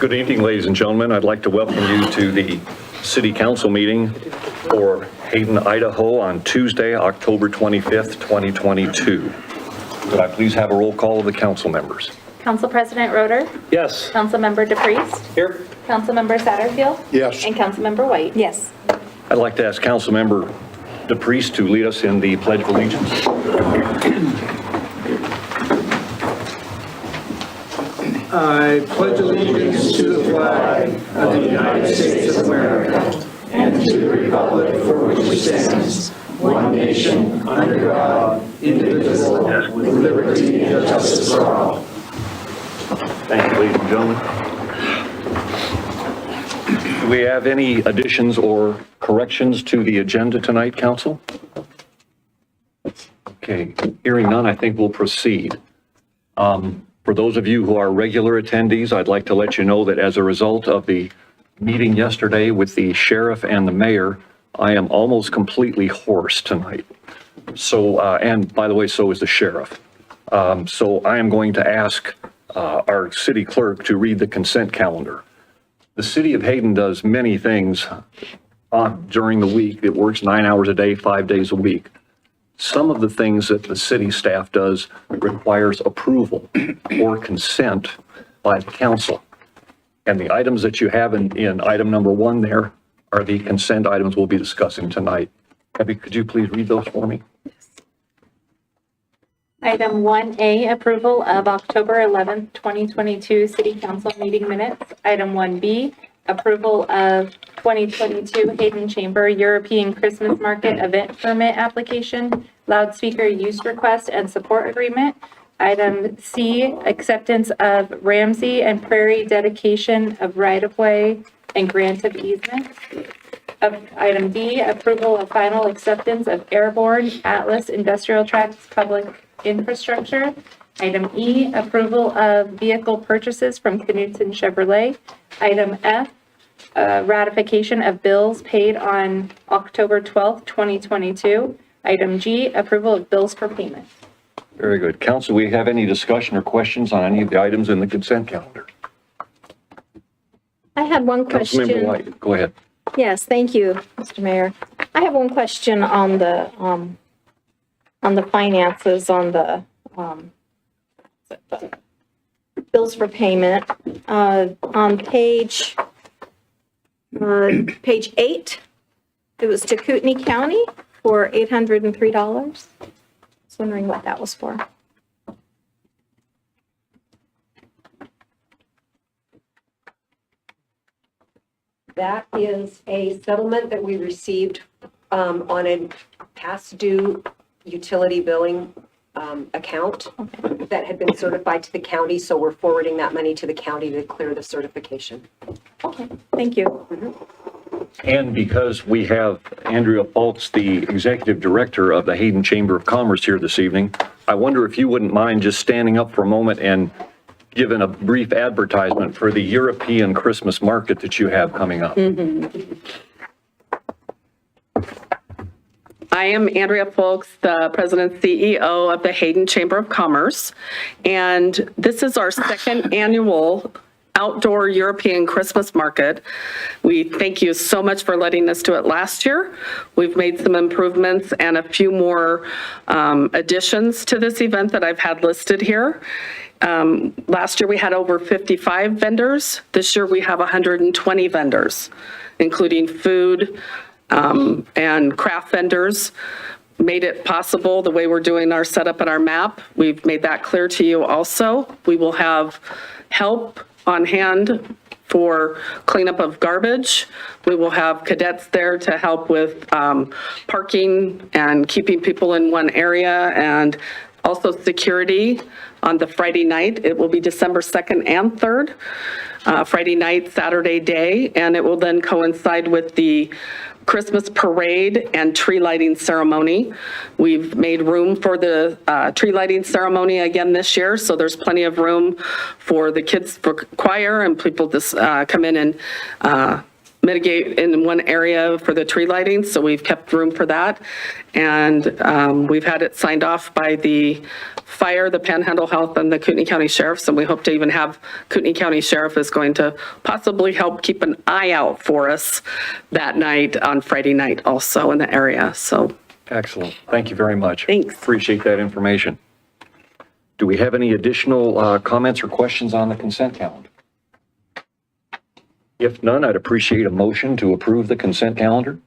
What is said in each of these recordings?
Good evening, ladies and gentlemen. I'd like to welcome you to the City Council meeting for Hayden, Idaho on Tuesday, October 25th, 2022. Could I please have a roll call of the council members? Council President Roeder? Yes. Councilmember DePriest? Here. Councilmember Satterfield? Yes. And Councilmember White? Yes. I'd like to ask Councilmember DePriest to lead us in the Pledge of Allegiance. I pledge allegiance to the flag of the United States of America and to the republic for which it stands, one nation, under God, indivisible, with liberty and justice for all. Thank you, ladies and gentlemen. Do we have any additions or corrections to the agenda tonight, council? Okay, hearing none, I think we'll proceed. For those of you who are regular attendees, I'd like to let you know that as a result of the meeting yesterday with the sheriff and the mayor, I am almost completely hoarse tonight. So, and by the way, so is the sheriff. So I am going to ask our city clerk to read the consent calendar. The city of Hayden does many things during the week. It works 9 hours a day, 5 days a week. Some of the things that the city staff does requires approval or consent by the council. And the items that you have in item number 1 there are the consent items we'll be discussing tonight. Abby, could you please read those for me? Item 1A, approval of October 11th, 2022 City Council meeting minutes. Item 1B, approval of 2022 Hayden Chamber European Christmas Market event permit application, loudspeaker use request and support agreement. Item C, acceptance of Ramsey and Prairie dedication of right-of-way and grant of easement. Item D, approval of final acceptance of Airborne Atlas Industrial Tracts Public Infrastructure. Item E, approval of vehicle purchases from Knutson Chevrolet. Item F, ratification of bills paid on October 12th, 2022. Item G, approval of bills for payment. Very good. Council, we have any discussion or questions on any of the items in the consent calendar? I had one question. Councilmember White, go ahead. Yes, thank you, Mr. Mayor. I have one question on the finances, on the bills for payment. On page 8, it was to Kootenai County for $803. I was wondering what that was for. That is a settlement that we received on a past due utility billing account that had been certified to the county, so we're forwarding that money to the county to clear the certification. Okay, thank you. And because we have Andrea Fultz, the Executive Director of the Hayden Chamber of Commerce here this evening, I wonder if you wouldn't mind just standing up for a moment and giving a brief advertisement for the European Christmas market that you have coming up. I am Andrea Fultz, the President and CEO of the Hayden Chamber of Commerce, and this is our second annual outdoor European Christmas market. We thank you so much for letting us do it last year. We've made some improvements and a few more additions to this event that I've had listed here. Last year we had over 55 vendors. This year we have 120 vendors, including food and craft vendors. Made it possible the way we're doing our setup and our map. We've made that clear to you also. We will have help on hand for cleanup of garbage. We will have cadets there to help with parking and keeping people in one area, and also security on the Friday night. It will be December 2nd and 3rd, Friday night, Saturday day, and it will then coincide with the Christmas parade and tree lighting ceremony. We've made room for the tree lighting ceremony again this year, so there's plenty of room for the kids for choir and people to come in and mitigate in one area for the tree lighting, so we've kept room for that. And we've had it signed off by the fire, the Panhandle Health, and the Kootenai County Sheriffs, and we hope to even have Kootenai County Sheriff is going to possibly help keep an eye out for us that night on Friday night also in the area, so. Excellent. Thank you very much. Thanks. Appreciate that information. Do we have any additional comments or questions on the consent calendar? If none, I'd appreciate a motion to approve the consent calendar.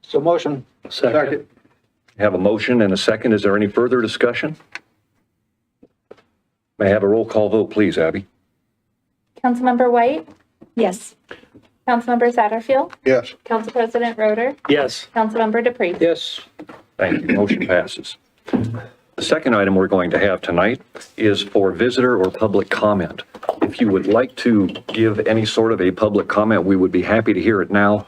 So motion. Second. Have a motion and a second. Is there any further discussion? May I have a roll call vote, please, Abby? Councilmember White, Yes. Councilmember Satterfield, Yes. Council President Roder, Yes. Councilmember Dupree. Yes. Thank you. Motion passes. The second item we're going to have tonight is for visitor or public comment. If you would like to give any sort of a public comment, we would be happy to hear it now.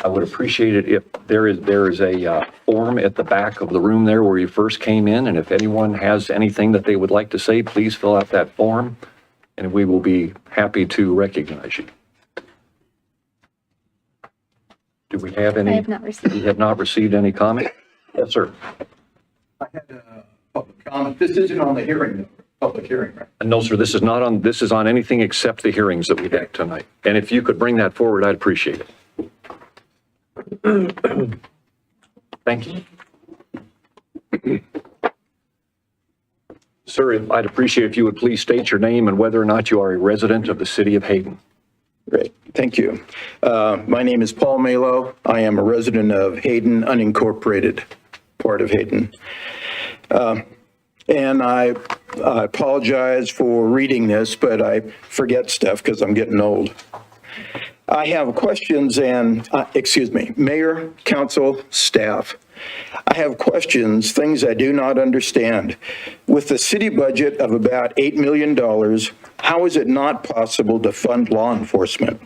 I would appreciate it if there is a form at the back of the room there where you first came in, and if anyone has anything that they would like to say, please fill out that form, and we will be happy to recognize you. Do we have any? I have not received. We have not received any comment? Yes, sir. I had a public comment. This isn't on the hearing, public hearing, right? No, sir, this is not on, this is on anything except the hearings that we have tonight. And if you could bring that forward, I'd appreciate it. Thank you. Sir, I'd appreciate if you would please state your name and whether or not you are a resident of the city of Hayden. Great, thank you. My name is Paul Malo. I am a resident of Hayden, unincorporated part of Hayden. And I apologize for reading this, but I forget stuff because I'm getting old. I have questions and, Mayor, council, staff. I have questions, things I do not understand. With the city budget of about $8 million, how is it not possible to fund law enforcement?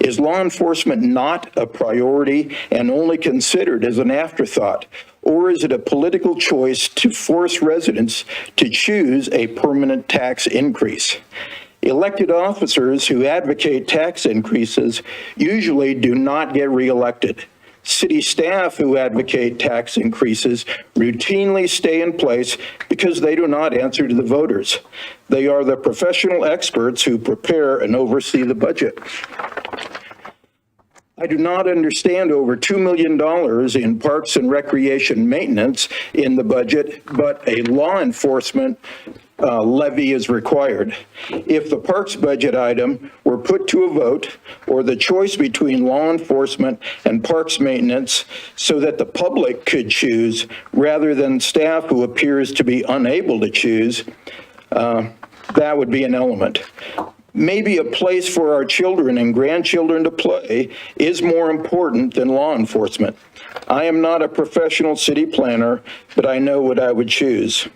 Is law enforcement not a priority and only considered as an afterthought? Or is it a political choice to force residents to choose a permanent tax increase? Elected officers who advocate tax increases usually do not get reelected. City staff who advocate tax increases routinely stay in place because they do not answer to the voters. They are the professional experts who prepare and oversee the budget. I do not understand over $2 million in parks and recreation maintenance in the budget, but a law enforcement levy is required. If the parks budget item were put to a vote, or the choice between law enforcement and parks maintenance so that the public could choose rather than staff who appears to be unable to choose, that would be an element. Maybe a place for our children and grandchildren to play is more important than law enforcement. I am not a professional city planner, but I know what I would choose.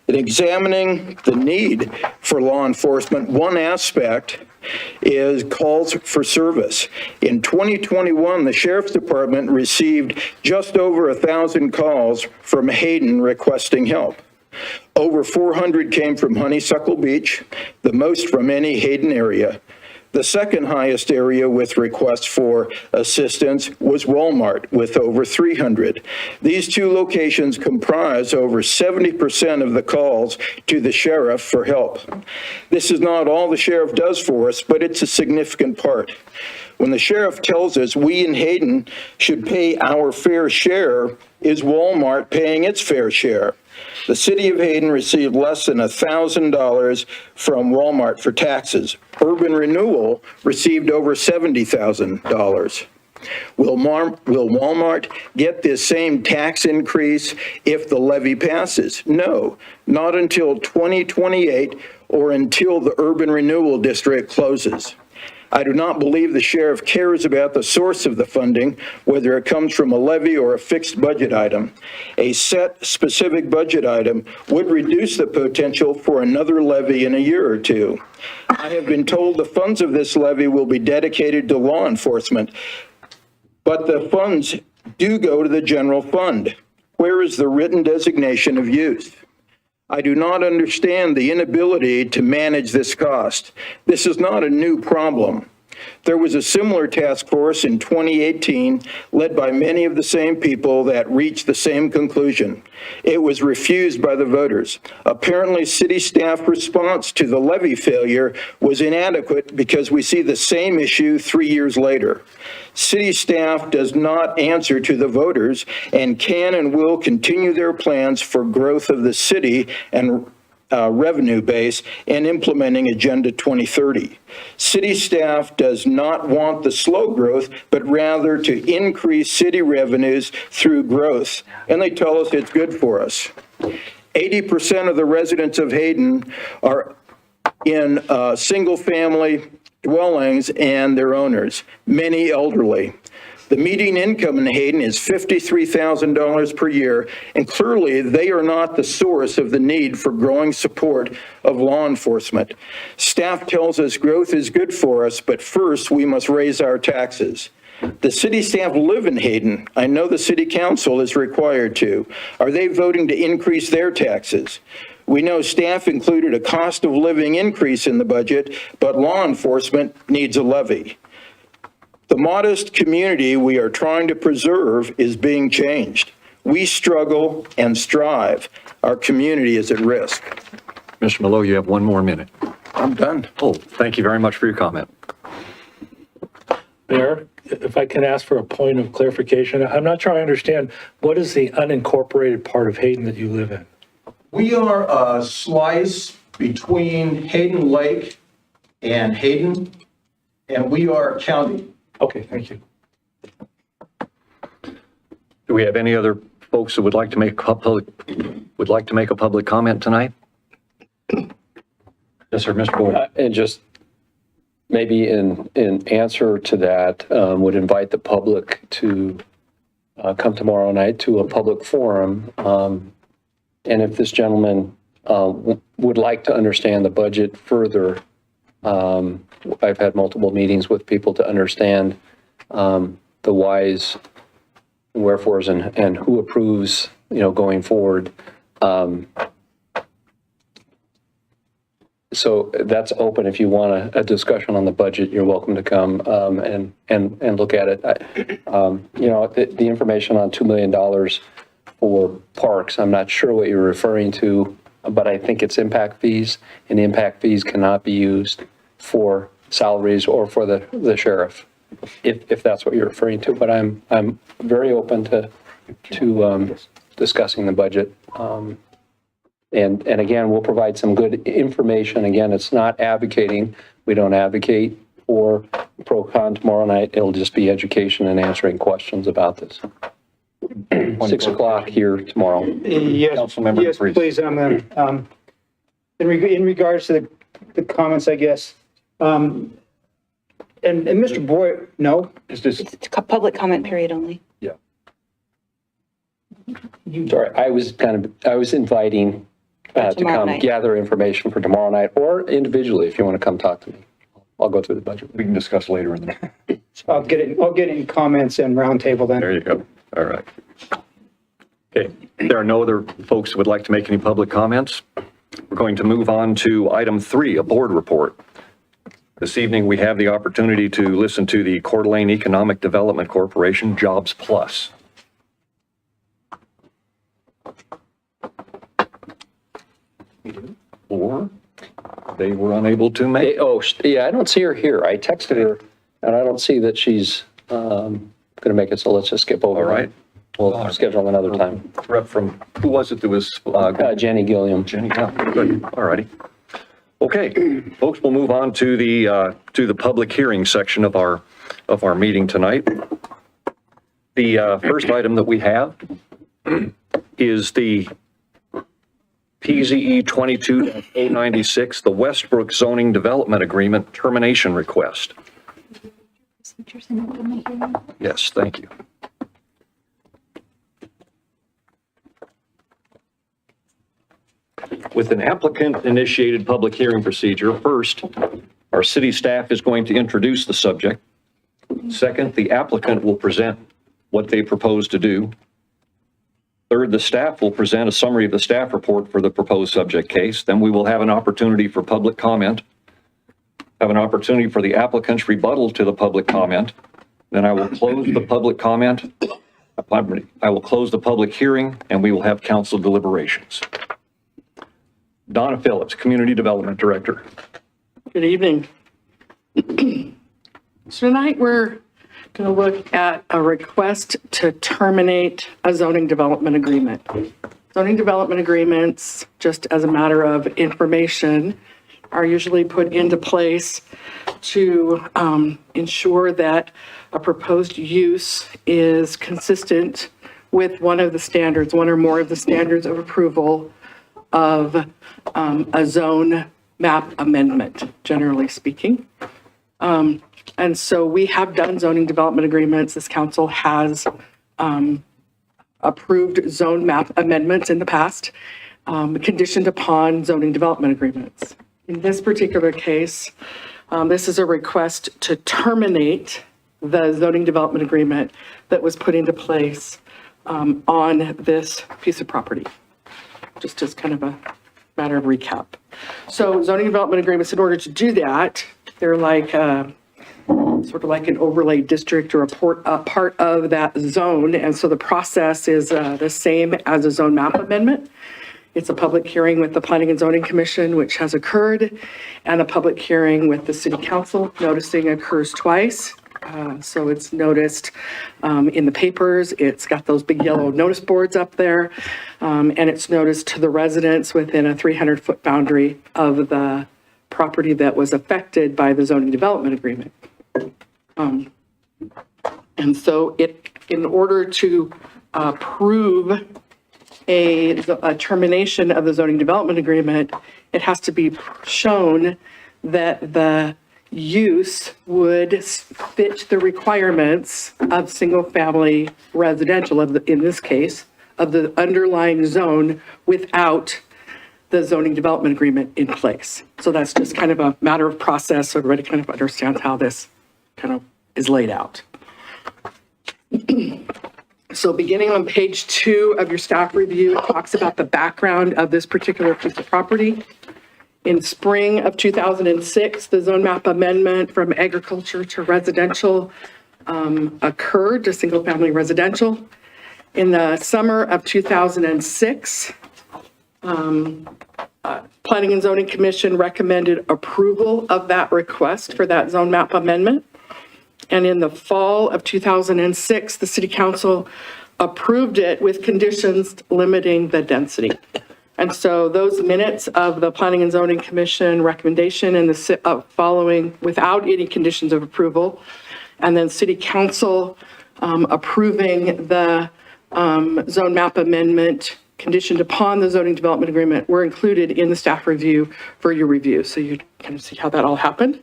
In examining the need for law enforcement, one aspect is calls for service. In 2021, the Sheriff's Department received just over 1,000 calls from Hayden requesting help. Over 400 came from Honeysuckle Beach, the most from any Hayden area. The second highest area with requests for assistance was Walmart with over 300. These two locations comprise over 70% of the calls to the sheriff for help. This is not all the sheriff does for us, but it's a significant part. When the sheriff tells us we in Hayden should pay our fair share, is Walmart paying its fair share? The city of Hayden received less than $1,000 from Walmart for taxes. Urban Renewal received over $70,000. Will Walmart get this same tax increase if the levy passes? No, not until 2028 or until the Urban Renewal District closes. I do not believe the sheriff cares about the source of the funding, whether it comes from a levy or a fixed budget item. A set specific budget item would reduce the potential for another levy in a year or two. I have been told the funds of this levy will be dedicated to law enforcement, but the funds do go to the general fund. Where is the written designation of use? I do not understand the inability to manage this cost. This is not a new problem. There was a similar task force in 2018, led by many of the same people that reached the same conclusion. It was refused by the voters. Apparently, city staff response to the levy failure was inadequate because we see the same issue 3 years later. City staff does not answer to the voters and can and will continue their plans for growth of the city and revenue base and implementing Agenda 2030. City staff does not want the slow growth, but rather to increase city revenues through growth, and they tell us it's good for us. 80% of the residents of Hayden are in single-family dwellings and their owners, many elderly. The median income in Hayden is $53,000 per year, and clearly they are not the source of the need for growing support of law enforcement. Staff tells us growth is good for us, but first we must raise our taxes. The city staff live in Hayden. I know the city council is required to. Are they voting to increase their taxes? We know staff included a cost of living increase in the budget, but law enforcement needs a levy. The modest community we are trying to preserve is being changed. We struggle and strive. Our community is at risk. Mr. Malloy, you have 1 more minute. I'm done. Oh, thank you very much for your comment. Mayor, if I can ask for a point of clarification, I'm not sure I understand, what is the unincorporated part of Hayden that you live in? We are a slice between Hayden Lake and Hayden, and we are county. Okay, thank you. Do we have any other folks that would like to make a public comment tonight? Yes, sir, Mr. Boyd. And just maybe in answer to that, would invite the public to come tomorrow night to a public forum. And if this gentleman would like to understand the budget further, I've had multiple meetings with people to understand the whys, wherefores, and who approves, going forward. So that's open. If you want a discussion on the budget, you're welcome to come and look at it. The information on $2 million for parks, I'm not sure what you're referring to, but I think it's impact fees, and impact fees cannot be used for salaries or for the sheriff, if that's what you're referring to. But I'm very open to discussing the budget. And again, we'll provide some good information. Again, it's not advocating. We don't advocate for pro-con tomorrow night. It'll just be education and answering questions about this. 6 o'clock here tomorrow. Yes, Councilmember yes, Freeze. please. In regards to the comments, I guess, and Mr. Boyd, no? Is this, It's a public comment period only. Sorry, I was inviting to tomorrow come night. gather information for tomorrow night, or individually if you want to come talk to me. I'll go through the budget. we can discuss later in the, I'll get in comments and roundtable then. there you go. All right. Okay, there are no other folks who would like to make any public comments. We're going to move on to item 3, a board report. This evening, we have the opportunity to listen to the Coeur d'Alene Economic Development Corporation Jobs Plus. Or they were unable to make. I don't see her here. I texted her, and I don't see that she's going to make it, so let's just skip over. All right. We'll schedule another time. Rep from, who was it that was? Jenny Gilliam. Jenny, yeah, good, all righty. Okay, folks, we'll move on to the public hearing section of our meeting tonight. The first item that we have is the PZE 22-096, the Westbrook Zoning Development Agreement Termination Request. Yes, thank you. With an applicant-initiated public hearing procedure, first, our city staff is going to introduce the subject. Second, the applicant will present what they propose to do. Third, the staff will present a summary of the staff report for the proposed subject case. Then we will have an opportunity for public comment. have an opportunity for the applicant's rebuttal to the public comment. Then I will close the public comment. I will close the public hearing, and we will have council deliberations. Donna Phillips, Community Development Director. Good evening. So tonight we're going to look at a request to terminate a zoning development agreement. Zoning development agreements, just as a matter of information, are usually put into place to ensure that a proposed use is consistent with one of the standards, one or more of the standards of approval of a zone map amendment, generally speaking. And so we have done zoning development agreements. This council has approved zone map amendments in the past, conditioned upon zoning development agreements. In this particular case, this is a request to terminate the zoning development agreement that was put into place on this piece of property, just as kind of a matter of recap. So zoning development agreements, in order to do that, they're like sort of like an overlay district or a part of that zone. And so the process is the same as a zone map amendment. It's a public hearing with the Planning and Zoning Commission, which has occurred, and a public hearing with the City Council. Noticing occurs twice. So it's noticed in the papers. It's got those big yellow notice boards up there. And it's noticed to the residents within a 300-foot boundary of the property that was affected by the zoning development agreement. And so in order to approve a termination of the zoning development agreement, it has to be shown that the use would fit the requirements of single-family residential, in this case, of the underlying zone without the zoning development agreement in place. So that's just kind of a matter of process, so everybody kind of understands how this kind of is laid out. So beginning on page 2 of your staff review, it talks about the background of this particular piece of property. In spring of 2006, the zone map amendment from agriculture to residential occurred to single-family residential. In the summer of 2006, Planning and Zoning Commission recommended approval of that request for that zone map amendment. And in the fall of 2006, the City Council approved it with conditions limiting the density. And so those minutes of the Planning and Zoning Commission recommendation and the following without any conditions of approval, and then City Council approving the zone map amendment conditioned upon the zoning development agreement were included in the staff review for your review. So you kind of see how that all happened.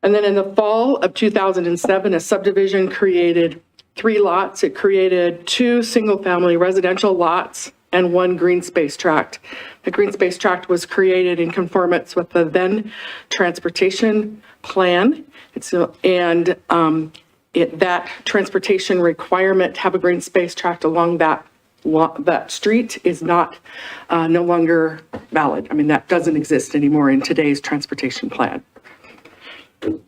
And then in the fall of 2007, a subdivision created 3 lots. It created 2 single-family residential lots and 1 green space tract. The green space tract was created in conformance with the then transportation plan. That transportation requirement to have a green space tract along that street is not no longer valid. I mean, that doesn't exist anymore in today's transportation plan.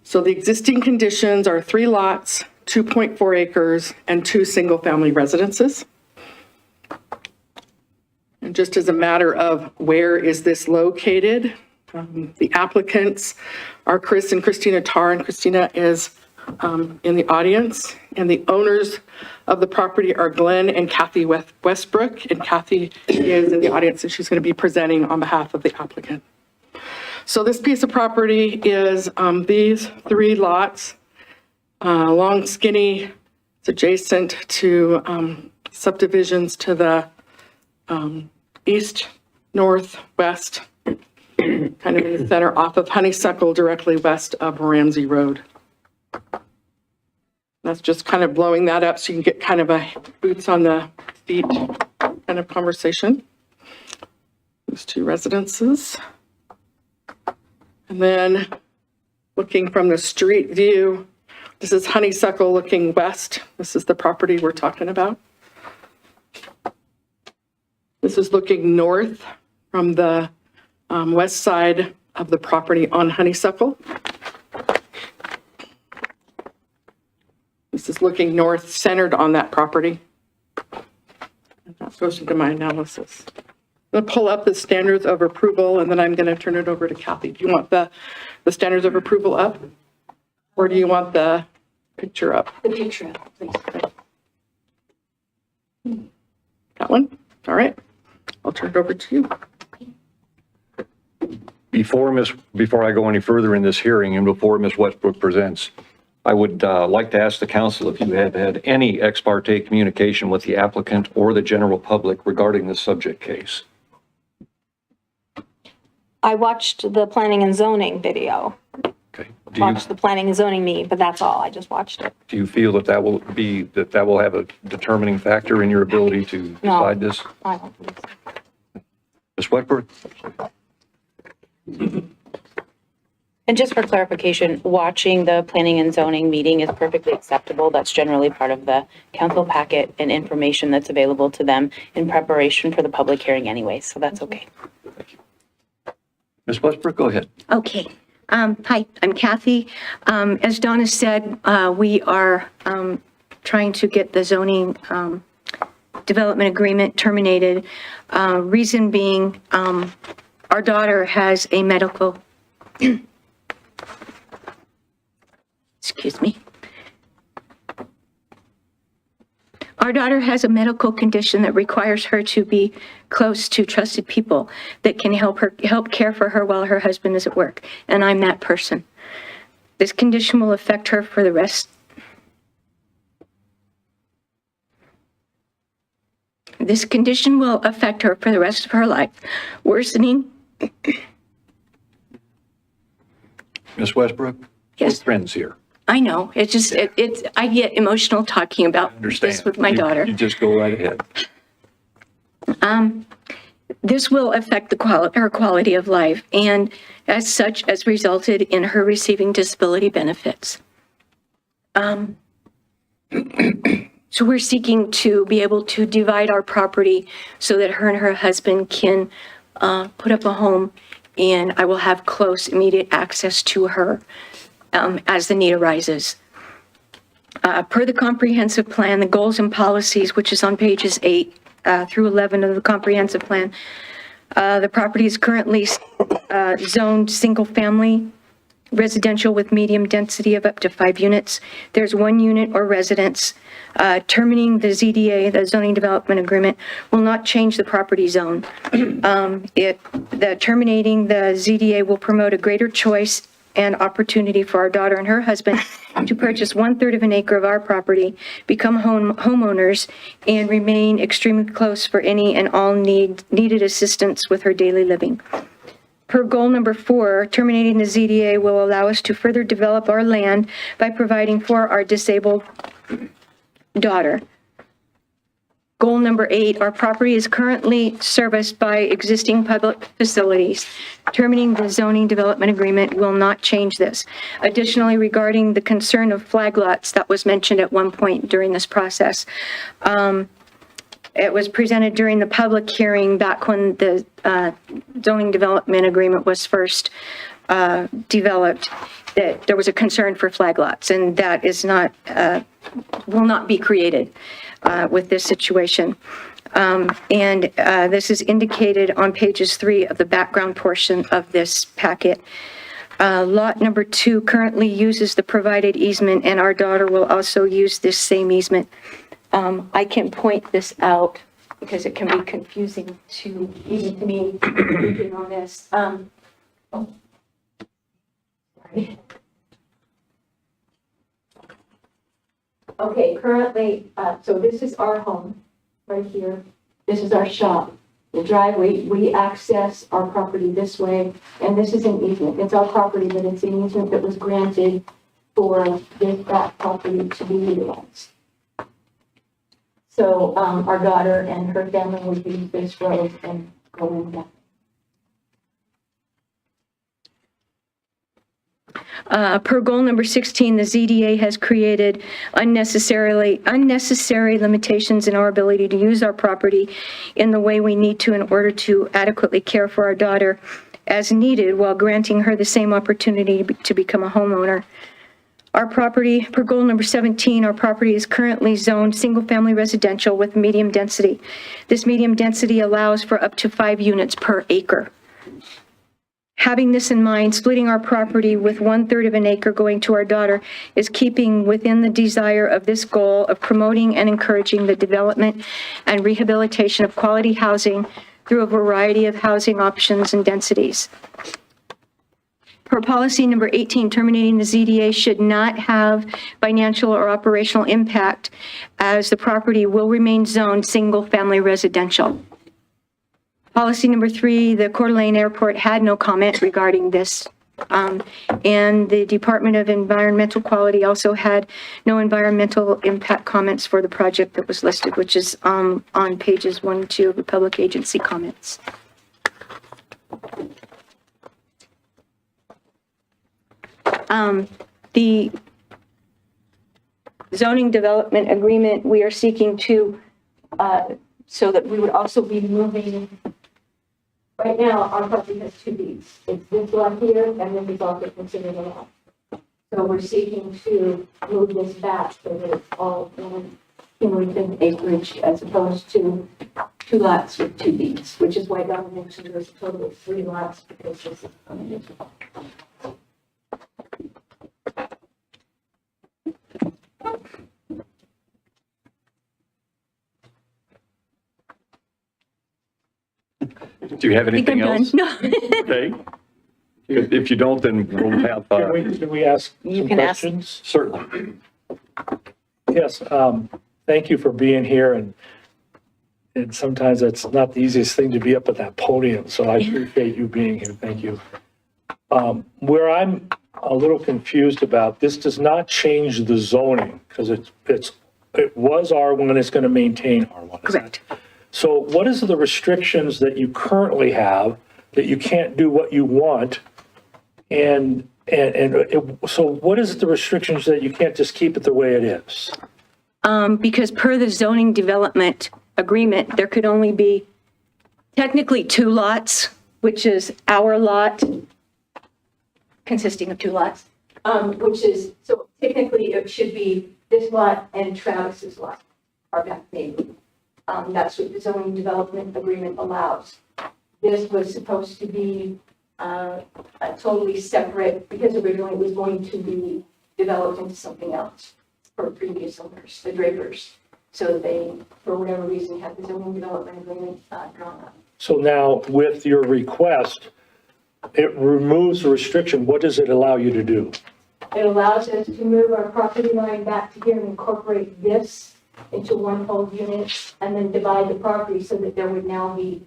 So the existing conditions are 3 lots, 2.4 acres, and 2 single-family residences. And just as a matter of where is this located, the applicants are Chris and Christina Tarr, and Christina is in the audience. And the owners of the property are Glenn and Kathy Westbrook, and Kathy is in the audience, and she's going to be presenting on behalf of the applicant. So this piece of property is these 3 lots, long, skinny. It's adjacent to subdivisions to the east, north, west, kind of in the center off of Honeysuckle, directly west of Ramsey Road. That's just kind of blowing that up so you can get kind of a boots on the feet kind of conversation. These 2 residences. And then looking from the street view, this is Honeysuckle looking west. This is the property we're talking about. This is looking north from the west side of the property on Honeysuckle. This is looking north, centered on that property. And that goes into my analysis. I'm going to pull up the standards of approval, and then I'm going to turn it over to Kathy. Do you want the standards of approval up? Or do you want the picture up? The picture, please. That one? All right. I'll turn it over to you. Before I go any further in this hearing and before Ms. Westbrook presents, I would like to ask the council if you have had any ex parte communication with the applicant or the general public regarding this subject case. I watched the planning and zoning video, Okay. watched the planning and zoning meeting, but that's all. I just watched it. Do you feel that will have a determining factor in your ability to decide this? I don't believe so. Ms. Westbrook? And just for clarification, watching the planning and zoning meeting is perfectly acceptable. That's generally part of the council packet and information that's available to them in preparation for the public hearing anyway, so that's okay. Ms. Westbrook, go ahead. Okay. Hi, I'm Kathy. As Donna said, we are trying to get the zoning development agreement terminated. Reason being, our daughter has a medical, excuse me. Our daughter has a medical condition that requires her to be close to trusted people that can help care for her while her husband is at work, and I'm that person. This condition will affect her for the rest. This condition will affect her for the rest of her life, worsening. Ms. Westbrook? Yes. We're friends here. I know, it's just, I get emotional talking about Understand. this with my daughter. You just go right ahead. This will affect her quality of life, and as such, has resulted in her receiving disability benefits. So we're seeking to be able to divide our property so that her and her husband can put up a home, and I will have close, immediate access to her as the need arises. Per the comprehensive plan, the goals and policies, which is on pages 8 through 11 of the comprehensive plan, the property is currently zoned single-family residential with medium density of up to 5 units. There's 1 unit or residence. Terminating the ZDA, the zoning development agreement, will not change the property zone. Terminating the ZDA will promote a greater choice and opportunity for our daughter and her husband to purchase 1/3 of an acre of our property, become homeowners, and remain extremely close for any and all needed assistance with her daily living. Per goal number 4, terminating the ZDA will allow us to further develop our land by providing for our disabled daughter. Goal number 8, our property is currently serviced by existing public facilities. Terminating the zoning development agreement will not change this. Additionally, regarding the concern of flag lots that was mentioned at one point during this process, it was presented during the public hearing back when the zoning development agreement was first developed, that there was a concern for flag lots, and that is not, will not be created with this situation. This is indicated on pages 3 of the background portion of this packet. Lot number 2 currently uses the provided easement, and our daughter will also use this same easement. I can point this out because it can be confusing to even to me looking on this. Sorry. Okay, currently, so this is our home right here. This is our shop. The driveway, we access our property this way, and this is an easement. It's our property, but it's an easement that was granted for that property to be utilized. So our daughter and her family would use this road and go in that. Per goal number 16, the ZDA has created unnecessary limitations in our ability to use our property in the way we need to in order to adequately care for our daughter as needed while granting her the same opportunity to become a homeowner. Our property, per goal number 17, our property is currently zoned single-family residential with medium density. This medium density allows for up to 5 units per acre. Having this in mind, splitting our property with 1/3 of an acre going to our daughter is keeping within the desire of this goal of promoting and encouraging the development and rehabilitation of quality housing through a variety of housing options and densities. Per policy number 18, terminating the ZDA should not have financial or operational impact as the property will remain zoned single-family residential. Policy number 3, the Coeur d'Alene Airport had no comment regarding this. And the Department of Environmental Quality also had no environmental impact comments for the project that was listed, which is on pages 1 and 2 of the public agency comments. The zoning development agreement, we are seeking to, so that we would also be moving, right now, our property has 2 deeds. It's this lot here, and then it's also considered a lot. So we're seeking to move this back so that it's all in cumulative acreage as opposed to 2 lots with 2 deeds, which is why Don mentioned there's a total of 3 lots because this is unusual. Do you have anything else? No. Okay. If you don't, then we'll have, Can we ask You some can ask. questions? certainly. Yes, thank you for being here, and sometimes it's not the easiest thing to be up at that podium, so I appreciate you being here, thank you. Where I'm a little confused about, this does not change the zoning, because it was R1, it's going to maintain R1. Correct. So what is the restrictions that you currently have that you can't do what you want? So what is the restrictions that you can't just keep it the way it is? Because per the zoning development agreement, there could only be technically 2 lots, which is our lot, consisting of 2 lots, which is, so technically it should be this lot and Travis's lot, our back neighbor. That's what the zoning development agreement allows. This was supposed to be a totally separate, because originally it was going to be developed into something else for previous owners, the Drapers. So they, for whatever reason, had the zoning development agreement drawn up. So now with your request, it removes the restriction. What does it allow you to do? It allows us to move our property line back to here and incorporate this into one whole unit and then divide the property so that there would now be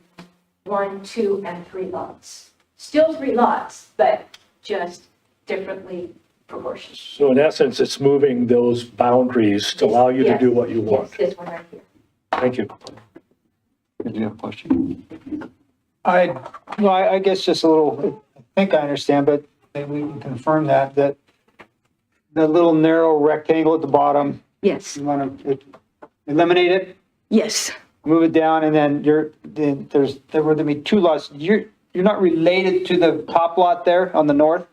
1, 2, and 3 lots. Still 3 lots, but just differently proportioned. So in essence, it's moving those boundaries to allow you to do what you want. Yes, this one right here. Thank you. Did you have a question? I guess just a little, I think I understand, but maybe we can confirm that the little narrow rectangle at the bottom, Yes, you want to eliminate it, yes. move it down, and then there would be 2 lots. You're not related to the top lot there on the north?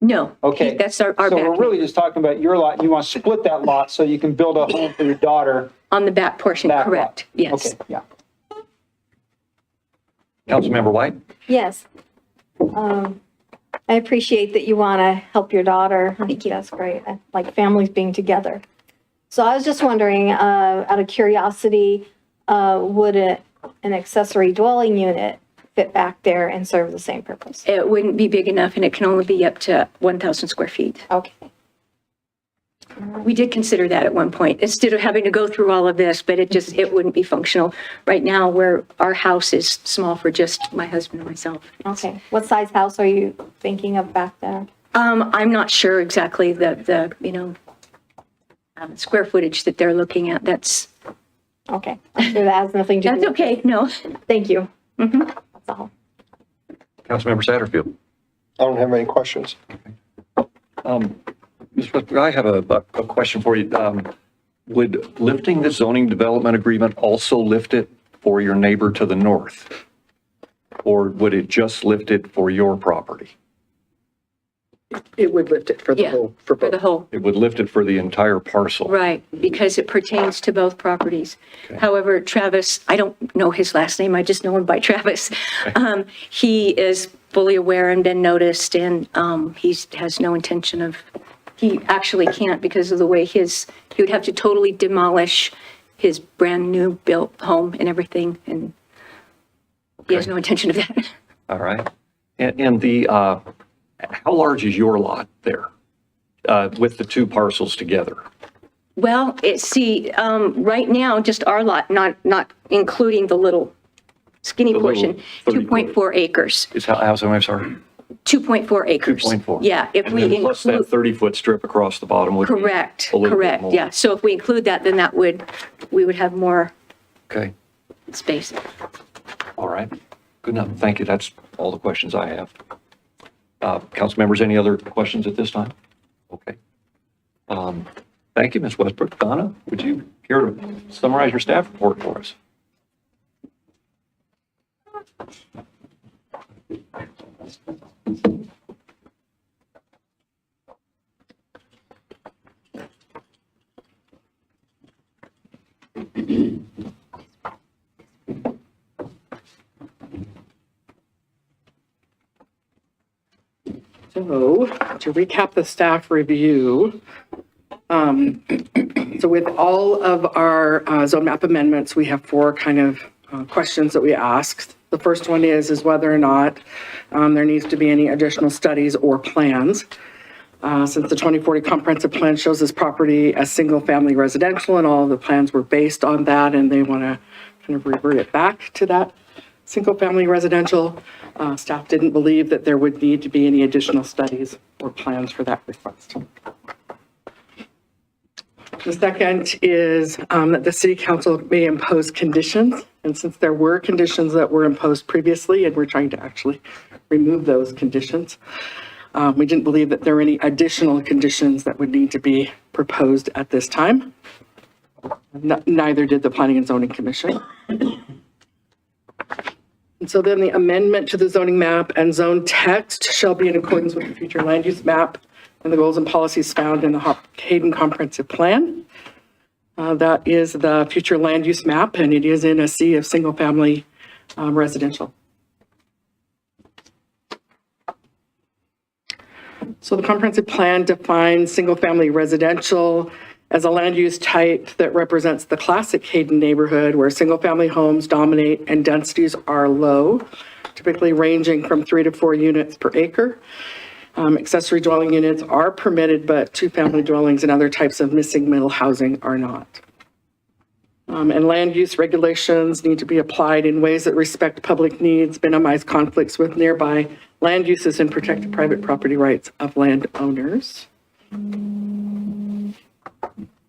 No. Okay. That's our So we're back, really just talking about your lot. You want to split that lot so you can build a home for your daughter. on the back portion, Back lot. correct, yes. Okay, yeah. Councilmember White? Yes. I appreciate that you want to help your daughter. Thank you. That's great. I like families being together. So I was just wondering, out of curiosity, would an accessory dwelling unit fit back there and serve the same purpose? It wouldn't be big enough, and it can only be up to 1,000 square feet. Okay. We did consider that at one point, instead of having to go through all of this, but it wouldn't be functional. Right now, where our house is small for just my husband and myself. Okay. What size house are you thinking of back there? I'm not sure exactly the square footage that they're looking at. That's Okay. I'm sure that has nothing to do. that's okay, no. Thank you. Mhm. That's all. Councilmember Satterfield? I don't have any questions. Mr. Westbrook, I have a question for you. Would lifting the zoning development agreement also lift it for your neighbor to the north? or would it just lift it for your property? It would lift it for the Yeah, whole, for the whole, It would lift it for the entire parcel. right, because it pertains to both properties. However, Travis, I don't know his last name, I just know him by Travis. He is fully aware and been noticed, and he has no intention of, he actually can't because of the way he would have to totally demolish his brand-new built home and everything, and he has no intention of that. All right. And the, how large is your lot there with the two parcels together? Well, right now, just our lot, not including the little skinny The little portion, 30 2.4 acres. Is how, I'm sorry? 2.4 acres. 2.4. Yeah, if And we then plus that include, 30-foot strip across the bottom would be correct, a little bit correct, more. yeah. So if we include that, then we would have more Okay. space. All right. Good enough. Thank you. That's all the questions I have. Council members, any other questions at this time? Okay. Thank you, Ms. Westbrook. Donna, would you care to summarize your staff report for us? So to recap the staff review, so with all of our zone map amendments, we have four kind of questions that we asked. The first one is whether or not there needs to be any additional studies or plans. Since the 2040 comprehensive plan shows this property as single-family residential and all of the plans were based on that, and they want to kind of revert it back to that single-family residential, staff didn't believe that there would need to be any additional studies or plans for that request. The second is that the city council may impose conditions. And since there were conditions that were imposed previously, and we're trying to actually remove those conditions, we didn't believe that there were any additional conditions that would need to be proposed at this time. Neither did the Planning and Zoning Commission. And so then the amendment to the zoning map and zone text shall be in accordance with the future land use map and the goals and policies found in the Hayden Comprehensive Plan. That is the future land use map, and it is in a sea of single-family residential. So the comprehensive plan defines single-family residential as a land use type that represents the classic Hayden neighborhood where single-family homes dominate and densities are low, typically ranging from 3 to 4 units per acre. Accessory dwelling units are permitted, but two-family dwellings and other types of missing middle housing are not. And land use regulations need to be applied in ways that respect public needs, minimize conflicts with nearby land uses, and protect the private property rights of landowners.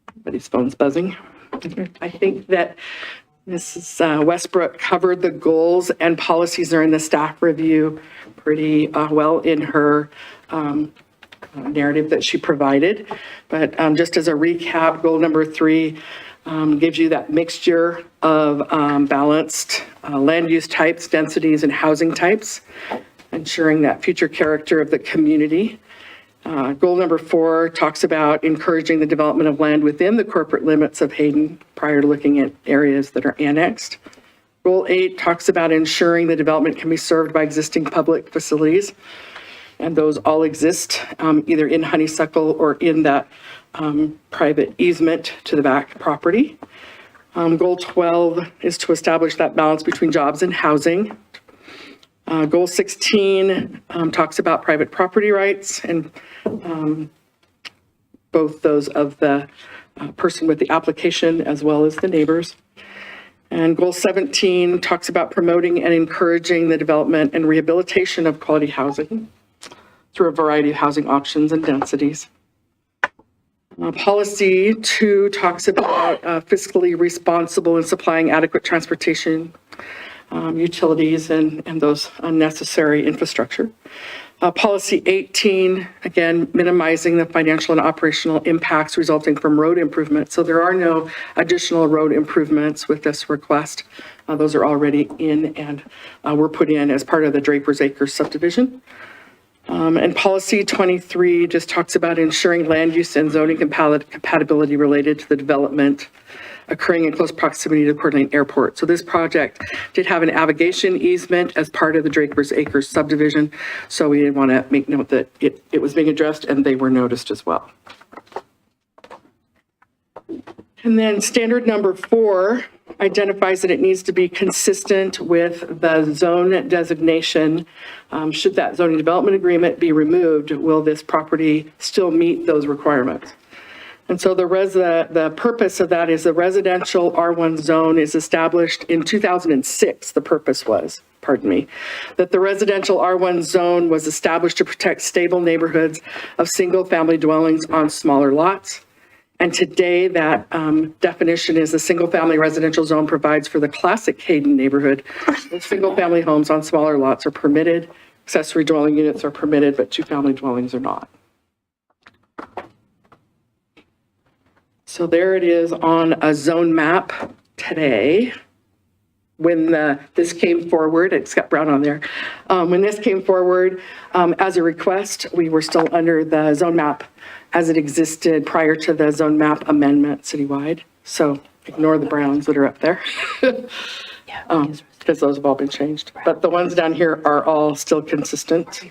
Everybody's phone's buzzing. I think that Mrs. Westbrook covered the goals and policies that are in the staff review pretty well in her narrative that she provided. But just as a recap, goal number 3 gives you that mixture of balanced land use types, densities, and housing types, ensuring that future character of the community. Goal number 4 talks about encouraging the development of land within the corporate limits of Hayden prior to looking at areas that are annexed. Goal 8 talks about ensuring the development can be served by existing public facilities, and those all exist either in Honeysuckle or in that private easement to the back property. Goal 12 is to establish that balance between jobs and housing. Goal 16 talks about private property rights and both those of the person with the application as well as the neighbors. And goal 17 talks about promoting and encouraging the development and rehabilitation of quality housing through a variety of housing options and densities. Policy 2 talks about fiscally responsible and supplying adequate transportation, utilities, and those unnecessary infrastructure. Policy 18, again, minimizing the financial and operational impacts resulting from road improvements. So there are no additional road improvements with this request. Those are already in and were put in as part of the Draper's Acres subdivision. And policy 23 just talks about ensuring land use and zoning compatibility related to the development occurring in close proximity to Coeur d'Alene Airport. So this project did have an navigation easement as part of the Draper's Acres subdivision. So we did want to make note that it was being addressed and they were noticed as well. And then standard number 4 identifies that it needs to be consistent with the zone designation. Should that zoning development agreement be removed, will this property still meet those requirements? And so the purpose of that is the residential R1 zone is established in 2006. The purpose was, that the residential R1 zone was established to protect stable neighborhoods of single-family dwellings on smaller lots. And today that definition is the single-family residential zone provides for the classic Hayden neighborhood. Single-family homes on smaller lots are permitted. Accessory dwelling units are permitted, but two-family dwellings are not. So there it is on a zone map today. When this came forward, it's got brown on there. When this came forward as a request, we were still under the zone map as it existed prior to the zone map amendment citywide. So ignore the browns that are up there. Because those have all been changed. But the ones down here are all still consistent.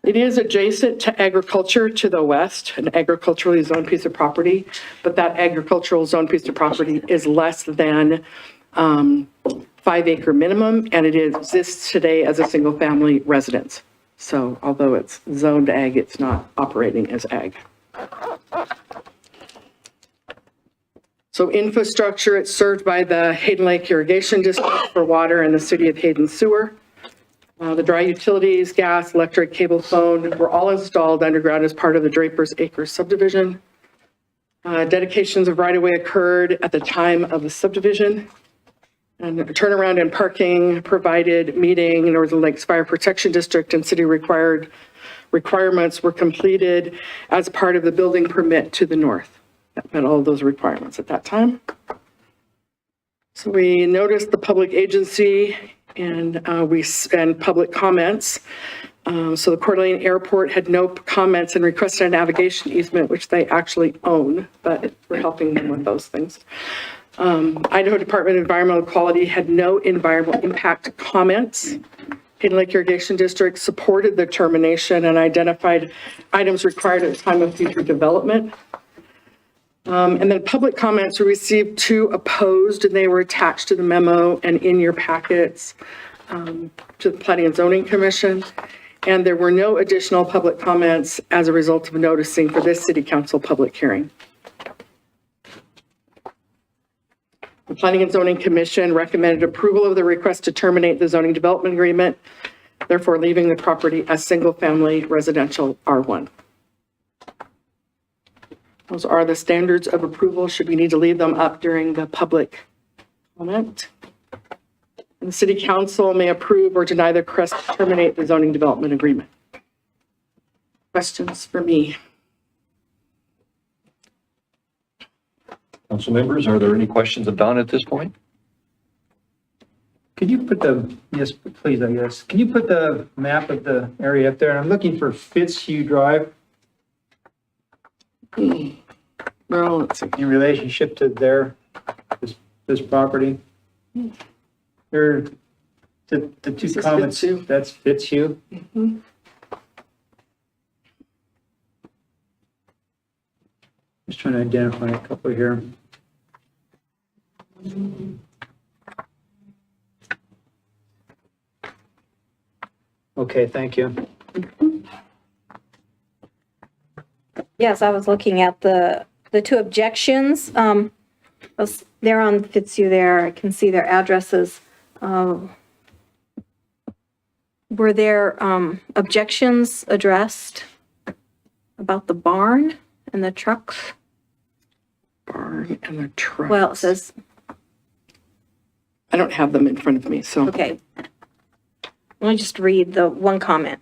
It is adjacent to agriculture to the west, an agriculturally zoned piece of property, but that agricultural zoned piece of property is less than 5-acre minimum, and it exists today as a single-family residence. So although it's zoned ag, it's not operating as ag. So infrastructure, it's served by the Hayden Lake Irrigation District for water and the City of Hayden Sewer. The dry utilities, gas, electric, cable, phone were all installed underground as part of the Draper's Acres subdivision. Dedications of right-of-way occurred at the time of the subdivision. And turnaround and parking provided, meeting Northern Lakes Fire Protection District and city requirements were completed as part of the building permit to the north. That met all of those requirements at that time. So we noticed the public agency and we sent public comments. So the Coeur d'Alene Airport had no comments and requested a navigation easement, which they actually own, but we're helping them with those things. Idaho Department of Environmental Quality had no environmental impact comments. Hayden Lake Irrigation District supported the termination and identified items required at the time of future development. And then public comments were received 2 opposed, and they were attached to the memo and in your packets to the Planning and Zoning Commission. And there were no additional public comments as a result of noticing for this City Council public hearing. The Planning and Zoning Commission recommended approval of the request to terminate the zoning development agreement, therefore leaving the property as single-family residential R1. Those are the standards of approval, should we need to leave them up during the public comment. And the City Council may approve or deny the request to terminate the zoning development agreement. Questions for me? Council members, are there any questions of Don at this point? Could you put yes, please, I guess. Can you put the map of the area up there? I'm looking for Fitzhugh Drive Well, let's see. in relationship to this property. There, the 2 This is comments, Fitzhugh. that's Fitzhugh. Just trying to identify a couple here. Okay, thank you. Yes, I was looking at the 2 objections. They're on Fitzhugh there. I can see their addresses. Were there objections addressed about the barn and the trucks? Barn and the truck. Well, it says, I don't have them in front of me, so. okay. Let me just read the one comment.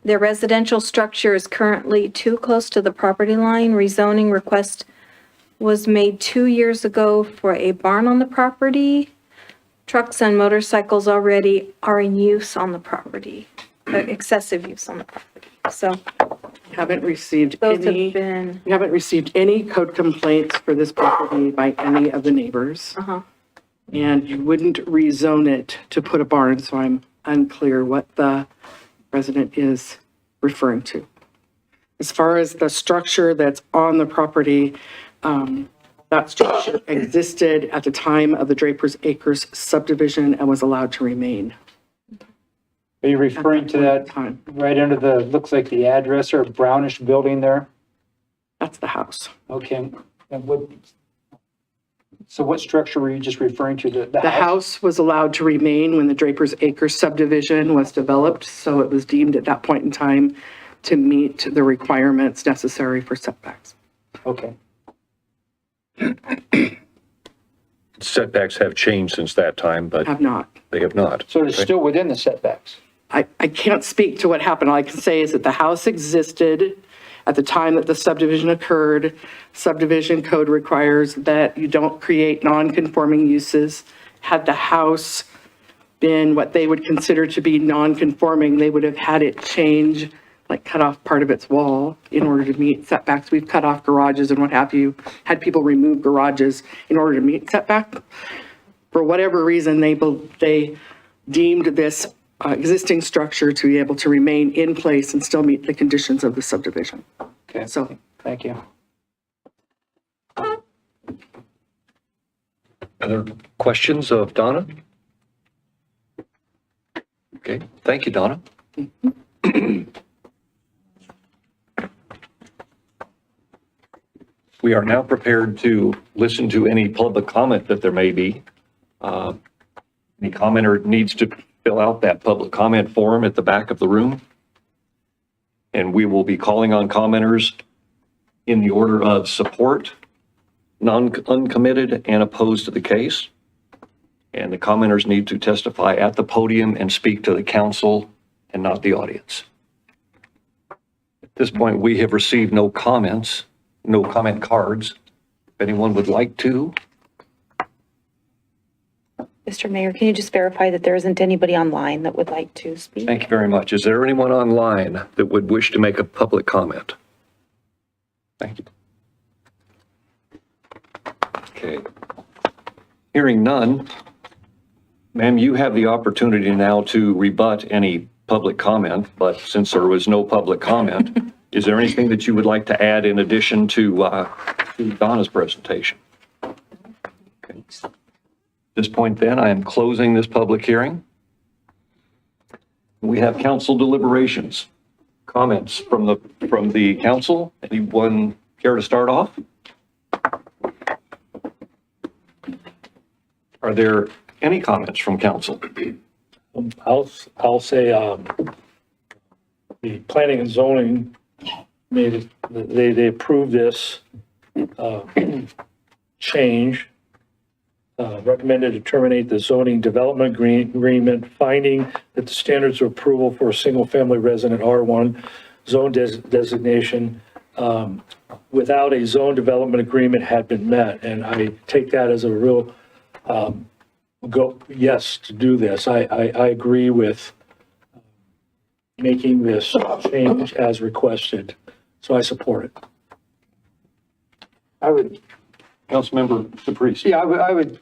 their residential structure is currently too close to the property line. Rezoning request was made 2 years ago for a barn on the property. Trucks and motorcycles already are in use on the property, excessive use on the property. So Haven't received those any, have been, we haven't received any code complaints for this property by any of the neighbors. And you wouldn't rezone it to put a barn, so I'm unclear what the resident is referring to. As far as the structure that's on the property, that structure existed at the time of the Draper's Acres subdivision and was allowed to remain. Are you referring to that Time. right under the, looks like the address or brownish building there? That's the house. Okay. And what, so what structure were you just referring to? The house was allowed to remain when the Draper's Acres subdivision was developed, so it was deemed at that point in time to meet the requirements necessary for setbacks. Okay. Setbacks have changed since that time, but Have not. they have not. So it's Okay. still within the setbacks? I can't speak to what happened. All I can say is that the house existed at the time that the subdivision occurred. Subdivision code requires that you don't create non-conforming uses. Had the house been what they would consider to be non-conforming, they would have had it change, like cut off part of its wall in order to meet setbacks. We've cut off garages and what have you, had people remove garages in order to meet setback. For whatever reason, they deemed this existing structure to be able to remain in place and still meet the conditions of the subdivision. Okay. So Thank you. Other questions of Donna? Okay, thank you, Donna. We are now prepared to listen to any public comment that there may be. Any commenter needs to fill out that public comment form at the back of the room. And we will be calling on commenters in the order of support, uncommitted, and opposed to the case. And the commenters need to testify at the podium and speak to the council and not the audience. At this point, we have received no comments, no comment cards. If anyone would like to, Mr. Mayor, can you just verify that there isn't anybody online that would like to speak? thank you very much. Is there anyone online that would wish to make a public comment? Thank you. Okay. Hearing none, ma'am, you have the opportunity now to rebut any public comment, but since there was no public comment, is there anything that you would like to add in addition to Donna's presentation? Okay. At this point then, I am closing this public hearing. We have council deliberations. Comments from the council? Anyone care to start off? Are there any comments from council? I'll say, the planning and zoning made it, they approved this, change. Recommended to terminate the zoning development agreement, finding that the standards of approval for a single-family resident R1 zone designation without a zone development agreement had been met. And I take that as a real yes to do this. I agree with making this change as requested, so I support it. I would, Councilmember DePriest. yeah, I would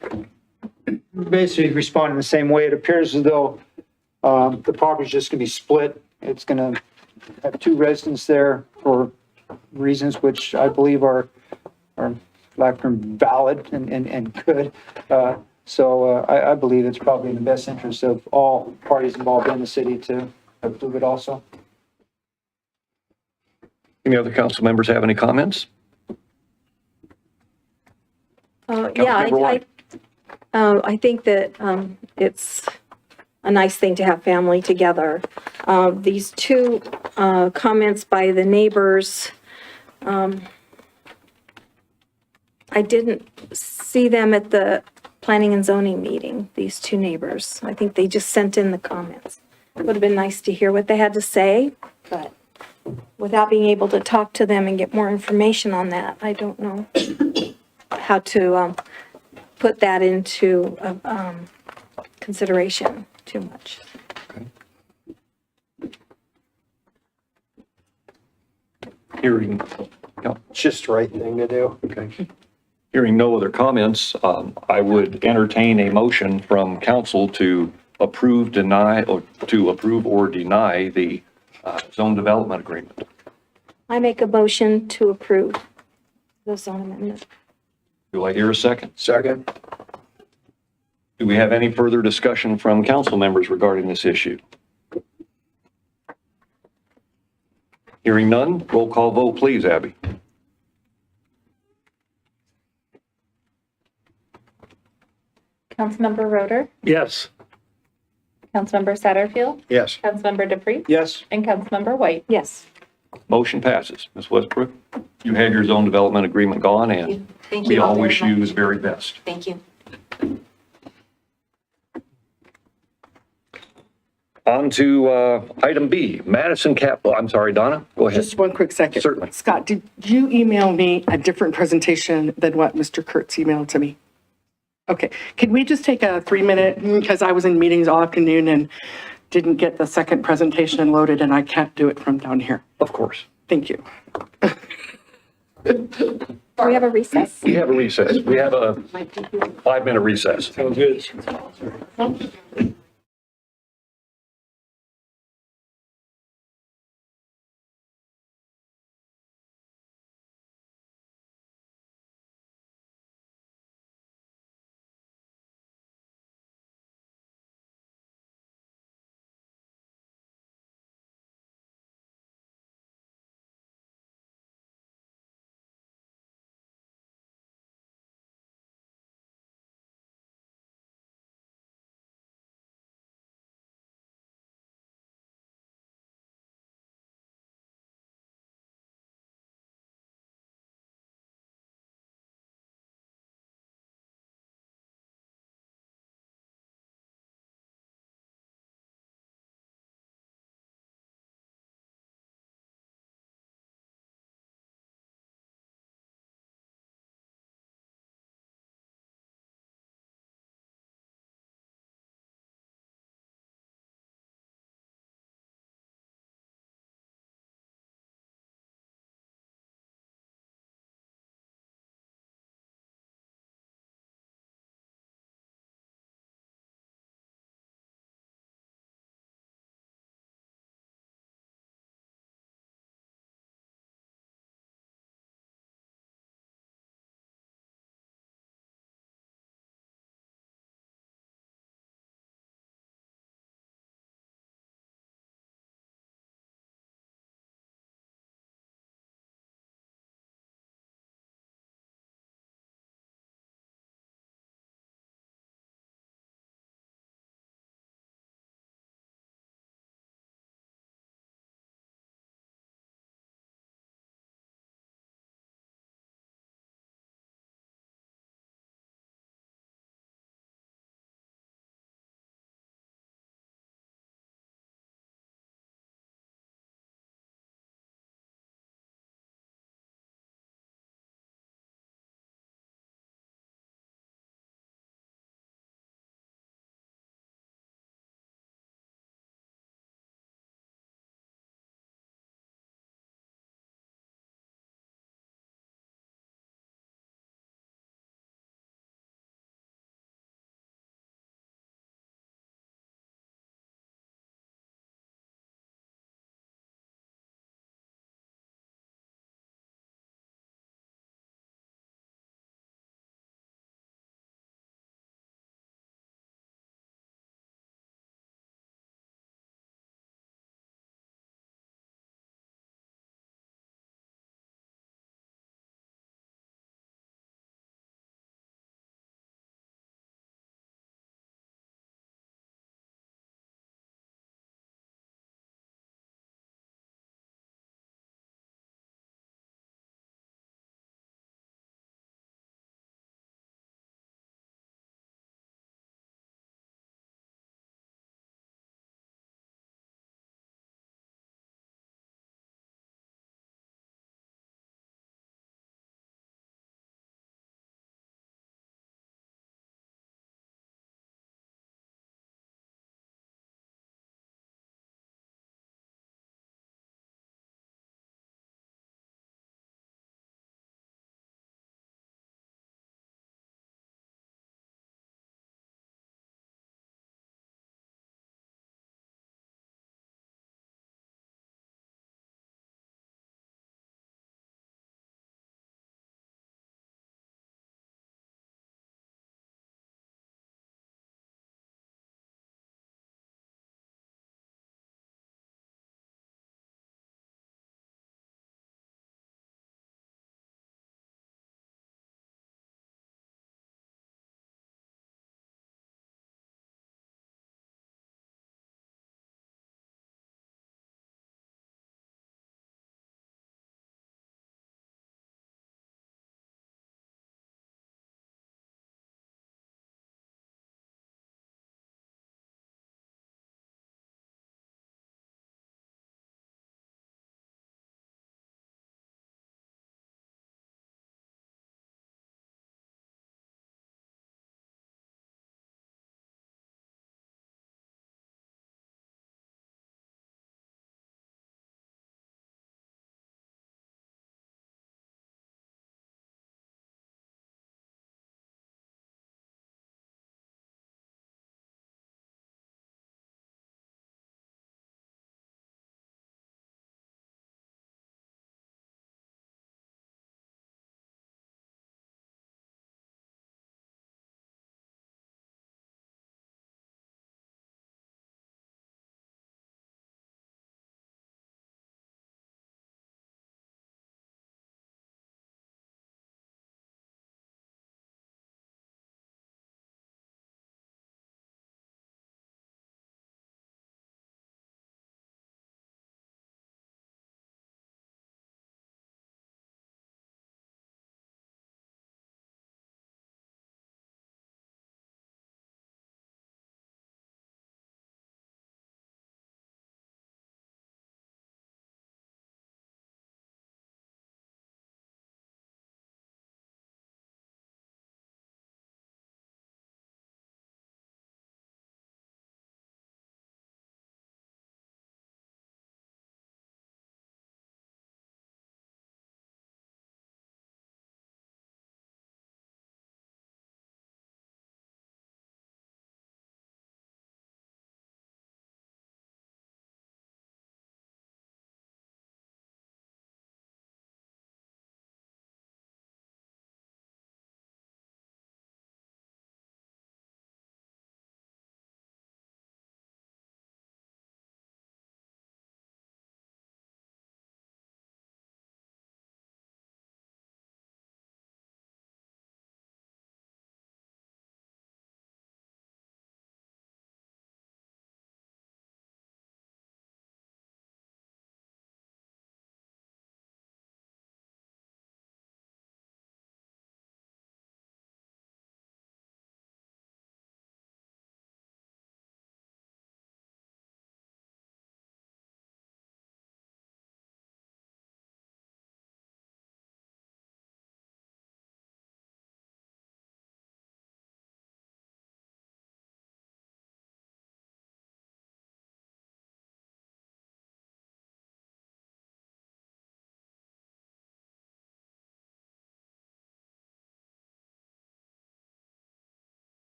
basically respond in the same way. It appears as though the property's just gonna be split. It's gonna have two residents there for reasons which I believe are lack of term, valid and good. So I believe it's probably in the best interest of all parties involved in the city to approve it also. Any other council members have any comments? Yeah, I think that it's a nice thing to have family together. These two comments by the neighbors, I didn't see them at the planning and zoning meeting, these two neighbors. I think they just sent in the comments. would have been nice to hear what they had to say, but without being able to talk to them and get more information on that, I don't know how to put that into consideration too much. Hearing, It's just the right thing to do. okay. Hearing no other comments, I would entertain a motion from council to approve, deny, or to approve or deny the zone development agreement. I make a motion to approve the zone amendment. Do I hear a second? Second. Do we have any further discussion from council members regarding this issue? Hearing none, roll call vote, please, Abby. Councilmember Roder, Yes. Councilmember Satterfield, Yes. Councilmember Dupree, Yes. and Councilmember White. Yes. Motion passes. Ms. Westbrook, you had your zone development agreement gone, and Thank we you all all very wish you much. the very best. Thank you. On to item B, Madison Capital. I'm sorry, Donna, go ahead. Just one quick second. Certainly. Scott, did you email me a different presentation than what Mr. Kurtz emailed to me? Okay, can we just take a 3-minute, because I was in meetings all afternoon and didn't get the second presentation loaded and I can't do it from down here. Of course. Thank you. Do we have a recess? We have a recess. We have a 5-minute recess. Sounds good.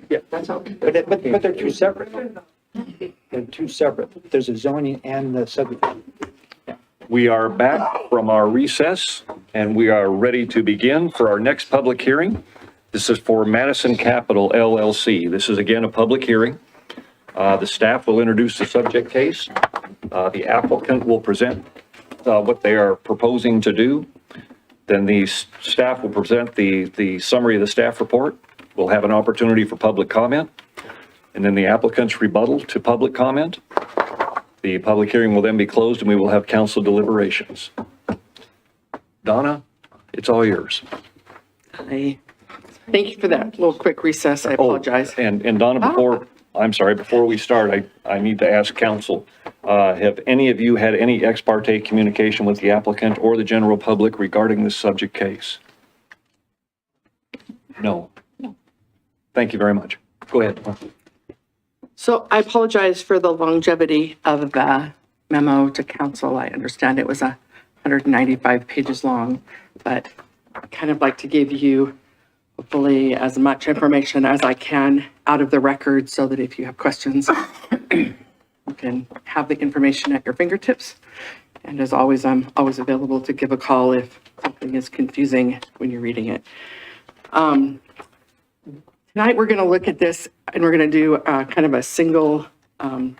Yeah, that's how, but they're two separate. They're two separate. There's a zoning and the subdivision. We are back from our recess, and we are ready to begin for our next public hearing. This is for Madison Capital LLC. This is again a public hearing. The staff will introduce the subject case. The applicant will present what they are proposing to do. Then the staff will present the summary of the staff report. We'll have an opportunity for public comment, and then the applicant's rebuttal to public comment. The public hearing will then be closed, and we will have council deliberations. Donna, it's all yours. Thank you for that little quick recess. I apologize. And Donna, before we start, I need to ask council, have any of you had any ex parte communication with the applicant or the general public regarding this subject case? No. Thank you very much. Go ahead. So I apologize for the longevity of the memo to council. I understand it was 195 pages long, but I kind of like to give you hopefully as much information as I can out of the record so that if you have questions, you can have the information at your fingertips. And as always, I'm always available to give a call if something is confusing when you're reading it. Tonight, we're going to look at this and we're going to do kind of a single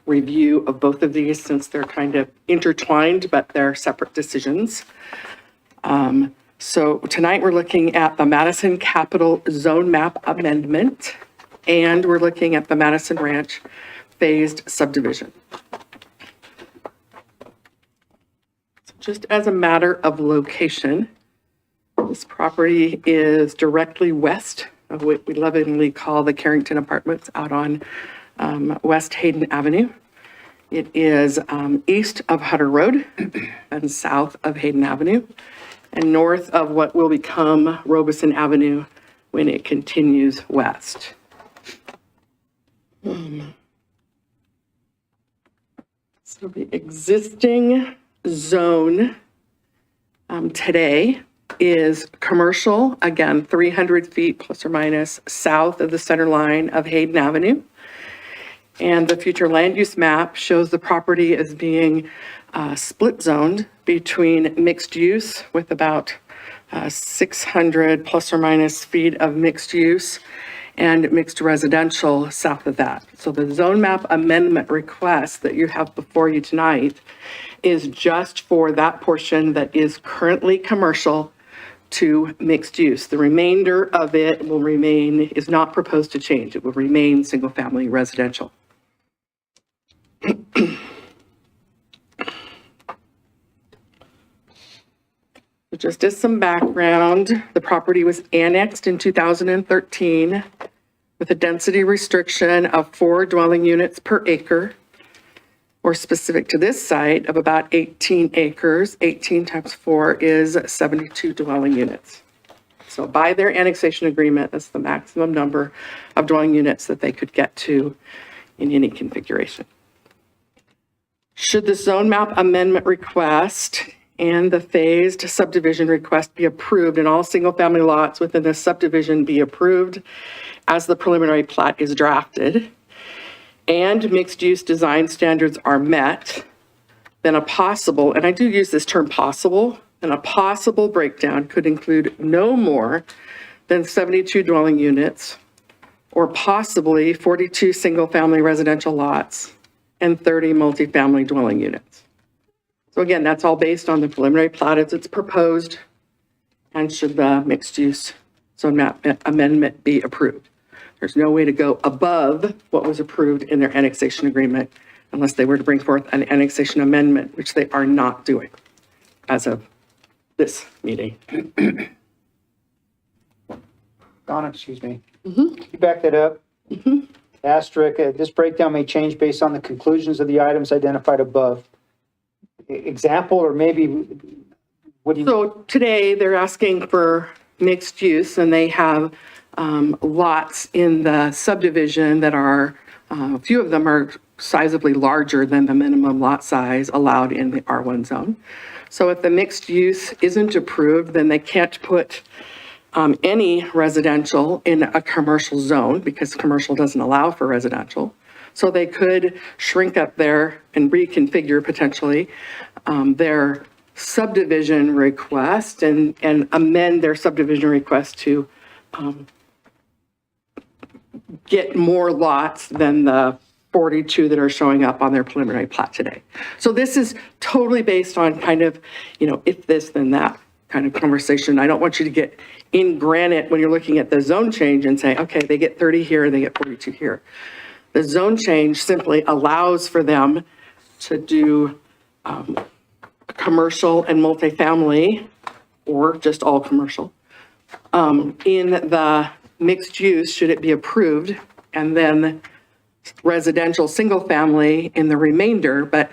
review of both of these since they're kind of intertwined, but they're separate decisions. So tonight, we're looking at the Madison Capital Zone Map Amendment, and we're looking at the Madison Ranch Phased Subdivision. So just as a matter of location, this property is directly west of what we lovingly call the Carrington Apartments out on West Hayden Avenue. It is east of Hutter Road and south of Hayden Avenue and north of what will become Robeson Avenue when it continues west. So the existing zone today is commercial, again, 300 feet plus or minus south of the center line of Hayden Avenue. And the future land use map shows the property as being split zoned between mixed use with about 600 plus or minus feet of mixed use and mixed residential south of that. So the zone map amendment request that you have before you tonight is just for that portion that is currently commercial to mixed use. The remainder of it will remain, is not proposed to change. It will remain single family residential. Just as some background, the property was annexed in 2013 with a density restriction of 4 dwelling units per acre, or specific to this site of about 18 acres. 18 times 4 is 72 dwelling units. So by their annexation agreement, that's the maximum number of dwelling units that they could get to in any configuration. Should the zone map amendment request and the phased subdivision request be approved and all single-family lots within the subdivision be approved as the preliminary plat is drafted, and mixed-use design standards are met, then a possible, and I do use this term possible, and a possible breakdown could include no more than 72 dwelling units, or possibly 42 single-family residential lots and 30 multifamily dwelling units. So again, that's all based on the preliminary plat as it's proposed, and should the mixed-use zone map amendment be approved. There's no way to go above what was approved in their annexation agreement unless they were to bring forth an annexation amendment, which they are not doing as of this meeting. Donna, excuse me. You back that up? Asterisk, this breakdown may change based on the conclusions of the items identified above. Example, or maybe, what do you? So today they're asking for mixed use, and they have lots in the subdivision that are, a few of them are sizably larger than the minimum lot size allowed in the R1 zone. So if the mixed use isn't approved, then they can't put any residential in a commercial zone because commercial doesn't allow for residential. So they could shrink up there and reconfigure potentially their subdivision request and amend their subdivision request to get more lots than the 42 that are showing up on their preliminary plat today. So this is totally based on kind of, if this, then that kind of conversation. I don't want you to get in granite when you're looking at the zone change and say, okay, they get 30 here and they get 42 here. The zone change simply allows for them to do commercial and multifamily, or just all commercial, in the mixed use, should it be approved, and then residential single family in the remainder, but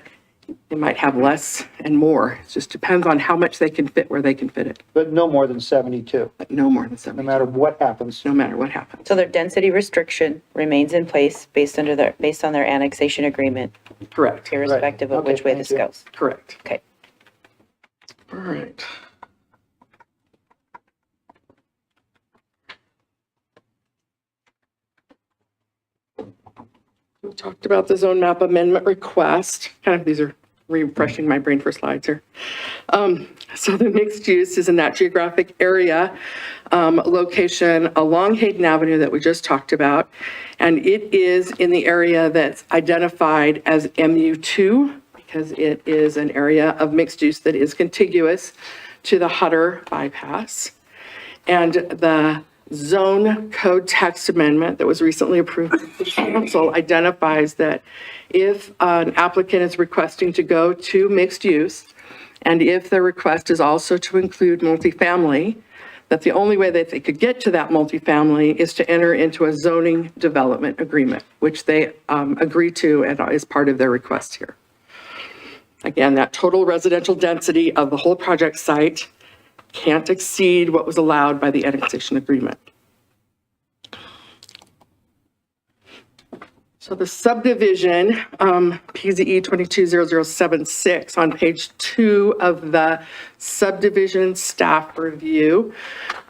they might have less and more. It just depends on how much they can fit where they can fit it. But no more than 72, But no more than no 70, matter what happens. no matter what happens. So their density restriction remains in place based on their annexation agreement, Correct, irrespective of Okay, which way thank this you. goes. correct. Okay. All right. We talked about the zone map amendment request. Kind of, these are refreshing my brain for slides here. So the mixed use is in that geographic area, location along Hayden Avenue that we just talked about. And it is in the area that's identified as MU2 because it is an area of mixed use that is contiguous to the Hutter bypass. And the zone code text amendment that was recently approved by the council identifies that if an applicant is requesting to go to mixed use, and if their request is also to include multifamily, that the only way that they could get to that multifamily is to enter into a zoning development agreement, which they agree to and is part of their request here. Again, that total residential density of the whole project site can't exceed what was allowed by the annexation agreement. So the subdivision, PZE 220076 on page 2 of the subdivision staff review,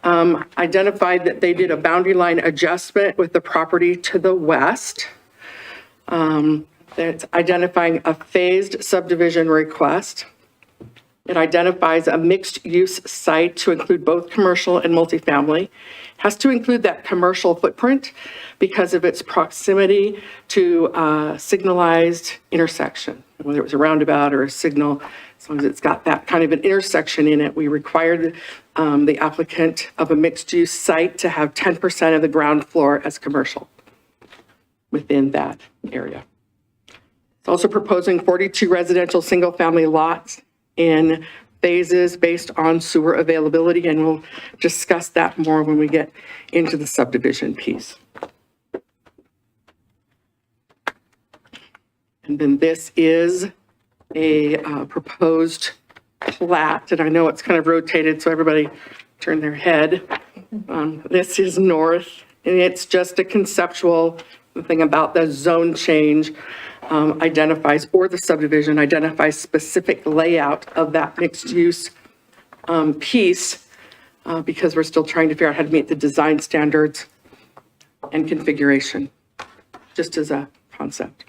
identified that they did a boundary line adjustment with the property to the west. That's identifying a phased subdivision request. It identifies a mixed-use site to include both commercial and multifamily. Has to include that commercial footprint because of its proximity to a signalized intersection. Whether it was a roundabout or a signal, as long as it's got that kind of an intersection in it, we required the applicant of a mixed-use site to have 10% of the ground floor as commercial within that area. It's also proposing 42 residential single-family lots in phases based on sewer availability, and we'll discuss that more when we get into the subdivision piece. And then this is a proposed plat, and I know it's kind of rotated, so everybody turn their head. This is north, and it's just a conceptual thing about the zone change. Identifies, or the subdivision identifies specific layout of that mixed use piece because we're still trying to figure out how to meet the design standards and configuration, just as a concept.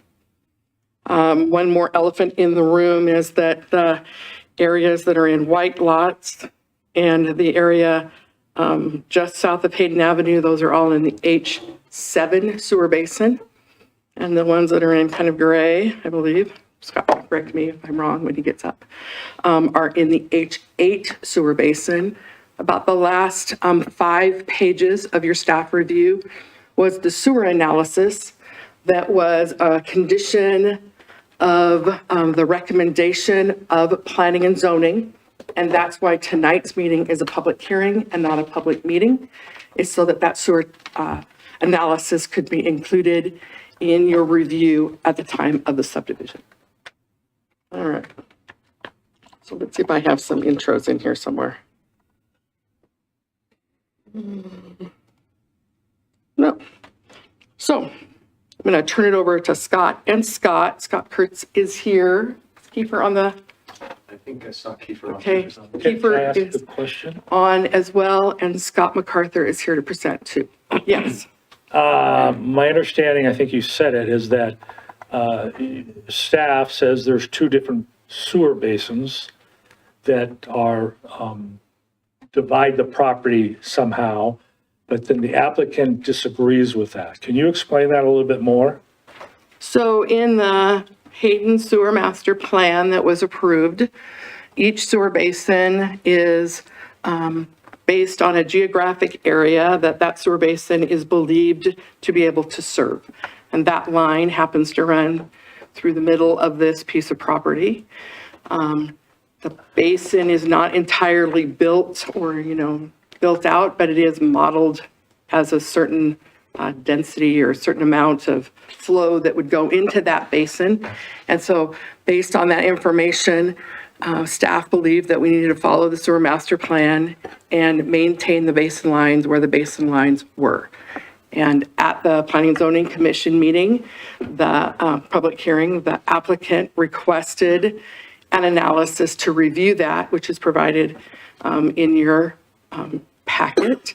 One more elephant in the room is that the areas that are in white lots and the area just south of Hayden Avenue, those are all in the H7 sewer basin. And the ones that are in kind of gray, I believe, Scott will correct me if I'm wrong when he gets up, are in the H8 sewer basin. About the last 5 pages of your staff review was the sewer analysis that was a condition of the recommendation of planning and zoning. And that's why tonight's meeting is a public hearing and not a public meeting, is so that that sewer analysis could be included in your review at the time of the subdivision. All right. So let's see if I have some intros in here somewhere. No. So I'm going to turn it over to Scott. And Scott Kurtz is here. Keep her on the I think I saw Kiefer. Okay. Can I Kiefer ask a is question? on as well, and Scott MacArthur is here to present too. Yes. My understanding, I think you said it, is that staff says there's two different sewer basins that are, divide the property somehow, but then the applicant disagrees with that. Can you explain that a little bit more? So in the Hayden Sewer Master Plan that was approved, each sewer basin is based on a geographic area that sewer basin is believed to be able to serve. And that line happens to run through the middle of this piece of property. The basin is not entirely built or, built out, but it is modeled as a certain density or a certain amount of flow that would go into that basin. And so based on that information, staff believed that we needed to follow the sewer master plan and maintain the basin lines where the basin lines were. And at the Planning and Zoning Commission meeting, the public hearing, the applicant requested an analysis to review that, which is provided in your packet,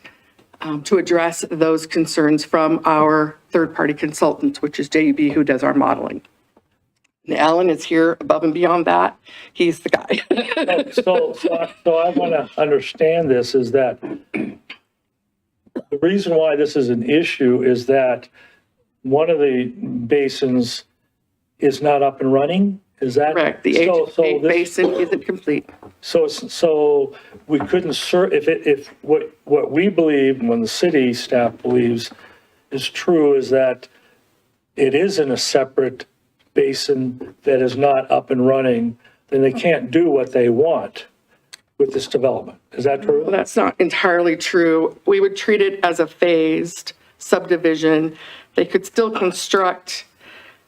to address those concerns from our third-party consultant, which is JUB, who does our modeling. And Alan is here above and beyond that. He's the guy. So I want to understand this is that the reason why this is an issue is that one of the basins is not up and running? Is that? Correct. The H8 basin isn't complete. So we couldn't serve, if what we believe, when the city staff believes is true, is that it is in a separate basin that is not up and running, then they can't do what they want with this development. Is that true? Well, that's not entirely true. We would treat it as a phased subdivision. They could still construct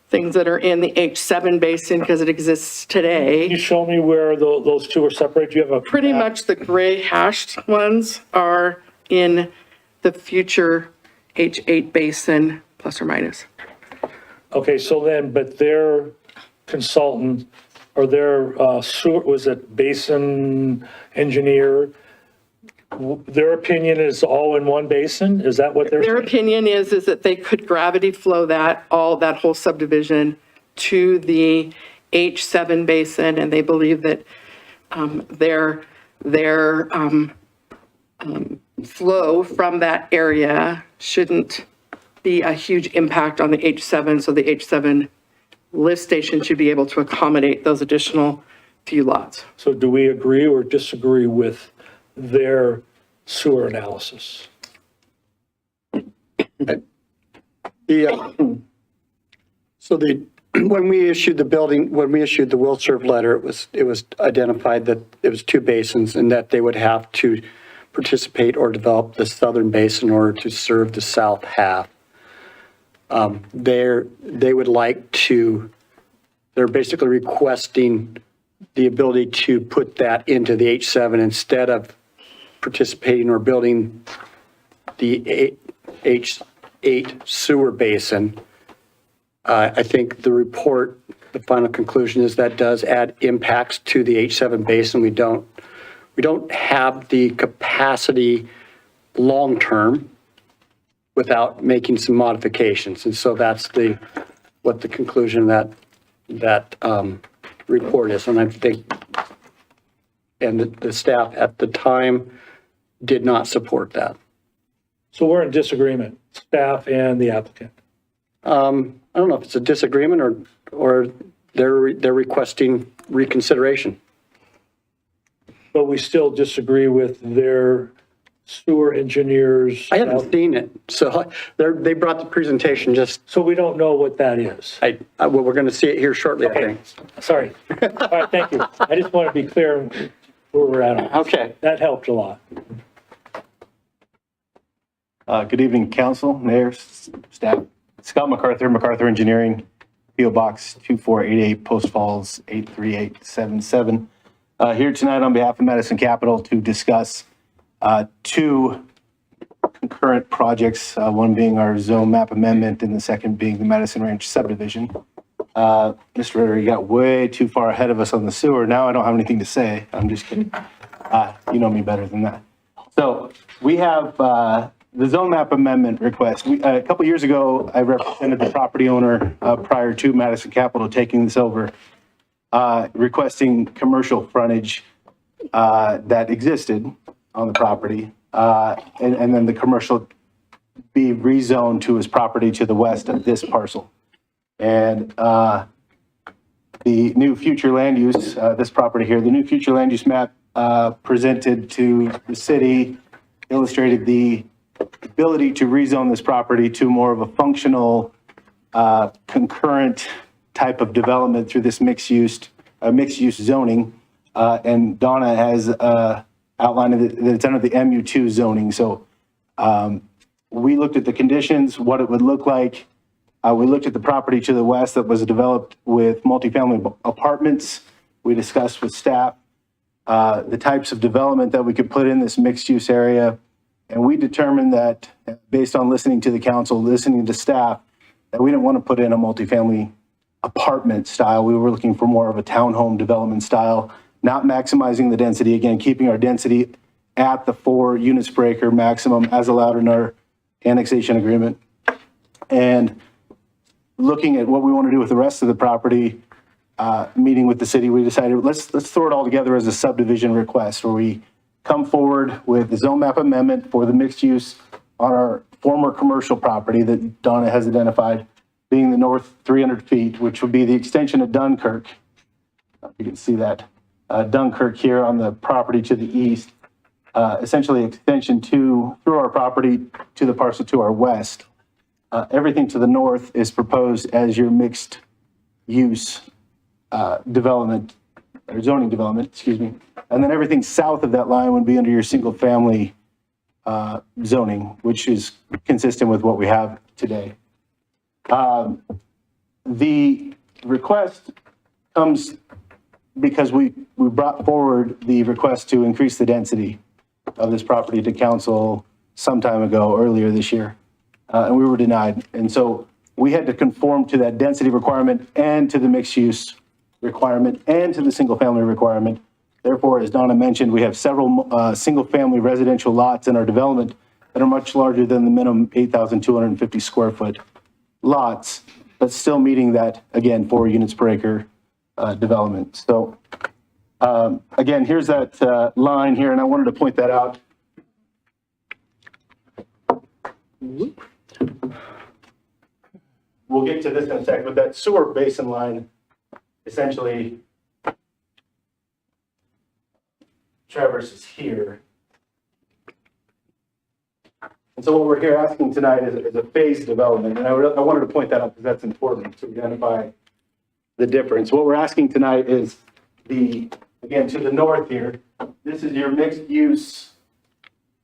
things that are in the H7 basin because it exists today. Can you show me where those two are separated? Do you have a? Pretty much the gray hashed ones are in the future H8 basin, plus or minus. Okay, so then, but their consultant or their sewer, was it basin engineer? Their opinion is all in one basin? Is that what they're Their saying? opinion is that they could gravity flow that whole subdivision to the H7 basin, and they believe that their flow from that area shouldn't be a huge impact on the H7, so the H7 lift station should be able to accommodate those additional few lots. So do we agree or disagree with their sewer analysis? When we issued the will serve letter, it was identified that it was two basins and that they would have to participate or develop the southern basin in order to serve the south half. They're basically requesting the ability to put that into the H7 instead of participating or building the H8 sewer basin. I think the report, the final conclusion is that does add impacts to the H7 basin. We don't have the capacity long-term without making some modifications. And so that's what the conclusion of that report is. And I think, and the staff at the time did not support that. So we're in disagreement, staff and the applicant. I don't know if it's a disagreement or they're requesting reconsideration. But we still disagree with their sewer engineers. I haven't seen it, so they brought the presentation just. So we don't know what that is. Well, we're going to see it here shortly, I think. Sorry. All right, thank you. I just want to be clear where we're at on this. Okay. That helped a lot. Good evening, council, mayor, staff. Scott MacArthur, MacArthur Engineering, PO Box 2488, Post Falls 83877. Here tonight on behalf of Madison Capital to discuss two concurrent projects, one being our zone map amendment and the second being the Madison Ranch subdivision. Mr. Ritter, you got way too far ahead of us on the sewer. Now I don't have anything to say. I'm just kidding. You know me better than that. So we have the zone map amendment request. A couple years ago, I represented the property owner prior to Madison Capital taking this over, requesting commercial frontage that existed on the property, and then the commercial be rezoned to his property to the west of this parcel. And the new future land use, this property here, the new future land use map presented to the city illustrated the ability to rezone this property to more of a functional, concurrent type of development through this mixed use zoning. And Donna has outlined that it's under the MU2 zoning. So we looked at the conditions, what it would look like. We looked at the property to the west that was developed with multifamily apartments. We discussed with staff the types of development that we could put in this mixed use area. And we determined that based on listening to the council, listening to staff, that we didn't want to put in a multifamily apartment style. We were looking for more of a townhome development style, not maximizing the density, again, keeping our density at the 4 units per acre maximum as allowed in our annexation agreement. And looking at what we want to do with the rest of the property, meeting with the city, we decided let's throw it all together as a subdivision request where we come forward with the zone map amendment for the mixed use on our former commercial property that Donna has identified being the north 300 feet, which would be the extension of Dunkirk. You can see that Dunkirk here on the property to the east, essentially extension through our property to the parcel to our west. Everything to the north is proposed as your mixed use development, or zoning development, excuse me. And then everything south of that line would be under your single family zoning, which is consistent with what we have today. The request comes because we brought forward the request to increase the density of this property to council some time ago, earlier this year. And we were denied. And so we had to conform to that density requirement and to the mixed use requirement and to the single family requirement. Therefore, as Donna mentioned, we have several single family residential lots in our development that are much larger than the minimum 8,250 square foot lots, but still meeting that, again, 4 units per acre development. So again, here's that line here, and I wanted to point that out. We'll get to this in a second, but that sewer basin line essentially traverses here. And so what we're here asking tonight is a phased development. And I wanted to point that out because that's important to identify the difference. What we're asking tonight is again, to the north here, this is your mixed use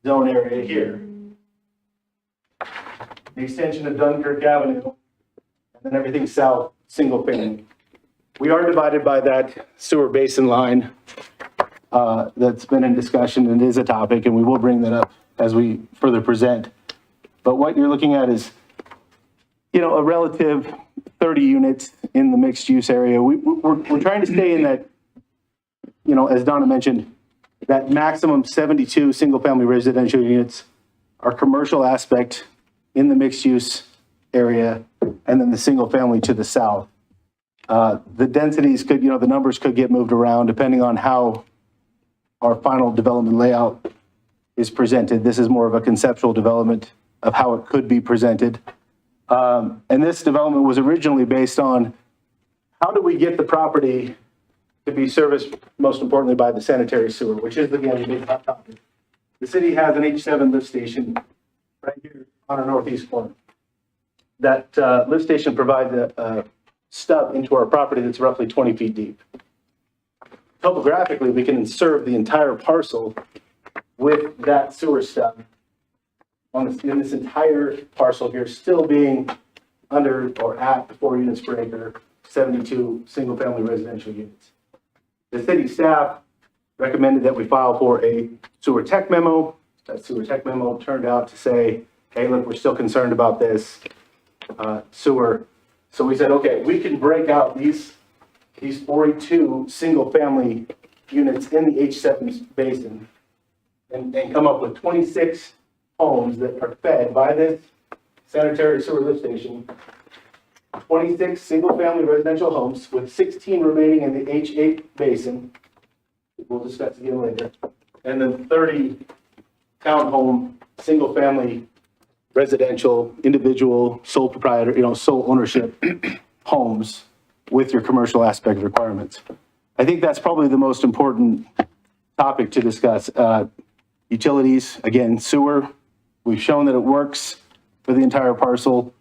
zone area here. The extension of Dunkirk Avenue, and then everything south, single family. We are divided by that sewer basin line that's been in discussion and is a topic, and we will bring that up as we further present. But what you're looking at is, a relative 30 units in the mixed use area. We're trying to stay in that, as Donna mentioned, that maximum 72 single family residential units, our commercial aspect in the mixed use area, and then the single family to the south. The densities could, the numbers could get moved around depending on how our final development layout is presented. This is more of a conceptual development of how it could be presented. And this development was originally based on how do we get the property to be serviced, most importantly, by the sanitary sewer, which is, again, the big hot topic. The city has an H7 lift station right here on our northeast corner. That lift station provides a stub into our property that's roughly 20 feet deep. Topographically, we can serve the entire parcel with that sewer stub in this entire parcel here, still being under or at the 4 units per acre, 72 single family residential units. The city staff recommended that we file for a sewer tech memo. That sewer tech memo turned out to say, hey, look, we're still concerned about this sewer So we said, okay, we can break out these 42 single-family units in the H7 basin and come up with 26 homes that are fed by this sanitary sewer lift station. 26 single-family residential homes with 16 remaining in the H8 basin. We'll discuss again later. And then 30 townhome, single-family residential, individual, sole proprietor, sole ownership homes with your commercial aspect requirements. I think that's probably the most important topic to discuss. Utilities, again, sewer, we've shown that it works for the entire parcel.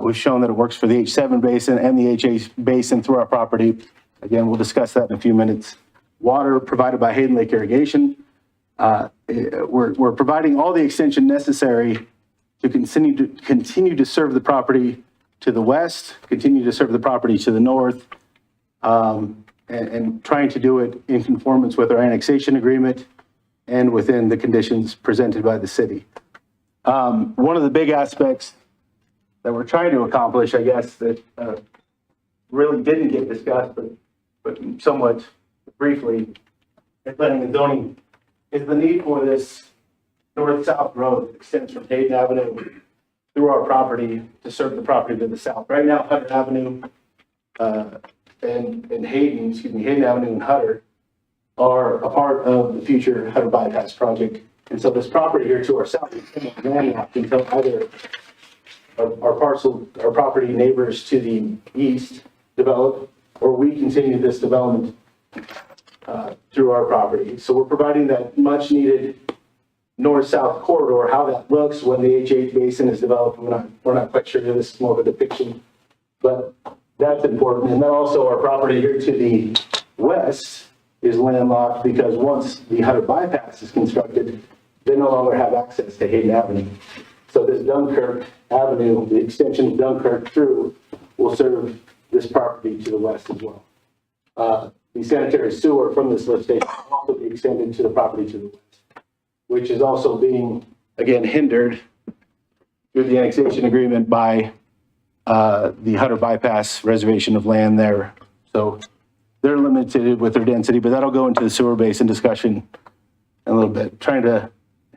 We've shown that it works for the H7 basin and the H8 basin through our property. Again, we'll discuss that in a few minutes. Water provided by Hayden Lake Irrigation. We're providing all the extension necessary to continue to serve the property to the west, continue to serve the property to the north, and trying to do it in conformance with our annexation agreement and within the conditions presented by the city. One of the big aspects that we're trying to accomplish, I guess, that really didn't get discussed, but somewhat briefly in planning and zoning, is the need for this north-south road that extends from Hayden Avenue through our property to serve the property to the south. Right now, Hutter Avenue and Hayden Avenue and Hutter are a part of the future Hutter Bypass project. And so this property here to our south is landlocked until either our property neighbors to the east develop, or we continue this development through our property. So we're providing that much needed north-south corridor. How that looks when the H8 basin is developed, we're not quite sure. This is more of a depiction, but that's important. And then also our property here to the west is landlocked because once the Hutter Bypass is constructed, they no longer have access to Hayden Avenue. So this Dunkirk Avenue, the extension of Dunkirk through, will serve this property to the west as well. The sanitary sewer from this lift station will also be extended to the property to the west, which is also being, again, hindered through the annexation agreement by the Hutter Bypass reservation of land there. So they're limited with their density, but that'll go into the sewer basin discussion in a little bit, trying to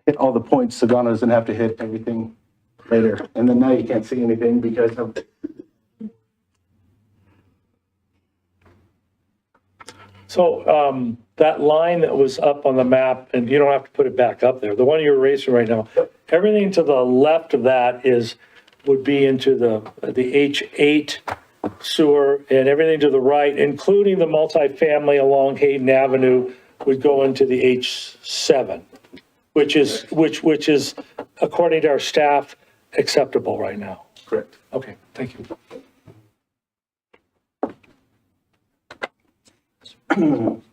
hit all the points so Donna doesn't have to hit everything later. And then now you can't see anything because of So that line that was up on the map, and you don't have to put it back up there, the one you're erasing right now, everything to the left of that would be into the H8 sewer, and everything to the right, including the multifamily along Hayden Avenue, would go into the H7, which is, according to our staff, acceptable right now. correct. Okay, thank you.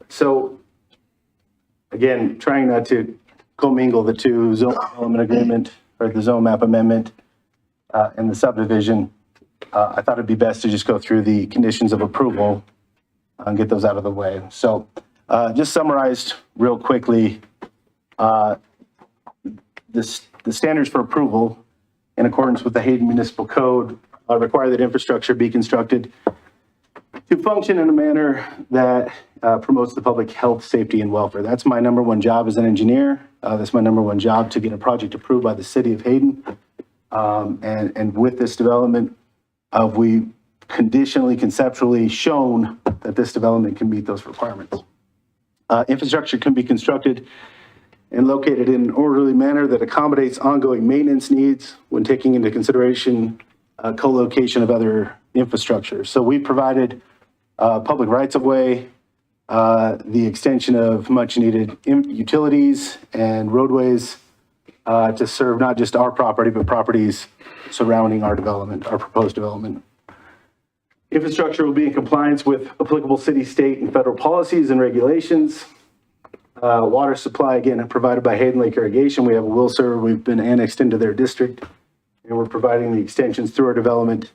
So again, trying not to commingle the two zone development agreement or the zone map amendment and the subdivision, I thought it'd be best to just go through the conditions of approval and get those out of the way. So just summarized real quickly, the standards for approval in accordance with the Hayden Municipal Code require that infrastructure be constructed to function in a manner that promotes the public health, safety, and welfare. That's my number one job as an engineer. That's my number one job to get a project approved by the city of Hayden. And with this development, we conceptually shown that this development can meet those requirements. Infrastructure can be constructed and located in an orderly manner that accommodates ongoing maintenance needs when taking into consideration co-location of other infrastructure. So we provided public rights-of-way, the extension of much-needed utilities and roadways to serve not just our property, but properties surrounding our development, our proposed development. Infrastructure will be in compliance with applicable city, state, and federal policies and regulations. Water supply, again, provided by Hayden Lake Irrigation. We have a will serve. We've been annexed into their district, and we're providing the extensions through our development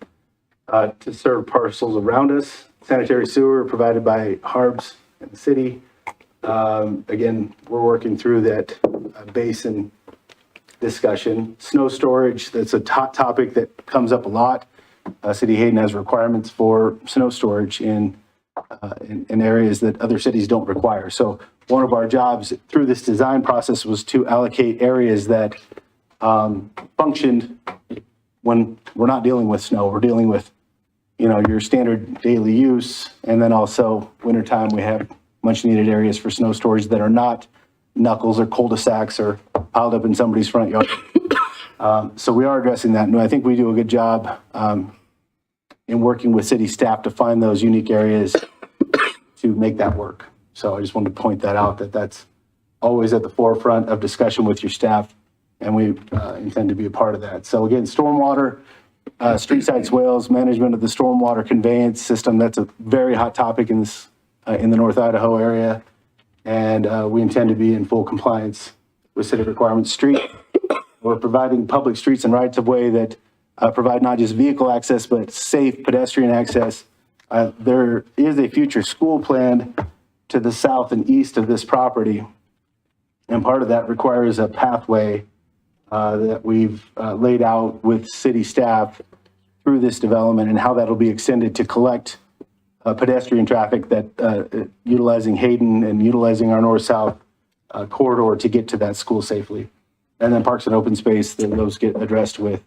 to serve parcels around us. Sanitary sewer provided by Harbs and the city. Again, we're working through that basin discussion. Snow storage, that's a hot topic that comes up a lot City of Hayden has requirements for snow storage in areas that other cities don't require. So one of our jobs through this design process was to allocate areas that functioned when we're not dealing with snow. We're dealing with, your standard daily use. And then also wintertime, we have much needed areas for snow storage that are not knuckles or cul-de-sacs or piled up in somebody's front yard. So we are addressing that. And I think we do a good job in working with city staff to find those unique areas to make that work. So I just wanted to point that out, that's always at the forefront of discussion with your staff, and we intend to be a part of that. So again, stormwater, street side swales, management of the stormwater conveyance system, that's a very hot topic in this in the North Idaho area, and we intend to be in full compliance with city requirements. We're providing public streets and rights of way that provide not just vehicle access, but safe pedestrian access. There is a future school planned to the south and east of this property, and part of that requires a pathway that we've laid out with city staff through this development, and how that'll be extended to collect pedestrian traffic that utilizing Hayden and utilizing our north-south corridor to get to that school safely. And then parks and open space, then those get addressed with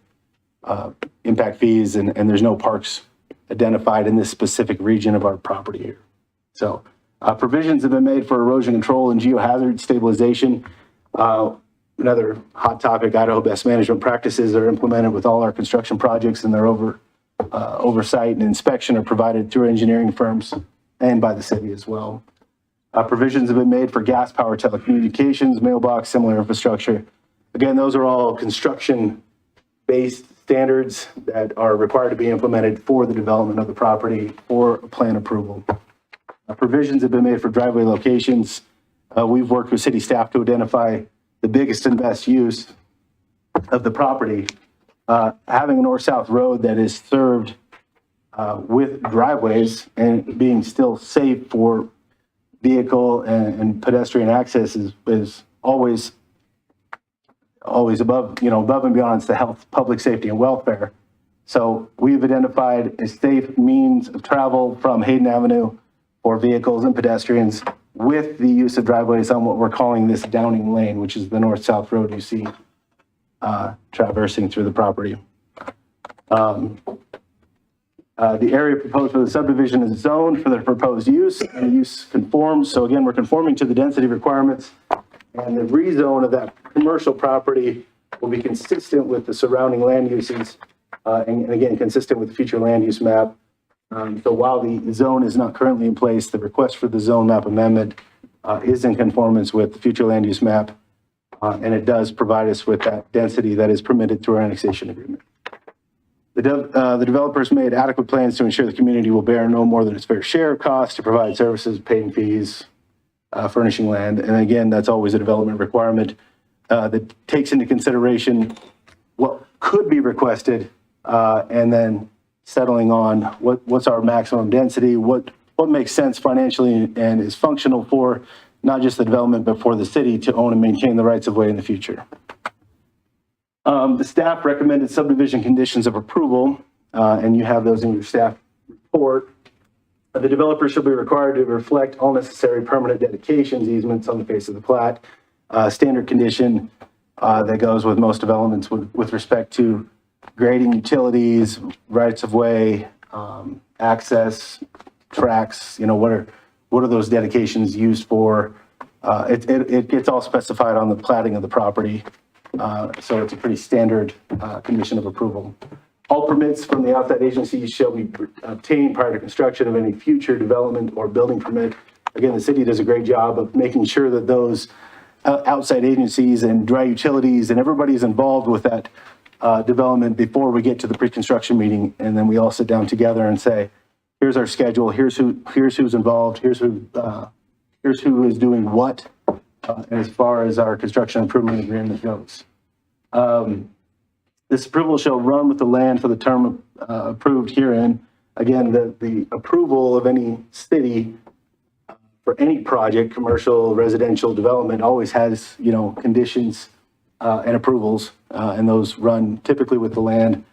impact fees, and there's no parks identified in this specific region of our property here. So provisions have been made for erosion control and geohazard stabilization. Another hot topic, Idaho best management practices are implemented with all our construction projects, and their oversight and inspection are provided through engineering firms and by the city as well. Provisions have been made for gas power telecommunications, mailbox, similar infrastructure. Again, those are all construction-based standards that are required to be implemented for the development of the property for plan approval. Provisions have been made for driveway locations. We've worked with city staff to identify the biggest and best use of the property. Having a north-south road that is served with driveways and being still safe for vehicle and pedestrian access is always above and beyond the health, public safety, and welfare. So we've identified a safe means of travel from Hayden Avenue for vehicles and pedestrians with the use of driveways on what we're calling this Downing Lane, which is the north-south road you see traversing through the property. The area proposed for the subdivision is zoned for the proposed use, and use conforms. So again, we're conforming to the density requirements, and the rezone of that commercial property will be consistent with the surrounding land uses, and again, consistent with the future land use map. So while the zone is not currently in place, the request for the zone map amendment is in conformance with the future land use map, and it does provide us with that density that is permitted through our annexation agreement. The developers made adequate plans to ensure the community will bear no more than its fair share of costs to provide services, paying fees, furnishing land. And again, that's always a development requirement that takes into consideration what could be requested, and then settling on what's our maximum density, what makes sense financially and is functional for not just the development, but for the city to own and maintain the rights of way in the future. The staff recommended subdivision conditions of approval, and you have those in your staff report. The developer shall be required to reflect all necessary permanent dedications, easements on the face of the plat. Standard condition that goes with most developments with respect to grading, utilities, rights of way, access, tracks. What are those dedications used for? It gets all specified on the platting of the property. So it's a pretty standard condition of approval. All permits from the outside agencies shall be obtained prior to construction of any future development or building permit. Again, the city does a great job of making sure that those outside agencies and dry utilities and everybody's involved with that development before we get to the pre-construction meeting. And then we all sit down together and say, here's our schedule, here's who's involved, here's who is doing what, as far as our construction improvement agreement goes. This approval shall run with the land for the term approved herein. Again, the approval of any city for any project, commercial, residential development, always has, conditions and approvals, and those run typically with the land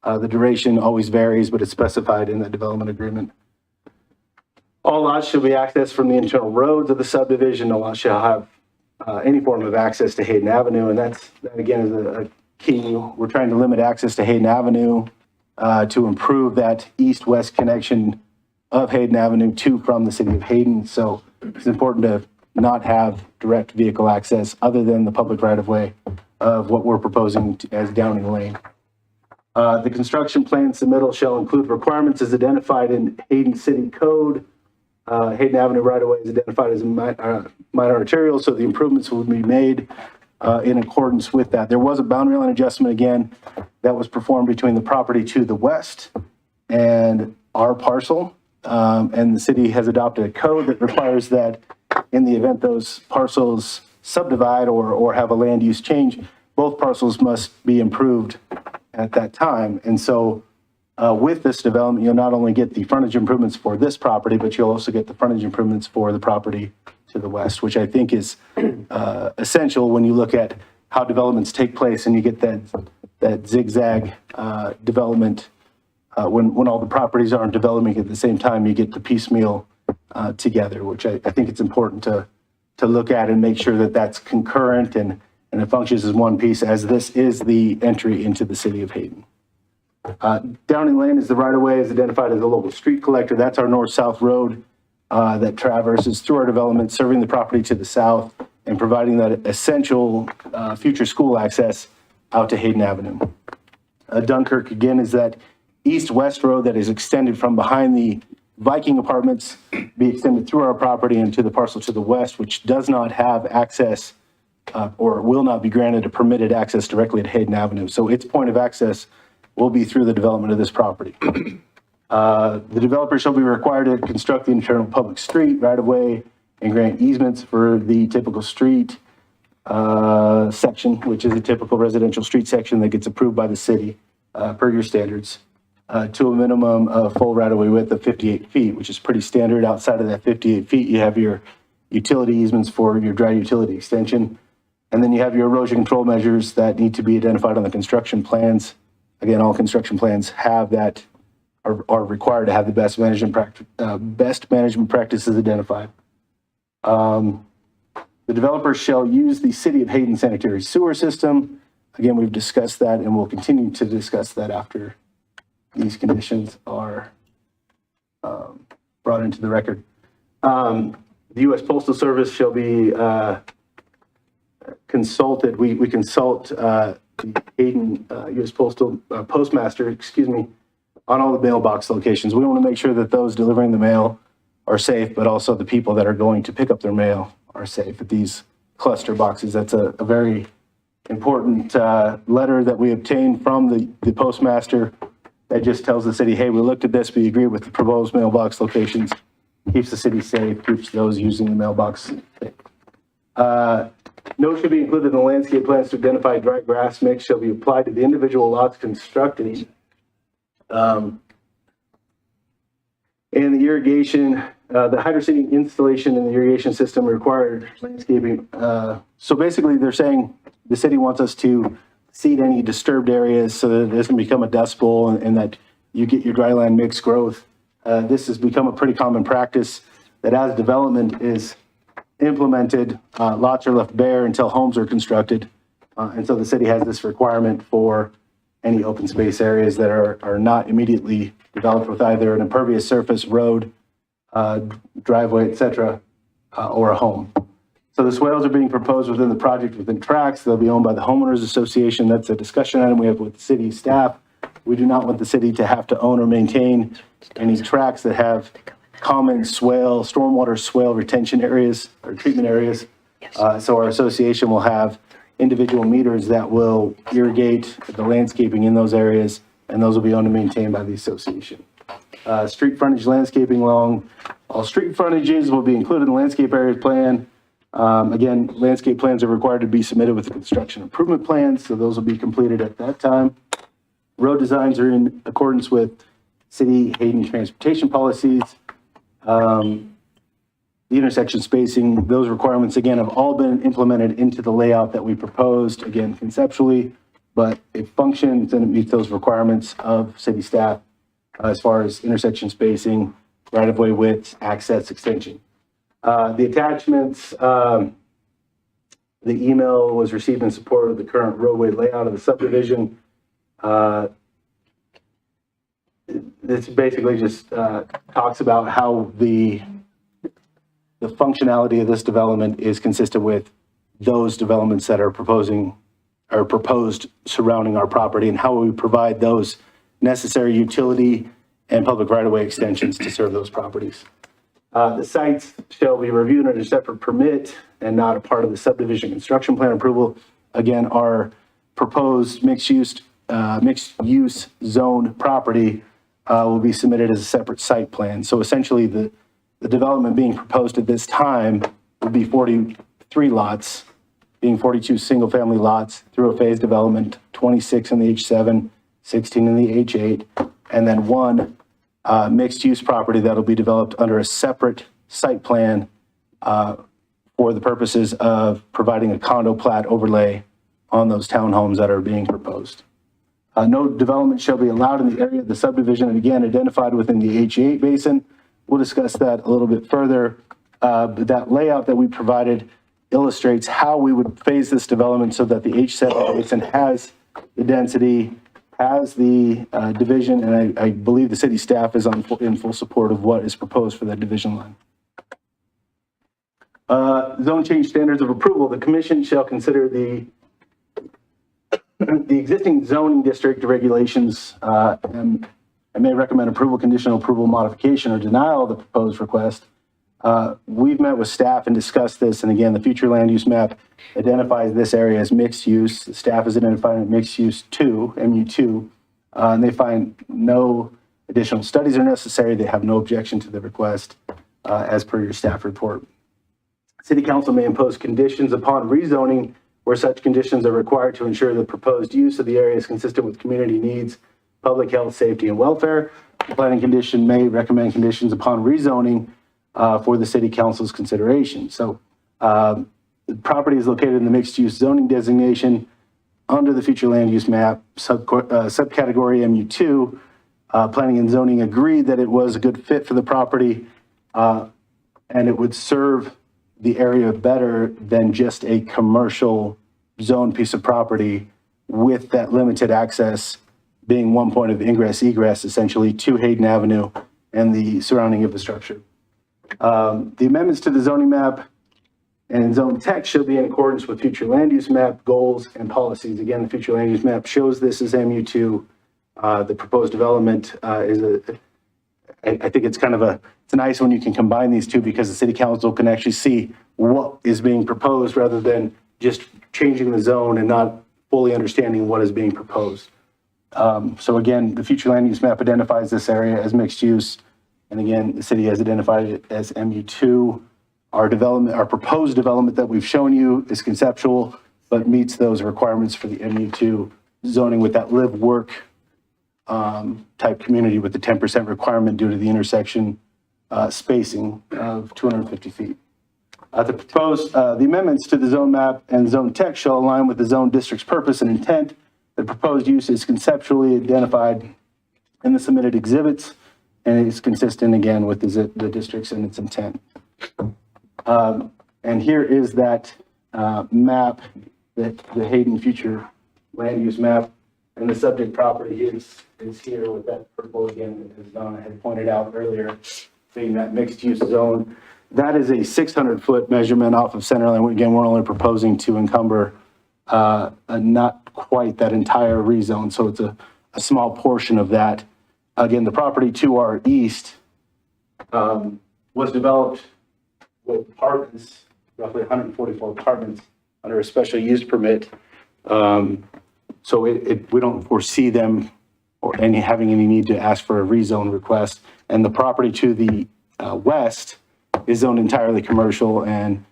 The duration always varies, but it's specified in the development agreement. All lots shall be accessed from the internal roads of the subdivision. No lot shall have any form of access to Hayden Avenue, and that again is a key. We're trying to limit access to Hayden Avenue to improve that east-west connection of Hayden Avenue to from the city of Hayden. So it's important to not have direct vehicle access other than the public right-of-way of what we're proposing as Downing Lane. The construction plan submittal shall include requirements as identified in Hayden City Code. Hayden Avenue right-of-way is identified as a minor arterial, so the improvements will be made in accordance with that. There was a boundary line adjustment again that was performed between the property to the west and our parcel. And the city has adopted a code that requires that in the event those parcels subdivide or have a land use change, both parcels must be improved at that time. And so with this development, you'll not only get the frontage improvements for this property, but you'll also get the frontage improvements for the property to the west, which I think is essential when you look at how developments take place and you get that zigzag development. When all the properties aren't developing at the same time, you get the piecemeal together, which I think it's important to look at and make sure that that's concurrent and it functions as one piece, as this is the entry into the city of Hayden. Downing Lane is the right-of-way, is identified as a local street collector. That's our north-south road that traverses through our development, serving the property to the south and providing that essential future school access out to Hayden Avenue. Dunkirk, again, is that east-west road that is extended from behind the Viking apartments, be extended through our property and to the parcel to the west, which does not have access or will not be granted a permitted access directly to Hayden Avenue. So its point of access will be through the development of this property. The developer shall be required to construct the internal public street right-of-way and grant easements for the typical street section, which is a typical residential street section that gets approved by the city per your standards, to a minimum of full right-of-way width of 58 feet, which is pretty standard. Outside of that 58 feet, you have your utility easements for your dry utility extension. And then you have your erosion control measures that need to be identified on the construction plans. Again, all construction plans have that, are required to have the best management practices identified. The developer shall use the city of Hayden sanitary sewer system. Again, we've discussed that and we'll continue to discuss that after these conditions are brought into the record. The U.S. Postal Service shall be consulted. We consult the Hayden U.S. Postal Postmaster, on all the mailbox locations. We want to make sure that those delivering the mail are safe, but also the people that are going to pick up their mail are safe at these cluster boxes. That's a very important letter that we obtained from the postmaster that just tells the city, hey, we looked at this, we agree with the proposed mailbox locations, keeps the city safe, keeps those using the mailbox safe. Note should be included in the landscape plans to identify dry grass mix shall be applied to the individual lots constructed. And the irrigation, the hydroseeding installation in the irrigation system required landscaping. So basically they're saying the city wants us to seed any disturbed areas so that it doesn't become a dust bowl and that you get your dryland mixed growth. This has become a pretty common practice that as development is implemented, lots are left bare until homes are constructed. And so the city has this requirement for any open space areas that are not immediately developed with either an impervious surface, road, driveway, et cetera, or a home. So the swales are being proposed within the project within tracts. They'll be owned by the homeowners association. That's a discussion item we have with the city staff. We do not want the city to have to own or maintain any tracts that have common swale, stormwater swale retention areas or treatment areas. So our association will have individual meters that will irrigate the landscaping in those areas, and those will be owned and maintained by the association. Street frontage landscaping along all street frontages will be included in the landscape area plan. Again, landscape plans are required to be submitted with the construction improvement plans, so those will be completed at that time. Road designs are in accordance with city Hayden transportation policies. The intersection spacing, those requirements, again, have all been implemented into the layout that we proposed, again, conceptually, but it functions and it meets those requirements of city staff as far as intersection spacing, right-of-way width, access extension. The attachments, the email was received in support of the current roadway layout of the subdivision. This basically just talks about how the functionality of this development is consistent with those developments that are proposed surrounding our property, and how we provide those necessary utility and public right-of-way extensions to serve those properties. The sites shall be reviewed under a separate permit and not a part of the subdivision construction plan approval. Again, our proposed mixed-use zone property will be submitted as a separate site plan. So essentially, the development being proposed at this time would be 43 lots, being 42 single-family lots through a phased development, 26 in the H7, 16 in the H8, and then one mixed-use property that'll be developed under a separate site plan for the purposes of providing a condo plat overlay on those townhomes that are being proposed. No development shall be allowed in the area of the subdivision, and again, identified within the H8 basin. We'll discuss that a little bit further, but that layout that we provided illustrates how we would phase this development so that the H7 basin has the density, has the division, and I believe the city staff is in full support of what is proposed for that division line. Zone change standards of approval. The commission shall consider the existing zoning district regulations and may recommend approval, conditional approval, modification, or denial of the proposed request. We've met with staff and discussed this, and again, the future land use map identifies this area as mixed use. The staff is identifying mixed use 2, MU2, and they find no additional studies are necessary. They have no objection to the request as per your staff report. City council may impose conditions upon rezoning where such conditions are required to ensure the proposed use of the area is consistent with community needs, public health, safety, and welfare. The planning commission may recommend conditions upon rezoning for the city council's consideration. So the property is located in the mixed-use zoning designation under the future land use map, subcategory MU2. Planning and zoning agreed that it was a good fit for the property and it would serve the area better than just a commercial zone piece of property with that limited access being one point of ingress egress essentially to Hayden Avenue and the surrounding infrastructure. The amendments to the zoning map and zone text should be in accordance with future land use map goals and policies. Again, the future land use map shows this as MU2. The proposed development I think it's kind of it's nice when you can combine these two because the city council can actually see what is being proposed rather than just changing the zone and not fully understanding what is being proposed. So again, the future land use map identifies this area as mixed use. And again, the city has identified it as MU2. Our proposed development that we've shown you is conceptual, but meets those requirements for the MU2 zoning with that live work type community with the 10% requirement due to the intersection spacing of 250 feet. The amendments to the zone map and zone text shall align with the zone district's purpose and intent. The proposed use is conceptually identified in the submitted exhibits and is consistent again with the district's and its intent. And here is that map, the Hayden future land use map, and the subject property is here with that purple again, as Donna had pointed out earlier, being that mixed use zone. That is a 600-foot measurement off of center line. Again, we're only proposing to encumber not quite that entire rezone, so it's a small portion of that. Again, the property to our east was developed with apartments, roughly 144 apartments under a special use permit. So we don't foresee them or having any need to ask for a rezone request. And the property to the west is zoned entirely commercial, and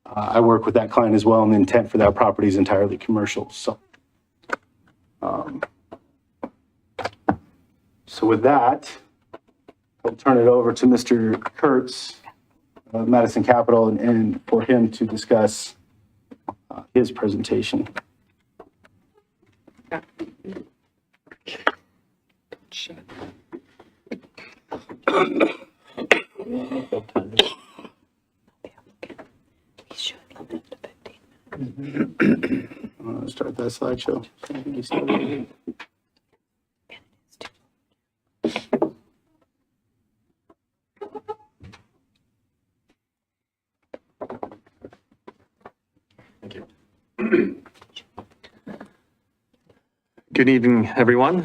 I work with that client as well, and the intent for that property is entirely commercial. So, so with that, I'll turn it over to Mr. Kurtz, Madison Capital, and for him to discuss his presentation. Start that slideshow. Thank you. Good evening, everyone.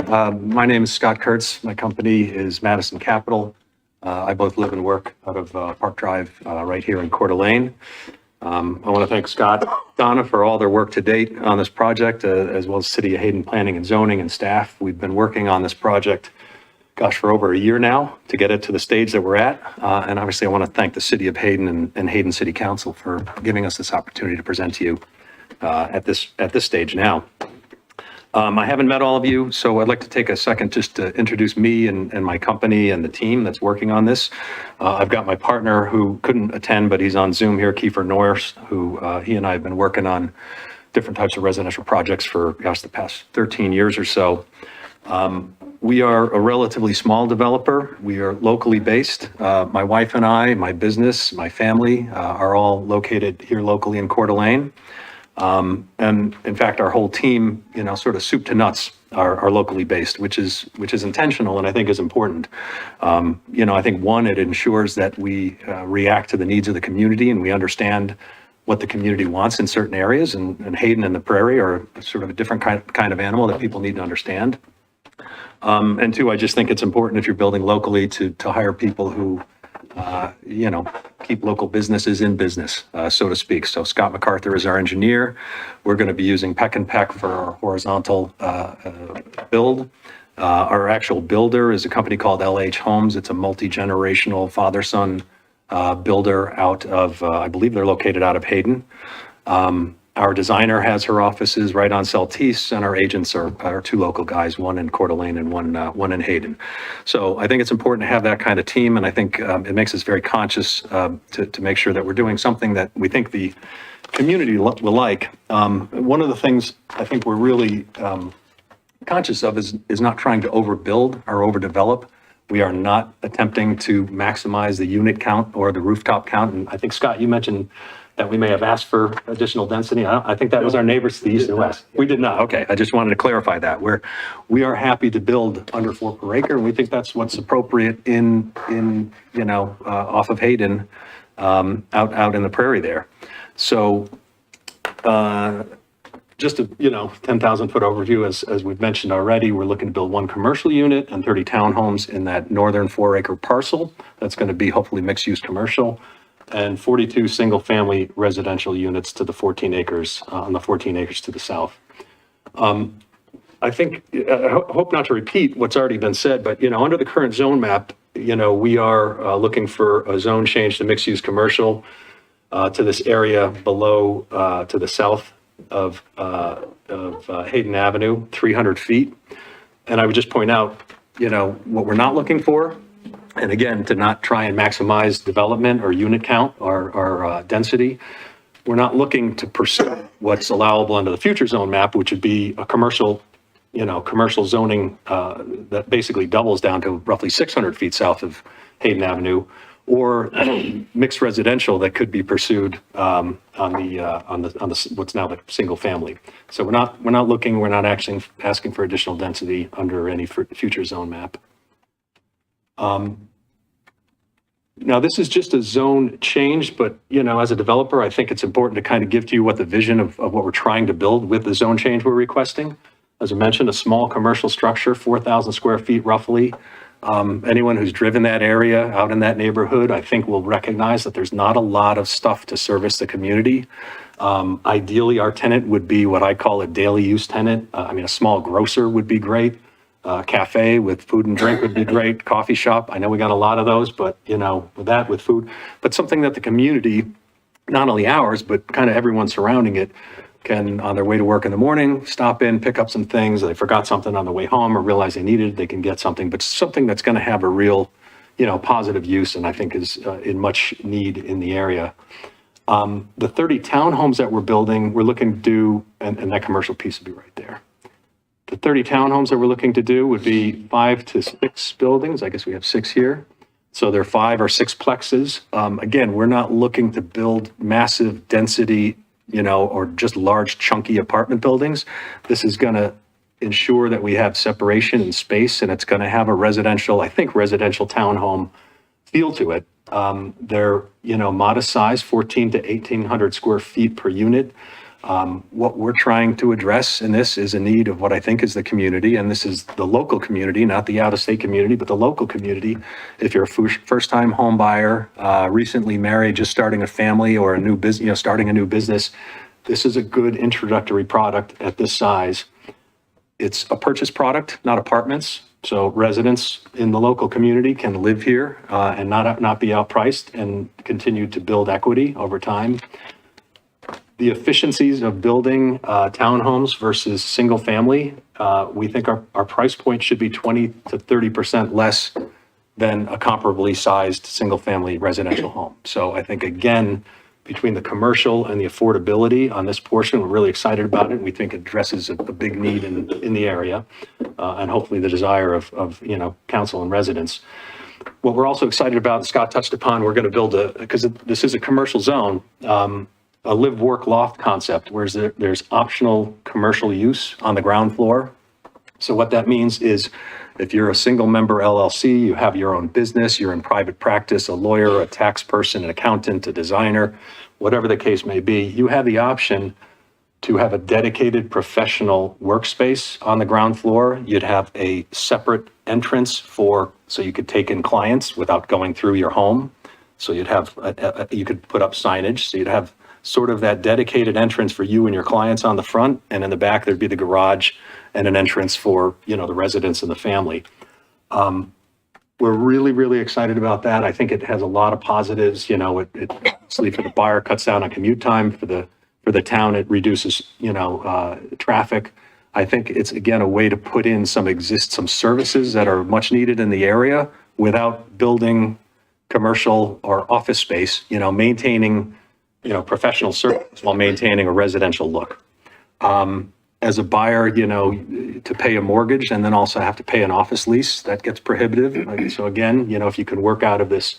My name is Scott Kurtz. My company is Madison Capital. I both live and work out of Park Drive right here in Coeur d'Alene. I want to thank Scott, Donna for all their work to date on this project, as well as City of Hayden Planning and Zoning and staff. We've been working on this project, for over a year now to get it to the stage that we're at. And obviously, I want to thank the City of Hayden and Hayden City Council for giving us this opportunity to present to you at this stage now. I haven't met all of you, so I'd like to take a second just to introduce me and my company and the team that's working on this. I've got my partner who couldn't attend, but he's on Zoom here, Kiefer Norris, who he and I have been working on different types of residential projects for, the past 13 years or so. We are a relatively small developer. We are locally based. My wife and I, my business, my family are all located here locally in Coeur d'Alene. And in fact, our whole team, sort of soup to nuts are locally based, which is intentional and I think is important. I think one, it ensures that we react to the needs of the community and we understand what the community wants in certain areas. And Hayden and the Prairie are sort of a different kind of animal that people need to understand. And two, I just think it's important if you're building locally to hire people who keep local businesses in business, so to speak. So Scott MacArthur is our engineer. We're going to be using Peck and Peck for our horizontal build. Our actual builder is a company called LH Homes. It's a multi-generational father-son builder out of, I believe they're located out of Hayden. Our designer has her offices right on Celtice, and our agents are two local guys, one in Coeur d'Alene and one in Hayden. So I think it's important to have that kind of team, and I think it makes us very conscious to make sure that we're doing something that we think the community will like. One of the things I think we're really conscious of is not trying to overbuild or overdevelop. We are not attempting to maximize the unit count or the rooftop count. And I think, Scott, you mentioned that we may have asked for additional density. I think that was our neighbors to the east and west. We did not. Okay, I just wanted to clarify that. We are happy to build under 4 per acre, and we think that's what's appropriate in off of Hayden, out in the prairie there. So just a 10,000 foot overview, as we've mentioned already, we're looking to build 1 commercial unit and 30 townhomes in that northern 4 acre parcel. That's going to be hopefully mixed use commercial, and 42 single family residential units to the 14 acres on the 14 acres to the south. I think, I hope not to repeat what's already been said, but under the current zone map, we are looking for a zone change to mixed use commercial to this area below to the south of Hayden Avenue, 300 feet. And I would just point out, what we're not looking for, and again, to not try and maximize development or unit count or density, we're not looking to pursue what's allowable under the future zone map, which would be a commercial zoning that basically doubles down to roughly 600 feet south of Hayden Avenue, or mixed residential that could be pursued on the what's now the single family. So we're not actually asking for additional density under any future zone map. Now, this is just a zone change, but, as a developer, I think it's important to kind of give to you what the vision of what we're trying to build with the zone change we're requesting. As I mentioned, a small commercial structure, 4,000 square feet roughly. Anyone who's driven that area out in that neighborhood, I think will recognize that there's not a lot of stuff to service the community. Ideally, our tenant would be what I call a daily use tenant. A small grocer would be great. Cafe with food and drink would be great. Coffee shop. I know we got a lot of those, but with food, but something that the community, not only ours, but kind of everyone surrounding it, can, on their way to work in the morning, stop in, pick up some things. They forgot something on the way home or realize they needed it, they can get something, but something that's going to have a real, positive use, and I think is in much need in the area. The 30 townhomes that we're building, we're looking to do, and that commercial piece would be right there. The 30 townhomes that we're looking to do would be 5 to 6 buildings. I guess we have 6 here. So they're 5 or 6 plexes. Again, we're not looking to build massive density, or just large chunky apartment buildings. This is going to ensure that we have separation and space, and it's going to have a residential townhome feel to it. They're, modest size, 14 to 1,800 square feet per unit. What we're trying to address in this is a need of what I think is the community, and this is the local community, not the out-of-state community, but the local community. If you're a first-time home buyer, recently married, just starting a family, or a new business, starting a new business, this is a good introductory product at this size. It's a purchase product, not apartments. So residents in the local community can live here and not be outpriced and continue to build equity over time. The efficiencies of building townhomes versus single family, we think our price point should be 20 to 30% less than a comparably sized single family residential home. So I think, again, between the commercial and the affordability on this portion, we're really excited about it. We think it addresses a big need in the area, and hopefully the desire of council and residents. What we're also excited about, Scott touched upon, we're going to build because this is a commercial zone, a live-work loft concept, where there's optional commercial use on the ground floor. So what that means is, if you're a single member LLC, you have your own business, you're in private practice, a lawyer, a tax person, an accountant, a designer, whatever the case may be, you have the option to have a dedicated professional workspace on the ground floor. You'd have a separate entrance so you could take in clients without going through your home. So you'd have, you could put up signage. So you'd have sort of that dedicated entrance for you and your clients on the front, and in the back, there'd be the garage and an entrance for, the residents and the family. We're really, really excited about that. I think it has a lot of positives. It obviously, for the buyer, cuts down on commute time. For the town, it reduces, traffic. I think it's, again, a way to put in some services that are much needed in the area without building commercial or office space, maintaining, professional service while maintaining a residential look. As a buyer, to pay a mortgage and then also have to pay an office lease, that gets prohibitive. So again, if you can work out of this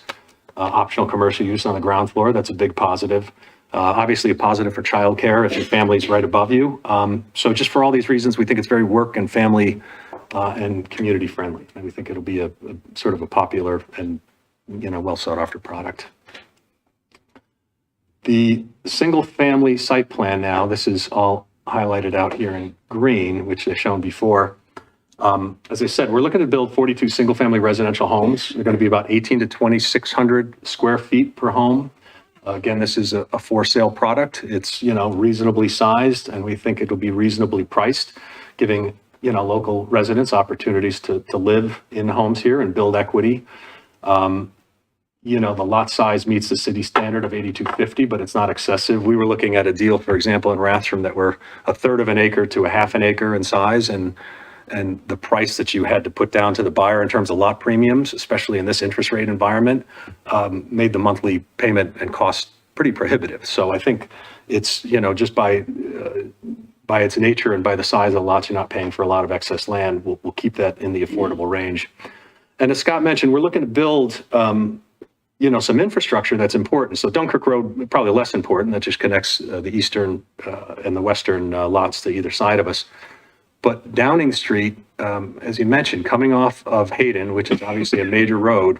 optional commercial use on the ground floor, that's a big positive. Obviously a positive for childcare if your family's right above you. So just for all these reasons, we think it's very work and family and community friendly. And we think it'll be a sort of a popular and, well sought after product. The single family site plan now, this is all highlighted out here in green, which I've shown before. As I said, we're looking to build 42 single family residential homes. They're going to be about 18 to 2,600 square feet per home. Again, this is a for sale product. It's, reasonably sized, and we think it'll be reasonably priced, giving, local residents opportunities to live in homes here and build equity. The lot size meets the city standard of 8,250, but it's not excessive. We were looking at a deal, for example, in Rathdrum that were 1/3 of an acre to 1/2 an acre in size, and the price that you had to put down to the buyer in terms of lot premiums, especially in this interest rate environment, made the monthly payment and cost pretty prohibitive. So I think it's, just by its nature and by the size of the lots, you're not paying for a lot of excess land. We'll keep that in the affordable range. And as Scott mentioned, we're looking to build some infrastructure that's important. So Dunkirk Road, probably less important. That just connects the eastern and the western lots to either side of us. But Downing Street, as you mentioned, coming off of Hayden, which is obviously a major road,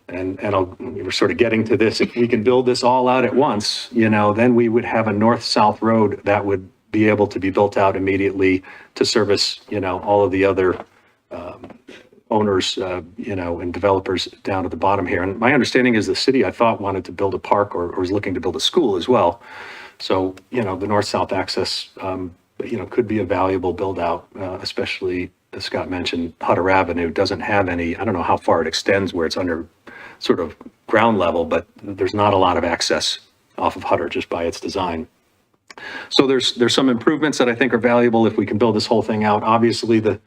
and we're sort of getting to this, if we can build this all out at once, then we would have a north-south road that would be able to be built out immediately to service, all of the other owners, and developers down at the bottom here. And my understanding is the city, I thought, wanted to build a park or was looking to build a school as well. So, the north-south access, could be a valuable build out, especially, as Scott mentioned, Hutter Avenue doesn't have any, I don't know how far it extends where it's under sort of ground level, but there's not a lot of access off of Hutter just by its design. So there's some improvements that I think are valuable if we can build this whole thing out. Obviously, the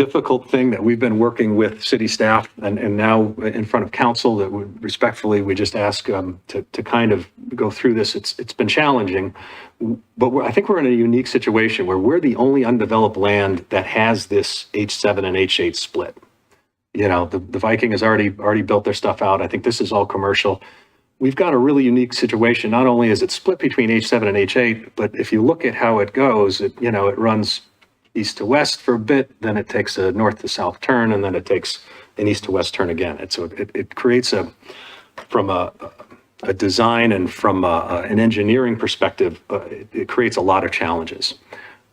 difficult thing that we've been working with city staff and now in front of council that respectfully we just ask to kind of go through this. It's been challenging, but I think we're in a unique situation where we're the only undeveloped land that has this H7 and H8 split. The Viking has already built their stuff out. I think this is all commercial. We've got a really unique situation. Not only is it split between H7 and H8, but if you look at how it goes, it runs east to west for a bit, then it takes a north to south turn, and then it takes an east to west turn again. And so it creates from a design and from an engineering perspective, it creates a lot of challenges.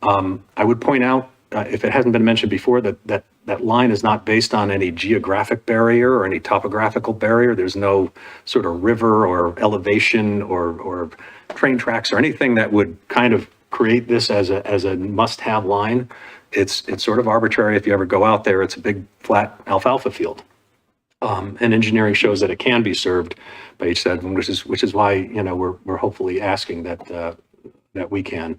I would point out, if it hasn't been mentioned before, that line is not based on any geographic barrier or any topographical barrier. There's no sort of river or elevation or train tracks or anything that would kind of create this as a must-have line. It's sort of arbitrary. If you ever go out there, it's a big flat alfalfa field. And engineering shows that it can be served by H7, which is why we're hopefully asking that we can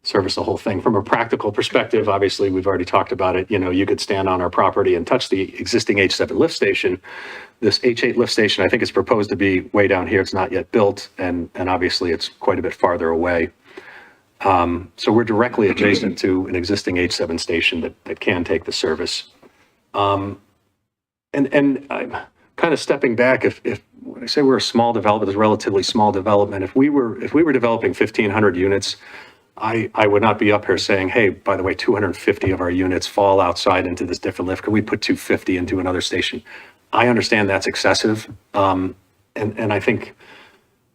service the whole thing. From a practical perspective, obviously we've already talked about it. You could stand on our property and touch the existing H7 lift station. This H8 lift station, I think, is proposed to be way down here. It's not yet built, and obviously it's quite a bit farther away. So we're directly adjacent to an existing H7 station that can take the service. And I'm kind of stepping back. If when I say we're a small development, it's a relatively small development. If we were developing 1,500 units, I would not be up here saying, hey, by the way, 250 of our units fall outside into this different lift. Can we put 250 into another station? I understand that's excessive. And I think,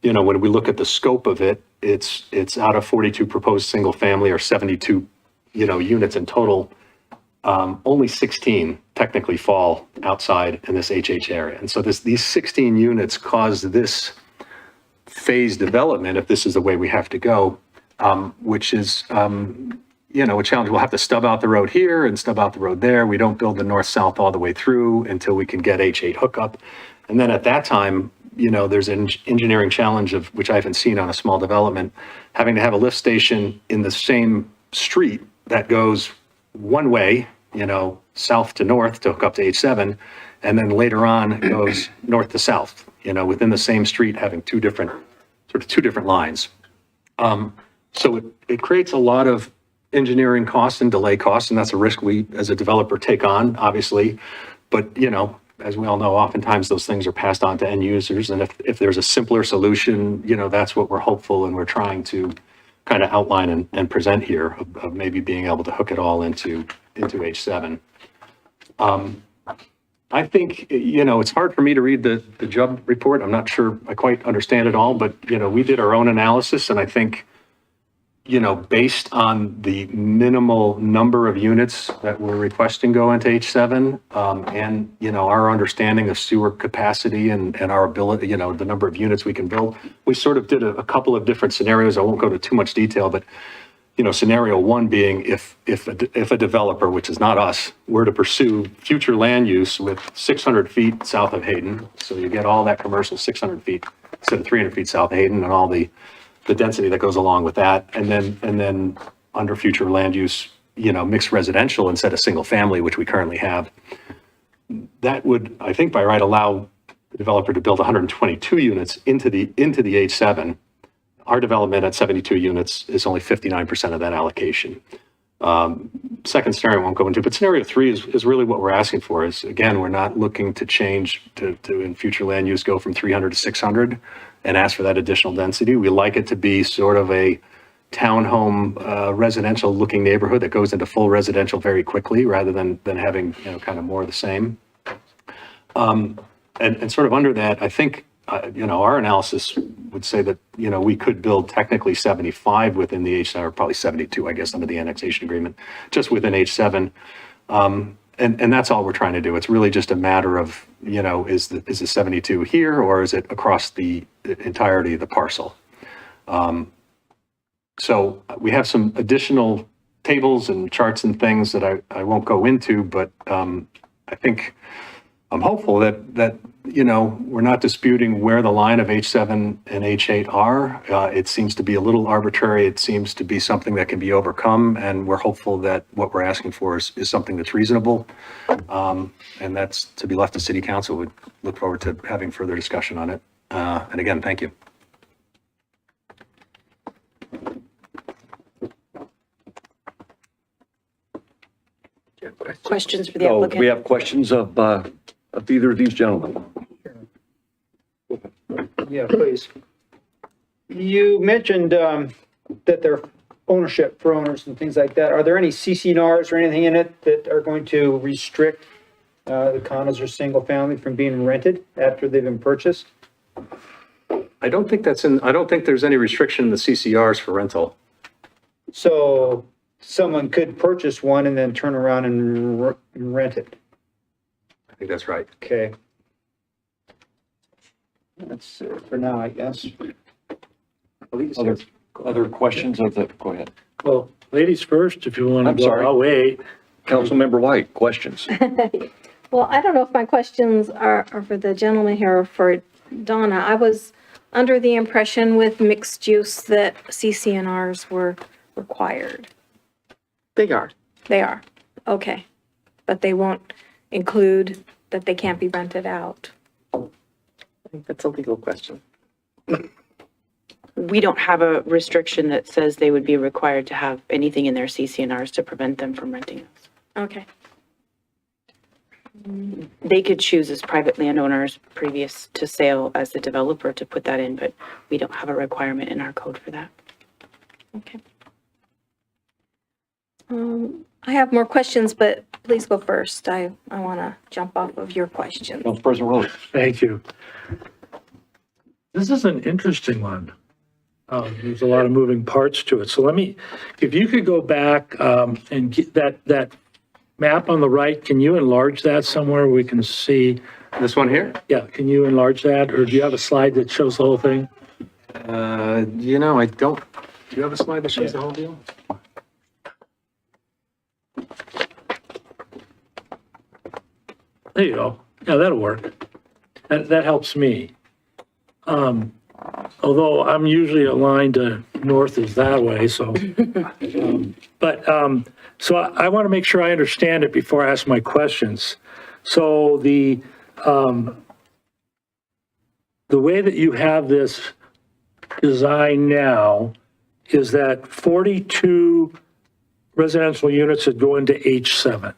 when we look at the scope of it, it's out of 42 proposed single family or 72, units in total. Only 16 technically fall outside in this HH area. And so these 16 units cause this phase development, if this is the way we have to go, which is, a challenge. We'll have to stub out the road here and stub out the road there. We don't build the north-south all the way through until we can get H8 hookup. And then at that time, there's an engineering challenge of which I haven't seen on a small development, having to have a lift station in the same street that goes one way, south to north to hook up to H7, and then later on it goes north to south, within the same street, having two different lines. So it creates a lot of engineering costs and delay costs, and that's a risk we, as a developer, take on, obviously. But, as we all know, oftentimes those things are passed on to end users. And if there's a simpler solution, that's what we're hopeful and we're trying to kind of outline and present here of maybe being able to hook it all into H7. I think, it's hard for me to read the JUB report. I'm not sure I quite understand it all, but, we did our own analysis, and I think, based on the minimal number of units that we're requesting go into H7, and, our understanding of sewer capacity and our ability, the number of units we can build, we sort of did a couple of different scenarios. I won't go to too much detail, but, scenario one being if a developer, which is not us, were to pursue future land use with 600 feet south of Hayden, so you get all that commercial 600 feet instead of 300 feet south of Hayden and all the density that goes along with that. And then under future land use, mixed residential instead of single family, which we currently have, that would, I think by right, allow the developer to build 122 units into the H7. Our development at 72 units is only 59% of that allocation. Second scenario I won't go into, but scenario three is really what we're asking for. Is again, we're not looking to change to in future land use go from 300 to 600 and ask for that additional density. We like it to be sort of a townhome residential looking neighborhood that goes into full residential very quickly rather than having kind of more of the same. And sort of under that, I think our analysis would say that we could build technically 75 within the H7, or probably 72, I guess, under the annexation agreement, just within H7. And that's all we're trying to do. It's really just a matter of, is the 72 here or is it across the entirety of the parcel? So we have some additional tables and charts and things that I won't go into, but I think I'm hopeful that we're not disputing where the line of H7 and H8 are. It seems to be a little arbitrary. It seems to be something that can be overcome, and we're hopeful that what we're asking for is something that's reasonable. And that's to be left to City Council. We'd look forward to having further discussion on it. And again, thank you. Questions for the Oh, applicant? we have questions of either of these gentlemen. Yeah, please. You mentioned that they're ownership for owners and things like that. Are there any CC&Rs or anything in it that are going to restrict the condos or single family from being rented after they've been purchased? I don't think there's any restriction in the CCRs for rental. So someone could purchase one and then turn around and rent it. I think that's right. Okay. That's it for now, I guess. Other questions of the, go ahead. Well, ladies first, if you want to I'm go. sorry. I'll wait. Councilmember White, questions? Well, I don't know if my questions are for the gentleman here or for Donna. I was under the impression with mixed use that CC&Rs were required. They are. They are, okay. But they won't include that they can't be rented out. I think that's a legal question. We don't have a restriction that says they would be required to have anything in their CC&Rs to prevent them from renting those. Okay. They could choose as private landowners previous to sale as the developer to put that in, but we don't have a requirement in our code for that. Okay. I have more questions, but please go first. I want to jump off of your questions. Council President Rowley. Thank you. This is an interesting one. There's a lot of moving parts to it. So if you could go back and get that map on the right, can you enlarge that somewhere we can see? This one here? Yeah, can you enlarge that? Or do you have a slide that shows the whole thing? I don't. Do you have a slide that shows the whole deal? There you go. Yeah, that'll work. That helps me. Although I'm usually aligned to north is that way, so. So I want to make sure I understand it before I ask my questions. So the way that you have this design now is that 42 residential units that go into H7.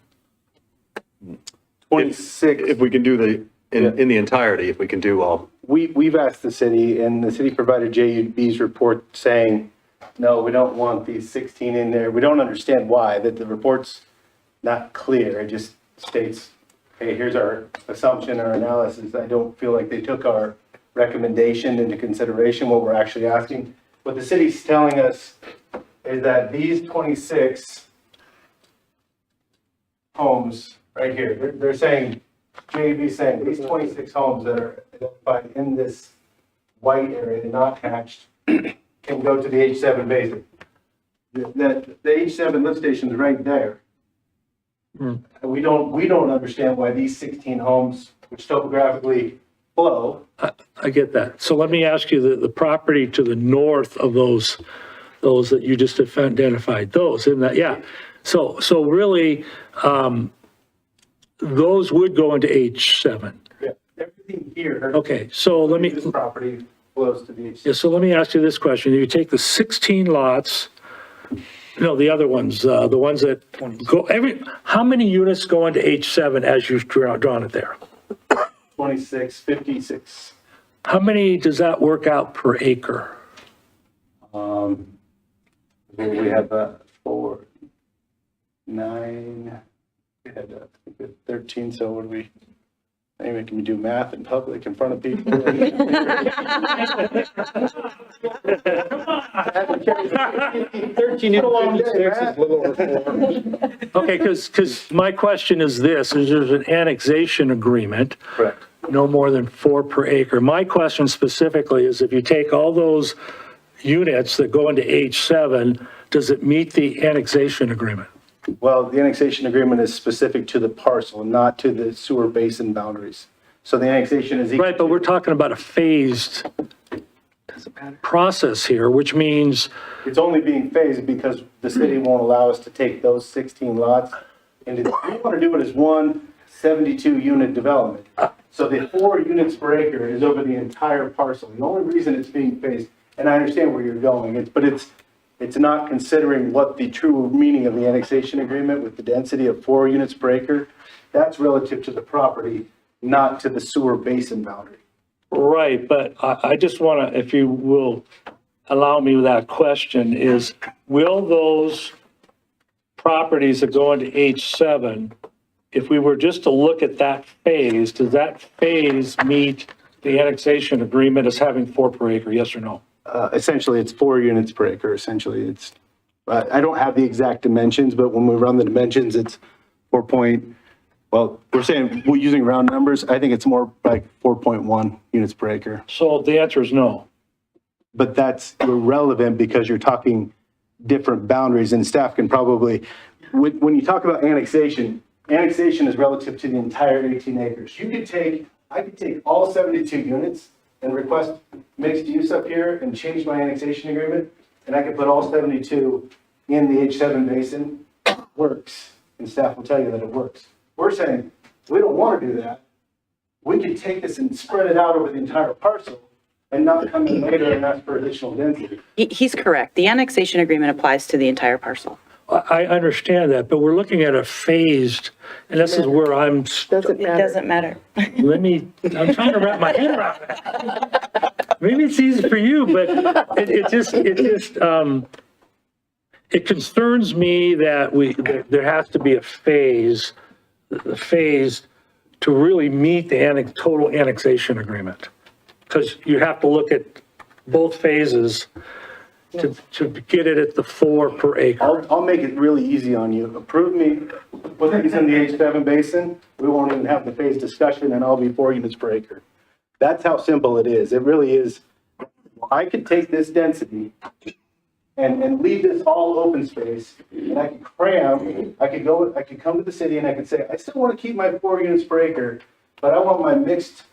26. If we can do in the entirety, if we can do all. We've asked the city, and the city provided JUB's report saying, no, we don't want these 16 in there. We don't understand why, that the report's not clear. It just states, hey, here's our assumption, our analysis. I don't feel like they took our recommendation into consideration, what we're actually asking. What the city's telling us is that these 26 homes right here, they're saying, JUB's saying these 26 homes that are identified in this white area, not hatched, can go to the H7 basin. The H7 lift station is right there. And we don't understand why these 16 homes, which topographically flow. I get that. So let me ask you the property to the north of those that you just identified, those in that, yeah. So really, those would go into H7. Yeah, everything here. Okay, so let me. This property flows to the H7. Yeah, so let me ask you this question. You take the 16 lots, no, the other ones, the ones that go, how many units go into H7 as you've drawn it there? 26, 56. How many does that work out per acre? We have 4, 9, we had 13, so would we, anyway, can we do math in public in front of people? 13 into 56 is a little over 4. Okay, because my question is this, is there's an annexation agreement. Correct. No more than 4 per acre. My question specifically is if you take all those units that go into H7, does it meet the annexation agreement? Well, the annexation agreement is specific to the parcel, not to the sewer basin boundaries. So the annexation is. Right, but we're talking about a phased process here, which means. It's only being phased because the city won't allow us to take those 16 lots. And we want to do it as one 72 unit development. So the 4 units per acre is over the entire parcel. The only reason it's being phased, and I understand where you're going, but it's It's not considering what the true meaning of the annexation agreement with the density of 4 units per acre. That's relative to the property, not to the sewer basin boundary. Right, but I just want to, if you will allow me that question, is will those properties that go into H7, if we were just to look at that phase, does that phase meet the annexation agreement as having 4 per acre, yes or no? Essentially, it's 4 units per acre, essentially. It's, I don't have the exact dimensions, but when we run the dimensions, it's 4 point, well, we're saying, we're using round numbers. I think it's more like 4.1 units per acre. So the answer is no. But that's irrelevant because you're talking different boundaries, and staff can probably, when you talk about annexation, annexation is relative to the entire 18 acres. I could take all 72 units and request mixed use up here and change my annexation agreement, and I could put all 72 in the H7 basin. It works, and staff will tell you that it works. We're saying, we don't want to do that. We could take this and spread it out over the entire parcel and not come in later and ask for additional density. He's correct. The annexation agreement applies to the entire parcel. I understand that, but we're looking at a phased, and this is where I'm, Doesn't It matter. doesn't matter. I'm trying to wrap my head around that. Maybe it's easy for you, but it concerns me that there has to be a phase to really meet the total annexation agreement. Because you have to look at both phases to get it at the 4 per acre. I'll make it really easy on you. Approve me, put these in the H7 basin, we won't even have the phase discussion, and I'll be 4 units per acre. That's how simple it is. It really is. I could take this density and leave this all open space, and I could cram, I could come to the city and I could say, I still want to keep my 4 units per acre, but I want my mixed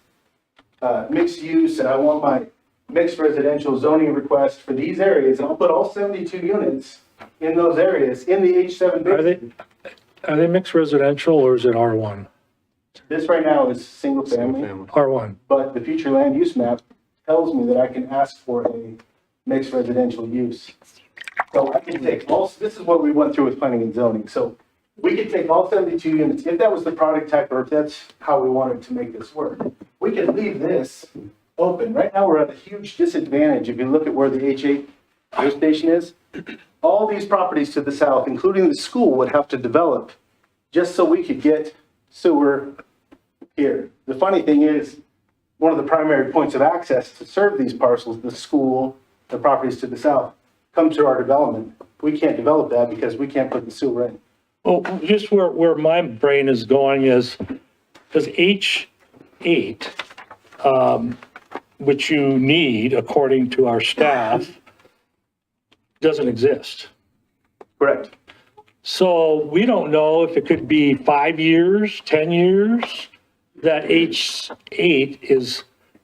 use, and I want my mixed residential zoning request for these areas, and I'll put all 72 units in those areas in the H7 basin. Are they mixed residential or is it R1? This right now is single family, R1. but the future land use map tells me that I can ask for a mixed residential use. So I can take this is what we went through with planning and zoning. So we could take all 72 units, if that was the product type, or if that's how we wanted to make this work. We could leave this open. Right now, we're at a huge disadvantage. If you look at where the H8 fire station is, all these properties to the south, including the school, would have to develop just so we could get sewer here. The funny thing is, one of the primary points of access to serve these parcels, the school, the properties to the south, come to our development. We can't develop that because we can't put the sewer in. Well, just where my brain is going is, does H8, which you need according to our staff, doesn't exist? Correct. So we don't know if it could be 5 years, 10 years, that H8 is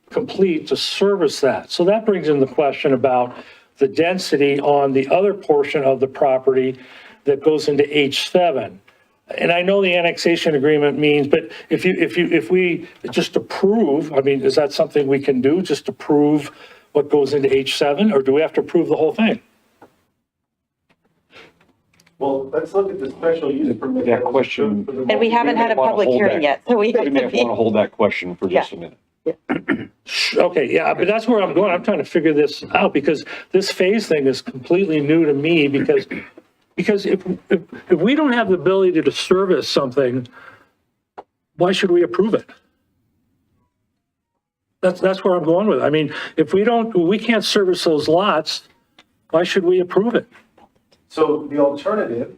complete to service that. So that brings in the question about the density on the other portion of the property that goes into H7. And I know the annexation agreement means, but if we just approve, I mean, is that something we can do, just approve what goes into H7, or do we have to approve the whole thing? Well, let's look at the special use permit. That question. And we haven't had a public hearing yet, so we have We may to want to be. hold that question for just a minute. Okay, yeah, but that's where I'm going. I'm trying to figure this out because this phase thing is completely new to me because if we don't have the ability to service something, why should we approve it? That's where I'm going with it. I mean, if we can't service those lots, why should we approve it? So the alternative,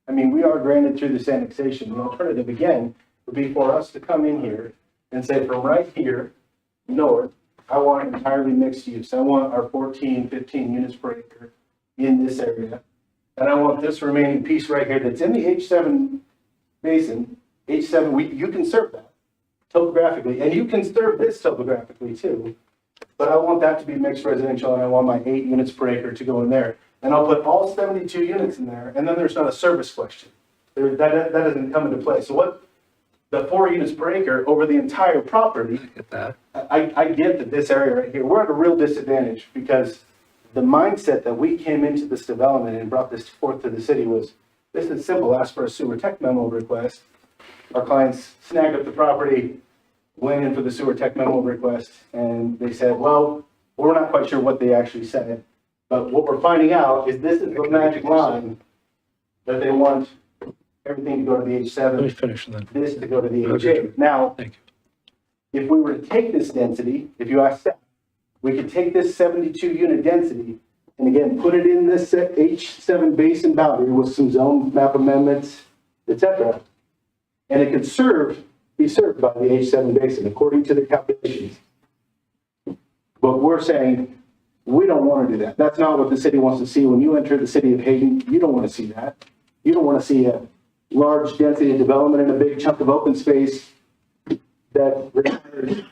I mean, we are granted through this annexation. The alternative, again, would be for us to come in here and say from right here, north, I want entirely mixed use. I want our 14, 15 units per acre in this area. And I want this remaining piece right here that's in the H7 basin. H7, you can serve that topographically, and you can serve this topographically too. But I want that to be mixed residential, and I want my 8 units per acre to go in there. And I'll put all 72 units in there, and then there's not a service question. That doesn't come into play. So what the 4 units per acre over the entire property, Get that? I get that this area right here, we're at a real disadvantage because the mindset that we came into this development and brought this forth to the city was, this is simple, ask for a sewer tech memo request. Our clients snagged up the property, went in for the sewer tech memo request, and they said, well, we're not quite sure what they actually said, but what we're finding out is this is the magic line that they want everything to go to the Let me H7, finish then. this to go to the H8. Now, Thank if we were to take this density, if you ask staff, we could take this 72 unit density and again, put it in this H7 basin boundary with some zone map amendments, et cetera. And it could be served by the H7 basin according to the calculations. But we're saying, we don't want to do that. That's not what the city wants to see. When you enter the city of Hayden, you don't want to see that. You don't want to see a large density development in a big chunk of open space that requires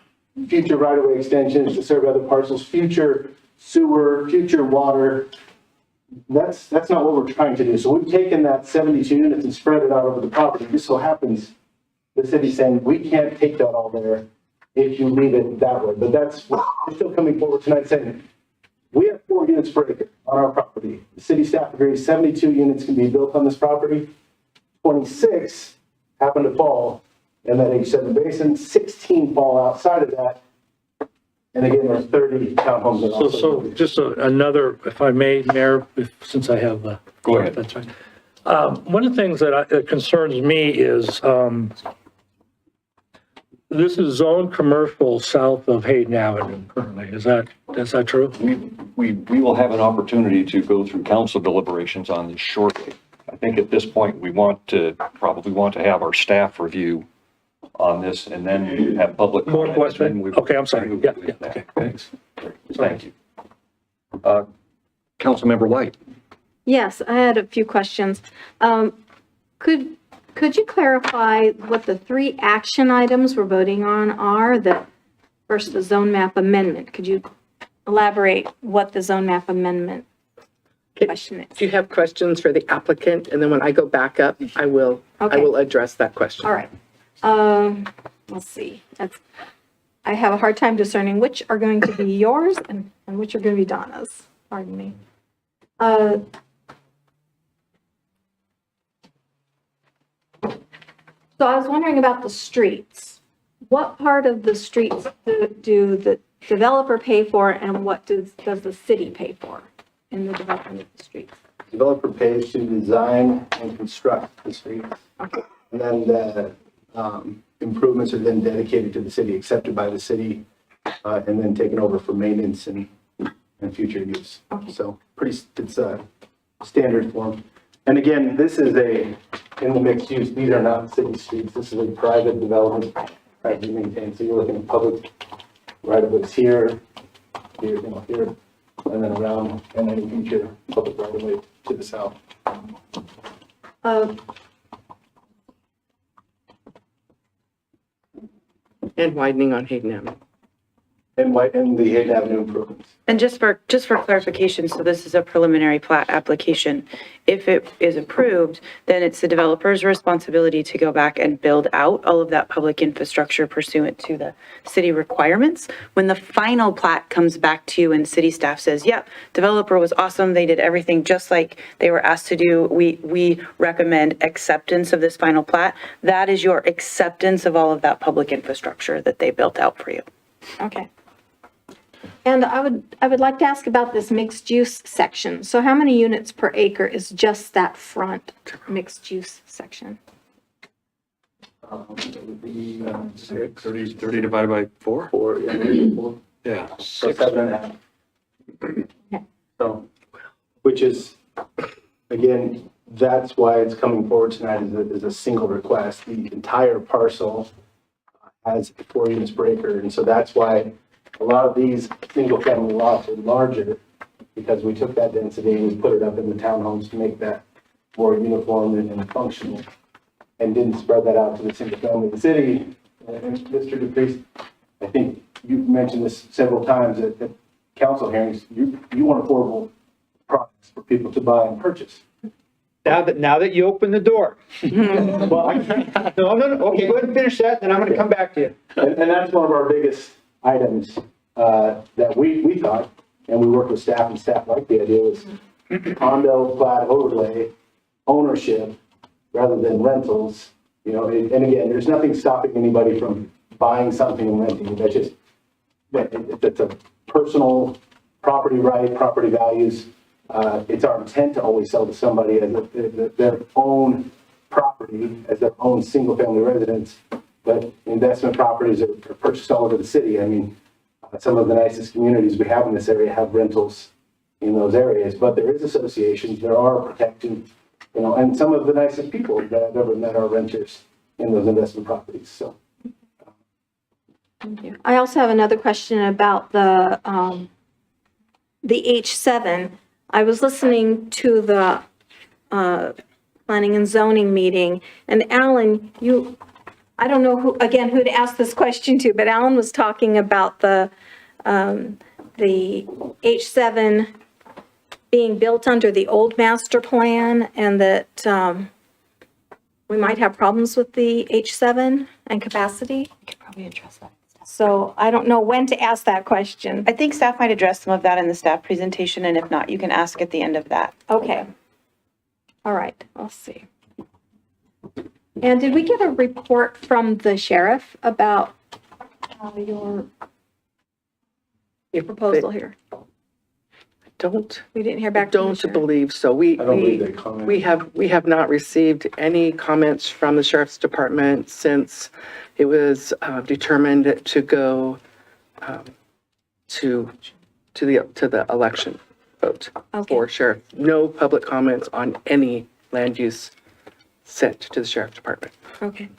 future right-of-way extensions to serve other parcels, future sewer, future water. That's not what we're trying to do. So we've taken that 72 units and spread it out over the property. This so happens, the city's saying, we can't take that all there if you leave it that way. But we're still coming forward tonight saying, we have 4 units per acre on our property. The city staff agrees 72 units can be built on this property. 26 happen to fall in that H7 basin, 16 fall outside of that. And again, there's 30 townhomes that also. So just another, if I may, Mayor, since I have the. Go ahead. That's right. One of the things that concerns me is this is zone commercial south of Hayden Avenue currently. Is that true? We will have an opportunity to go through council deliberations on this shortly. I think at this point, we probably want to have our staff review on this and then have public. More question? Okay, I'm sorry. Yeah, okay, thanks. Thank you. Councilmember White. Yes, I had a few questions. Could you clarify what the 3 action items we're voting on are? First, the zone map amendment. Could you elaborate what the zone map amendment question is? Do you have questions for the applicant? And then when I go back up, I will address that question. All right. Let's see. I have a hard time discerning which are going to be yours and which are going to be Donna's. Pardon me. So I was wondering about the streets. What part of the streets do the developer pay for, and what does the city pay for in the development of the streets? Developer pays to design and construct the streets. Okay. And then the improvements are then dedicated to the city, accepted by the city, and then taken over for maintenance and future use. Okay. So it's a standard form. And again, this is in the mixed use, these are not city streets. This is a private development, privately maintained. So you're looking at public right-of-ways here, here, and then around, and any future public right-of-way to the south. And widening on Hayden Avenue. And the Hayden Avenue improvements. And just for clarification, so this is a preliminary plat application. If it is approved, then it's the developer's responsibility to go back and build out all of that public infrastructure pursuant to the city requirements. When the final plat comes back to you and city staff says, yep, developer was awesome, they did everything just like they were asked to do, we recommend acceptance of this final plat. That is your acceptance of all of that public infrastructure that they built out for you. Okay. And I would like to ask about this mixed use section. So how many units per acre is just that front mixed use section? It would be 30 divided by 4? 4, yeah, 4. Yeah. So 7.5. So, which is, again, that's why it's coming forward tonight as a single request. The entire parcel has 4 units per acre, and so that's why a lot of these single-family lots are larger, because we took that density and we put it up in the townhomes to make that more uniform and functional, and didn't spread that out to the single-family. The city, and Mr. DePriest, I think you've mentioned this several times at council hearings, you want affordable products for people to buy and purchase. Now that you open the door. Well, no. Okay, go ahead and finish that, then I'm going to come back to you. And that's one of our biggest items that we thought, and we worked with staff, and staff liked the idea, was condo plat overlay, ownership, rather than rentals, you know, and again, there's nothing stopping anybody from buying something and renting it. That's just, it's a personal property right, property values. It's our intent to always sell to somebody as their own property, as their own single-family residence, but investment properties are purchased all over the city. I mean, some of the nicest communities we have in this area have rentals in those areas, but there is associations, there are protections, you know, and some of the nicest people that I've ever met are renters in those investment properties, so. Thank you. I also have another question about the H7. I was listening to the planning and zoning meeting, and Alan, I don't know who to ask this question to, but Alan was talking about the H7 being built under the old master plan, and that we might have problems with the H7 and capacity. I could probably address that. So I don't know when to ask that question. I think staff might address some of that in the staff presentation, and if not, you can ask at the end of that. Okay. All right, let's see. And did we get a report from the sheriff about your proposal here? We didn't hear back from the Don't sheriff. believe so. We I don't believe they commented. we have not received any comments from the sheriff's department since it was determined to go to the election vote for sheriff. No public comments on any land use sent to the sheriff's department. Okay.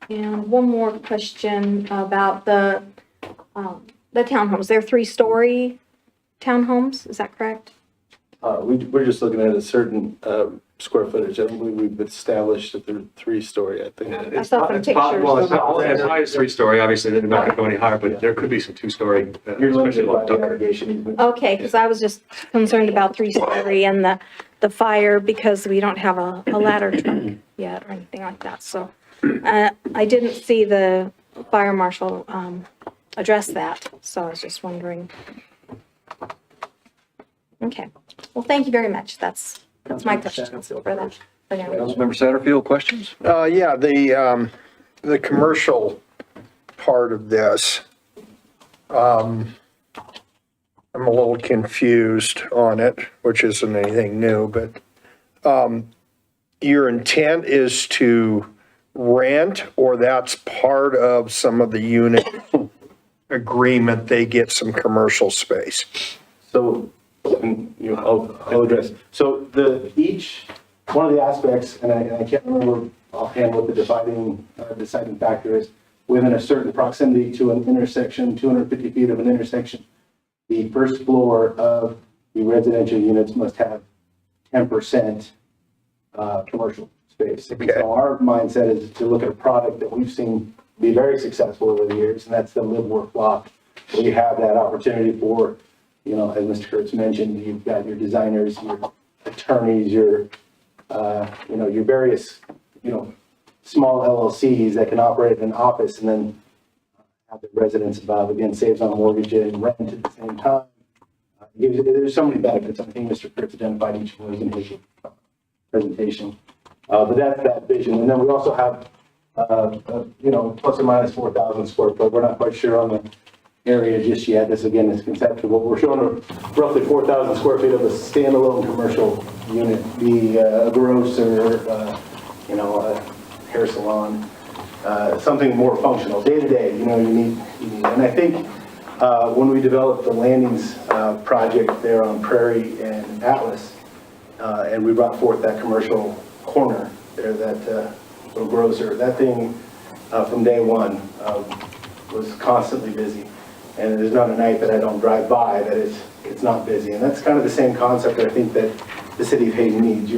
And one more question about the townhomes. They're 3-story townhomes, is that correct? We're just looking at a certain square footage. I don't believe we've established that they're 3-story, I think. I saw some pictures. Well, it's high as 3-story, obviously, they're not gonna go any higher, but there could be some 2-story. You're limited especially by along the Tucker. irrigation easement. Okay, because I was just concerned about 3-story and the fire, because we don't have a ladder truck yet or anything like that. So I didn't see the fire marshal address that, so I was just wondering. Okay, well, thank you very much. That's my questions for that. for now. Councilmember Satterfield, questions? Yeah, the commercial part of this, I'm a little confused on it, which isn't anything new, but your intent is to rent, or that's part of some of the unit agreement, they get some commercial space? So, I'll address. So one of the aspects, and I can't remember offhand what the deciding factor is, within a certain proximity to an intersection, 250 feet of an intersection, the first floor of the residential units must have 10% commercial space. Okay. So our mindset is to look at a product that we've seen be very successful over the years, and that's the live work block, where you have that opportunity for, you know, as Mr. Kurtz mentioned, you've got your designers, your attorneys, your various, small LLCs that can operate an office and then have the residents above. Again, saves on mortgage and rent at the same time. There's so many benefits. I think Mr. Kurtz identified each of those in his presentation. But that's that vision. And then we also have, plus or minus 4,000 square foot. We're not quite sure on the area just yet. This again is conceptual. We're showing roughly 4,000 square feet of a standalone commercial unit, be a grocer, a hair salon, something more functional, day to day. You need. And I think when we developed the landings project there on Prairie and Atlas, and we brought forth that commercial corner there, that little grocer, that thing from day one was constantly busy. And there's not a night that I don't drive by that it's not busy. And that's kind of the same concept that I think that the city of Hayden needs.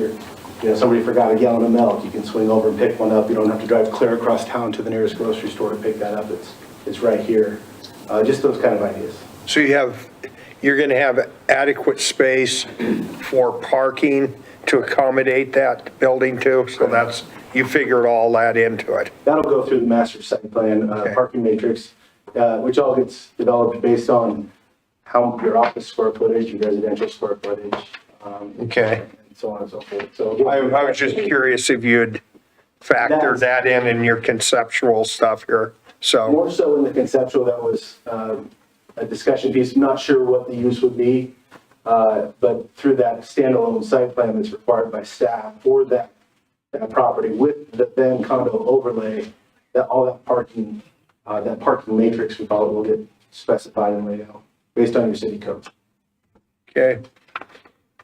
Somebody forgot a gallon of milk, you can swing over and pick one up. You don't have to drive clear across town to the nearest grocery store to pick that up. It's right here. Just those kind of ideas. So you're going to have adequate space for parking to accommodate that building too? So you figured all that into it? That'll go through the master site plan, parking matrix, which all gets developed based on how your office square footage, your residential square footage. Okay. And so on and so forth. So I was just curious if you'd factor that in your conceptual stuff here. So, more so in the conceptual, that was a discussion piece. Not sure what the use would be, but through that standalone site plan that's required by staff for that property with the then condo overlay, that all that parking matrix, we call it, will get specified and laid out based on your city code. okay.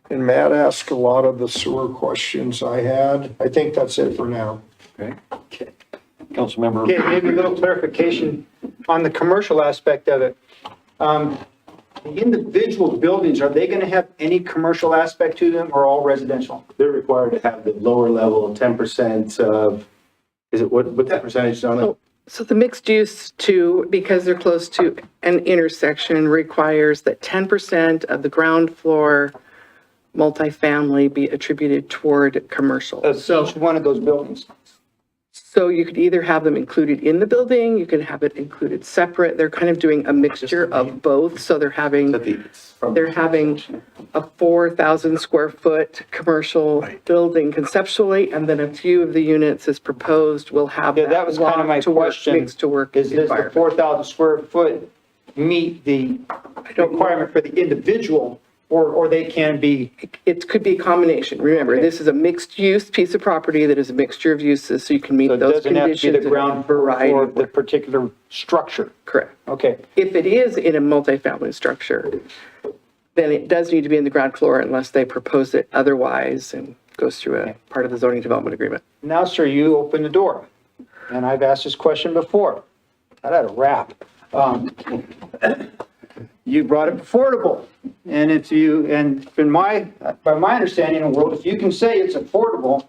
And Matt asked a lot of the sewer questions I had. I think that's it for now. Okay. Councilmember. Okay, maybe a little clarification on the commercial aspect of it. The individual buildings, are they going to have any commercial aspect to them or all residential? They're required to have the lower level, 10% of, is it, what's the percentage on it? So the mixed use too, because they're close to an intersection, requires that 10% of the ground floor multifamily be attributed toward commercial. Of each one of those buildings? So you could either have them included in the building, you could have it included separate. They're kind of doing a mixture of both. So they're having a 4,000 square foot commercial building conceptually, and then a few of the units as proposed will have Yeah, that was kind of my question. Mixed to work Is this the environment. 4,000 square foot meet the requirement for the individual, or they can be? It could be a combination. Remember, this is a mixed use piece of property that is a mixture of uses, so you can meet So it those doesn't have to conditions. be the in ground a variety floor of of the particular structure? Correct. Okay. If it is in a multifamily structure, then it does need to be in the ground floor unless they propose it otherwise and goes through a part of the zoning development agreement. Now, sir, you open the door, and I've asked this question before. I had a wrap. You brought up affordable, and by my understanding in the world, if you can say it's affordable,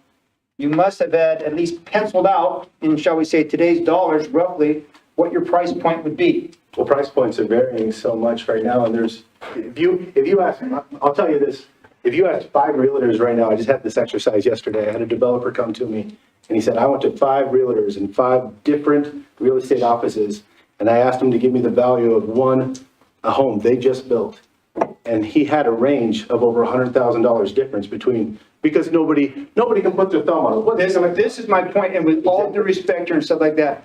you must have had at least penciled out in, shall we say, today's dollars, roughly what your price point would be. Well, price points are varying so much right now, and if you ask, I'll tell you this, if you ask 5 realtors right now, I just had this exercise yesterday, I had a developer come to me, and he said, I went to 5 realtors in 5 different real estate offices, and I asked them to give me the value of a home they just built. And he had a range of over $100,000 difference between, because nobody can put their thumb on it. This is my point, and with all due respect and stuff like that,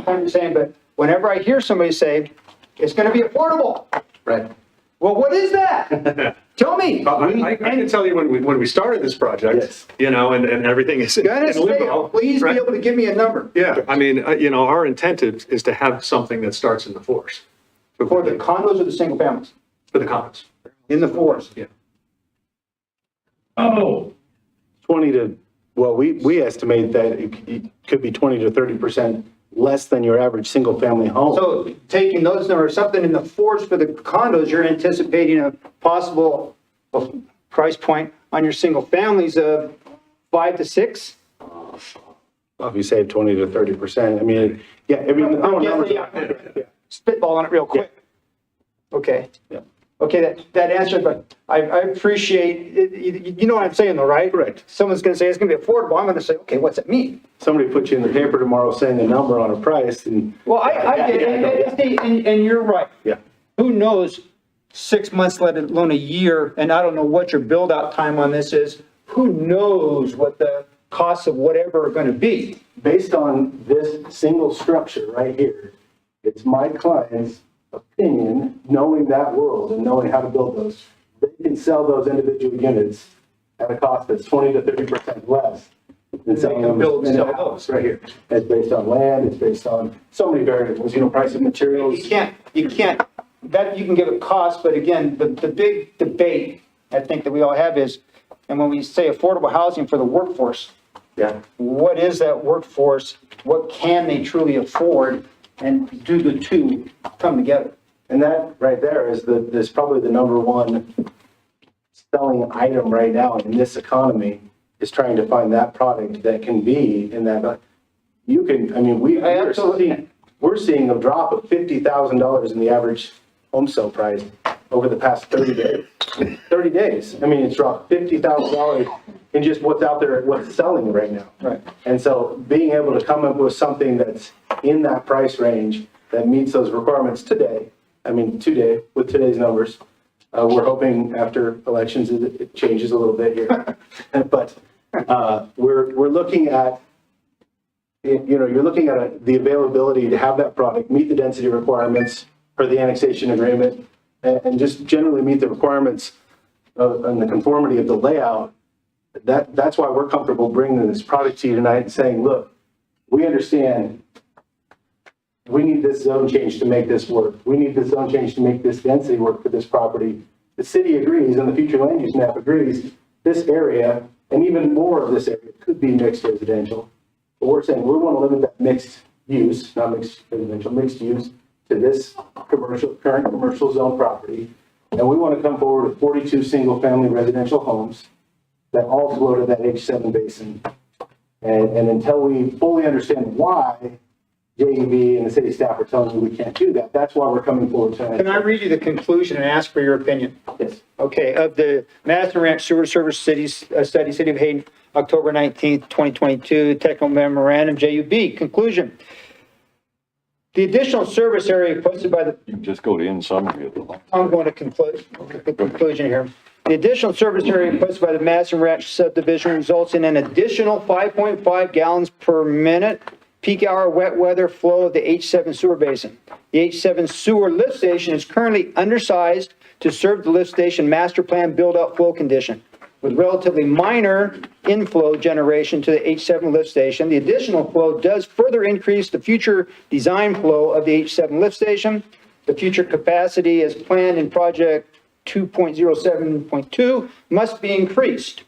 I'm saying, but whenever I hear somebody say, it's gonna be affordable. Right. Well, what is that? Tell me. I can tell you when we started this project, Yes. And everything is in Gotta say, limbo. please be right? able to give me a number. Yeah, I mean, our intent is to have something that starts in the fours. For the condos or the single families? For the commons. In the fours? Yeah. Oh. 20 to, well, we estimate that it could be 20 to 30% less than your average single-family home. So taking those numbers, something in the fours for the condos, you're anticipating a possible price point on your single families of 5 to 6? Well, if you save 20 to 30%, I mean, yeah, Spitball on it real quick. Okay. Yeah. Okay, that answer, but I appreciate, you know what I'm saying though, right? Correct. Someone's gonna say it's gonna be affordable, I'm gonna say, okay, what's it mean? Somebody put you in the paper tomorrow saying a number on a price and. Well, I get it, and you're right. Yeah. Who knows 6 months, let alone a year, and I don't know what your build out time on this is. Who knows what the costs of whatever are gonna be? Based on this single structure right here, it's my client's opinion, knowing that world and knowing how to build those, they can sell those individual units at a cost that's 20 to 30% less than selling them in a house right here. It's based on land, it's based on so many variables, price of materials. You can't, that you can give a cost, but again, the big debate I think that we all have is, and when we say affordable housing for the workforce, Yeah. what is that workforce? What can they truly afford? And do the two come together? And that right there is probably the number one selling item right now in this economy, is trying to find that product that can be in that. You can, I mean, we're seeing a drop of $50,000 in the average home sale price over the past 30 days. 30 days. I mean, it's dropped $50,000 in just what's out there, what's selling right now. Right. And so being able to come up with something that's in that price range that meets those requirements today, with today's numbers. We're hoping after elections it changes a little bit here. But we're looking at, you're looking at the availability to have that product meet the density requirements for the annexation agreement and just generally meet the requirements and the conformity of the layout. That's why we're comfortable bringing this product to you tonight and saying, look, we understand we need this zone change to make this work. We need this zone change to make this density work for this property. The city agrees and the future land use map agrees this area and even more of this area could be mixed residential. But we're saying we want to limit that mixed use, not mixed residential, mixed use to this current commercial zone property. And we want to come forward with 42 single family residential homes that all flow to that H7 basin. And until we fully understand why JEB and the city staff are telling you we can't do that, that's why we're coming forward tonight. Can I read you the conclusion and ask for your opinion? Yes. Okay, of the Madison Ranch Sewer Service Study, City of Hayden, October 19th, 2022, technical memorandum, JUB. Conclusion. The additional service area posted by the... You can just go to in summary of the line. I'm going to conclusion here. The additional service area posted by the Madison Ranch subdivision results in an additional 5.5 gallons per minute peak hour wet weather flow of the H7 sewer basin. The H7 sewer lift station is currently undersized to serve the lift station master plan build-out flow condition. With relatively minor inflow generation to the H7 lift station, the additional flow does further increase the future design flow of the H7 lift station. The future capacity as planned in project 2.07.2 must be increased.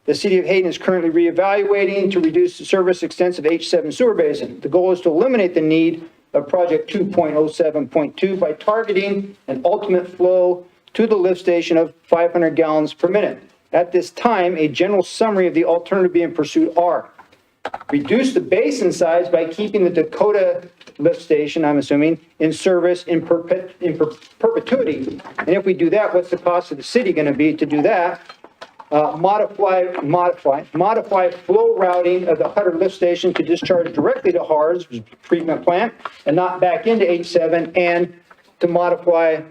The city of Hayden is currently reevaluating to reduce the service extensive H7 sewer basin. The goal is to eliminate the need of project 2.07.2 by targeting an ultimate flow to the lift station of 500 gallons per minute. At this time, a general summary of the alternative being pursued are: reduce the basin size by keeping the Dakota lift station, I'm assuming, in service in perpetuity. And if we do that, what's the cost of the city going to be to do that? Modify flow routing of the Hutter lift station to discharge directly to HARS treatment plant and not back into H7, and to modify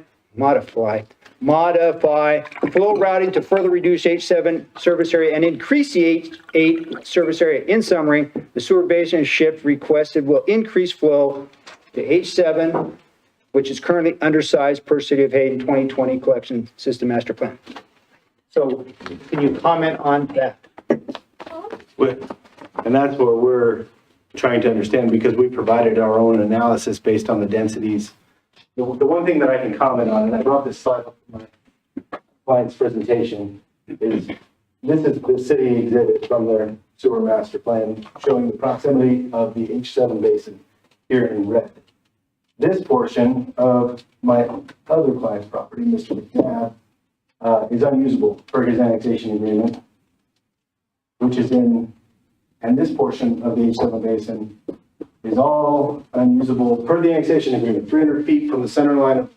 flow routing to further reduce H7 service area and increase the H8 service area. In summary, the sewer basin shift requested will increase flow to H7, which is currently undersized per City of Hayden 2020 collection system master plan. So can you comment on that? And that's what we're trying to understand, because we provided our own analysis based on the densities. The one thing that I can comment on, and I brought this slide up in my client's presentation, is this is the city exhibit from their sewer master plan showing the proximity of the H7 basin here in red. This portion of my other client's property, Mr. McNabb, is unusable per his annexation agreement, which is in, and this portion of the H7 basin is all unusable per the annexation agreement. 300 feet from the center line of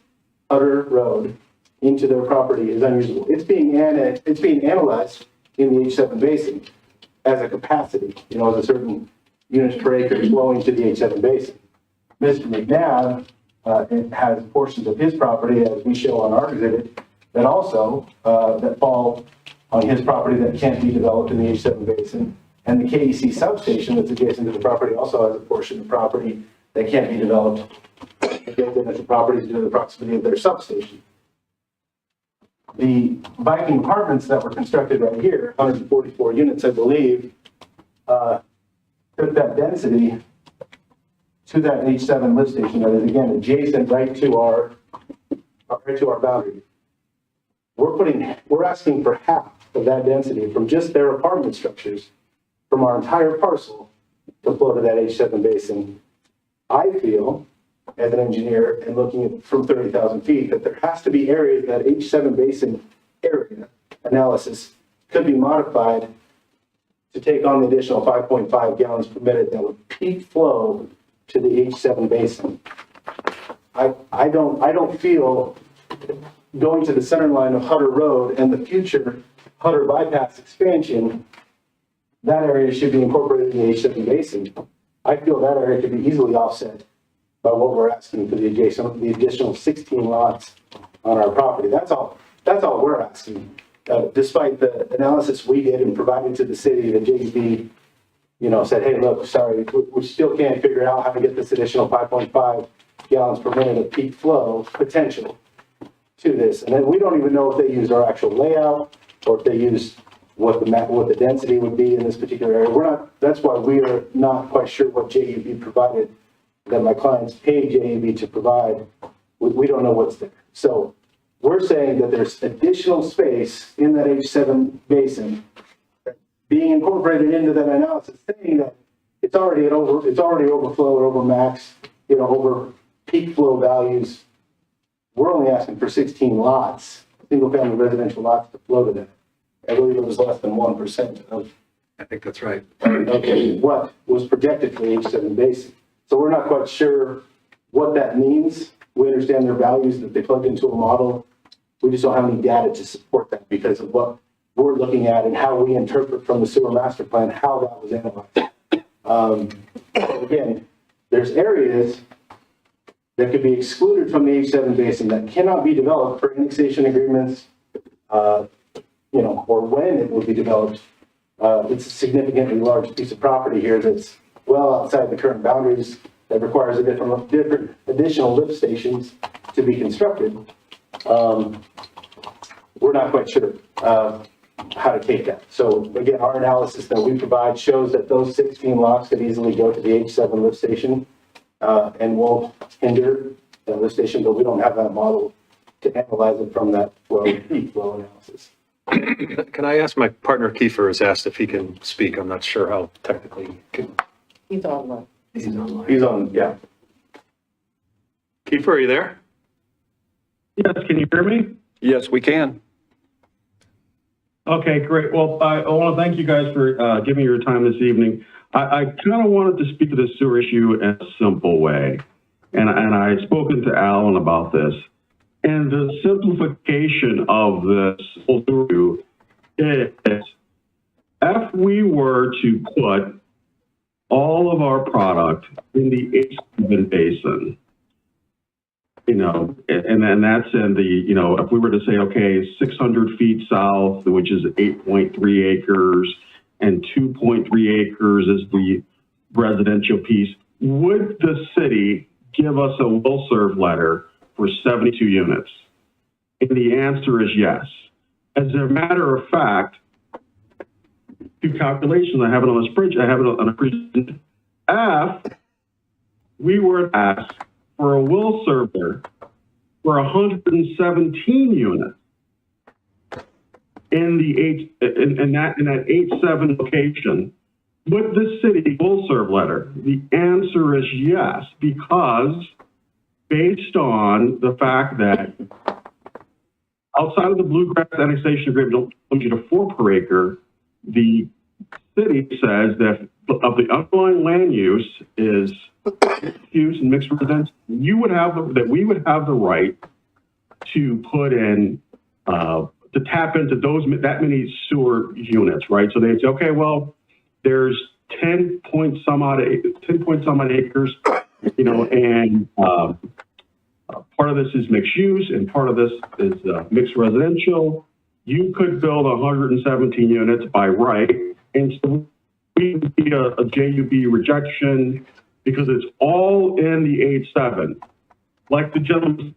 Hutter Road into their property is unusable. It's being analyzed in the H7 basin as a capacity, as a certain units per acre flowing to the H7 basin. Mr. McNabb has portions of his property, as we show on our exhibit, that also that fall on his property that can't be developed in the H7 basin. And the KEC substation that's adjacent to the property also has a portion of property that can't be developed within the properties due to the proximity of their substation. The Viking apartments that were constructed right here, 144 units, I believe, took that density to that H7 lift station that is, again, adjacent right to our boundary. We're asking for half of that density from just their apartment structures from our entire parcel to flow to that H7 basin. I feel, as an engineer and looking at from 30,000 feet, that there has to be areas that H7 basin area analysis could be modified to take on the additional 5.5 gallons per minute that would peak flow to the H7 basin. I don't feel going to the center line of Hutter Road and the future Hutter bypass expansion, that area should be incorporated in the H7 basin. I feel that area could be easily offset by what we're asking for the additional 16 lots on our property. That's all we're asking. Despite the analysis we did and provided to the city, the JEP, said, hey, look, sorry, we still can't figure out how to get this additional 5.5 gallons per minute of peak flow potential to this. And then we don't even know if they use our actual layout or if they use what the density would be in this particular area. That's why we are not quite sure what JEP provided, that my clients paid JEP to provide. We don't know what's there. So we're saying that there's additional space in that H7 basin being incorporated into that analysis, saying that it's already overflow or over max, over peak flow values. We're only asking for 16 lots, single family residential lots to flow to that. I believe it was less than 1% of. I think that's right. Okay, what was projected for the H7 basin. So we're not quite sure what that means. We understand their values that they plugged into a model. We just don't have any data to support that because of what we're looking at and how we interpret from the sewer master plan, how that was analyzed. So again, there's areas that could be excluded from the H7 basin that cannot be developed for annexation agreements, or when it will be developed. It's a significantly large piece of property here that's well outside the current boundaries that requires different additional lift stations to be constructed. We're not quite sure how to take that. So again, our analysis that we provide shows that those 16 lots could easily go to the H7 lift station and won't hinder the lift station, but we don't have that model to analyze it from that peak flow analysis. Can I ask, my partner Kiefer has asked if he can speak. I'm not sure how technically he can. He's online. He's online. He's on, yeah. Kiefer, are you there? Yes, can you hear me? Yes, we can. Okay, great. Well, I want to thank you guys for giving me your time this evening. I kind of wanted to speak to the sewer issue in a simple way. And I've spoken to Alan about this. And the simplification of this whole issue is if we were to put all of our product in the H7 basin, and then that's in the, if we were to say, okay, 600 feet south, which is 8.3 acres, and 2.3 acres is the residential piece, would the city give us a will serve letter for 72 units? And the answer is yes. As a matter of fact, two calculations, I have it on a spreadsheet, I have it on a presentation. If we were to ask for a will serve letter for 117 units in that H7 location, would the city will serve letter? The answer is yes, because based on the fact that outside of the bluegrass annexation agreement, limit you to 4 per acre, the city says that of the underlying land use is use and mixed residential, we would have the right to put in, to tap into that many sewer units, right? So they'd say, okay, well, there's 10 point some odd acres, and part of this is mixed use and part of this is mixed residential. You could build 117 units by right, and so we would be a JUB rejection because it's all in the H7. Like the gentleman,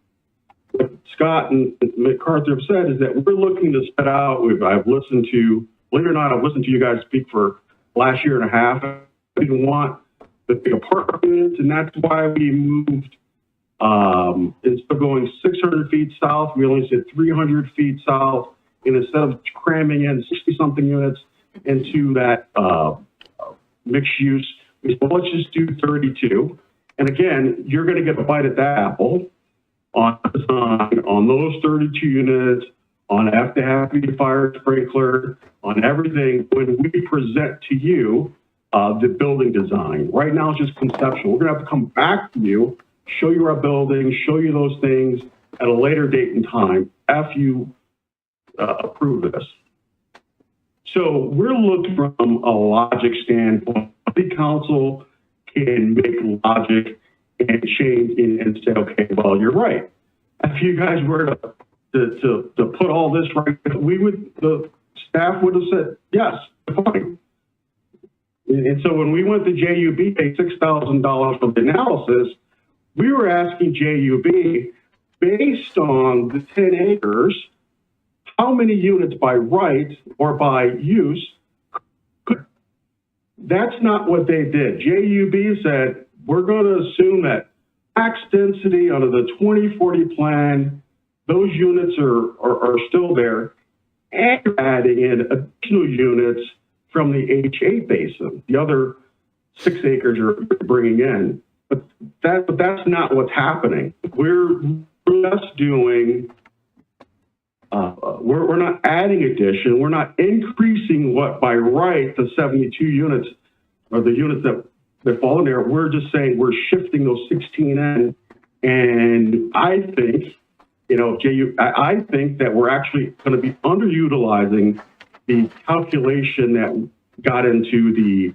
Scott and MacArthur have said, is that we're looking to spread out. I've listened to, believe it or not, I've listened to you guys speak for last year and a half. I didn't want the big apartments, and that's why we moved. Instead of going 600 feet south, we only said 300 feet south. And instead of cramming in 60-something units into that mixed use, we said, well, let's just do 32. And again, you're going to get a bite at that apple on design, on those 32 units, on have to have fire sprinkler, on everything when we present to you the building design. Right now, it's just conceptual. We're going to have to come back to you, show you our building, show you those things at a later date and time after you approve this. So we're looking from a logic standpoint. The council can make logic and change and say, okay, well, you're right. If you guys were to put all this right, the staff would have said, yes, fine. And so when we went to JUB, paid $6,000 for the analysis, we were asking JUB, based on the 10 acres, how many units by right or by use could, that's not what they did. JUB said, we're going to assume that max density under the 2040 plan, those units are still there, and you're adding in additional units from the H8 basin, the other 6 acres you're bringing in. But that's not what's happening. We're just doing, we're not adding addition, we're not increasing what by right the 72 units or the units that fall in there. We're just saying we're shifting those 16 in. And I think, I think that we're actually going to be underutilizing the calculation that got into the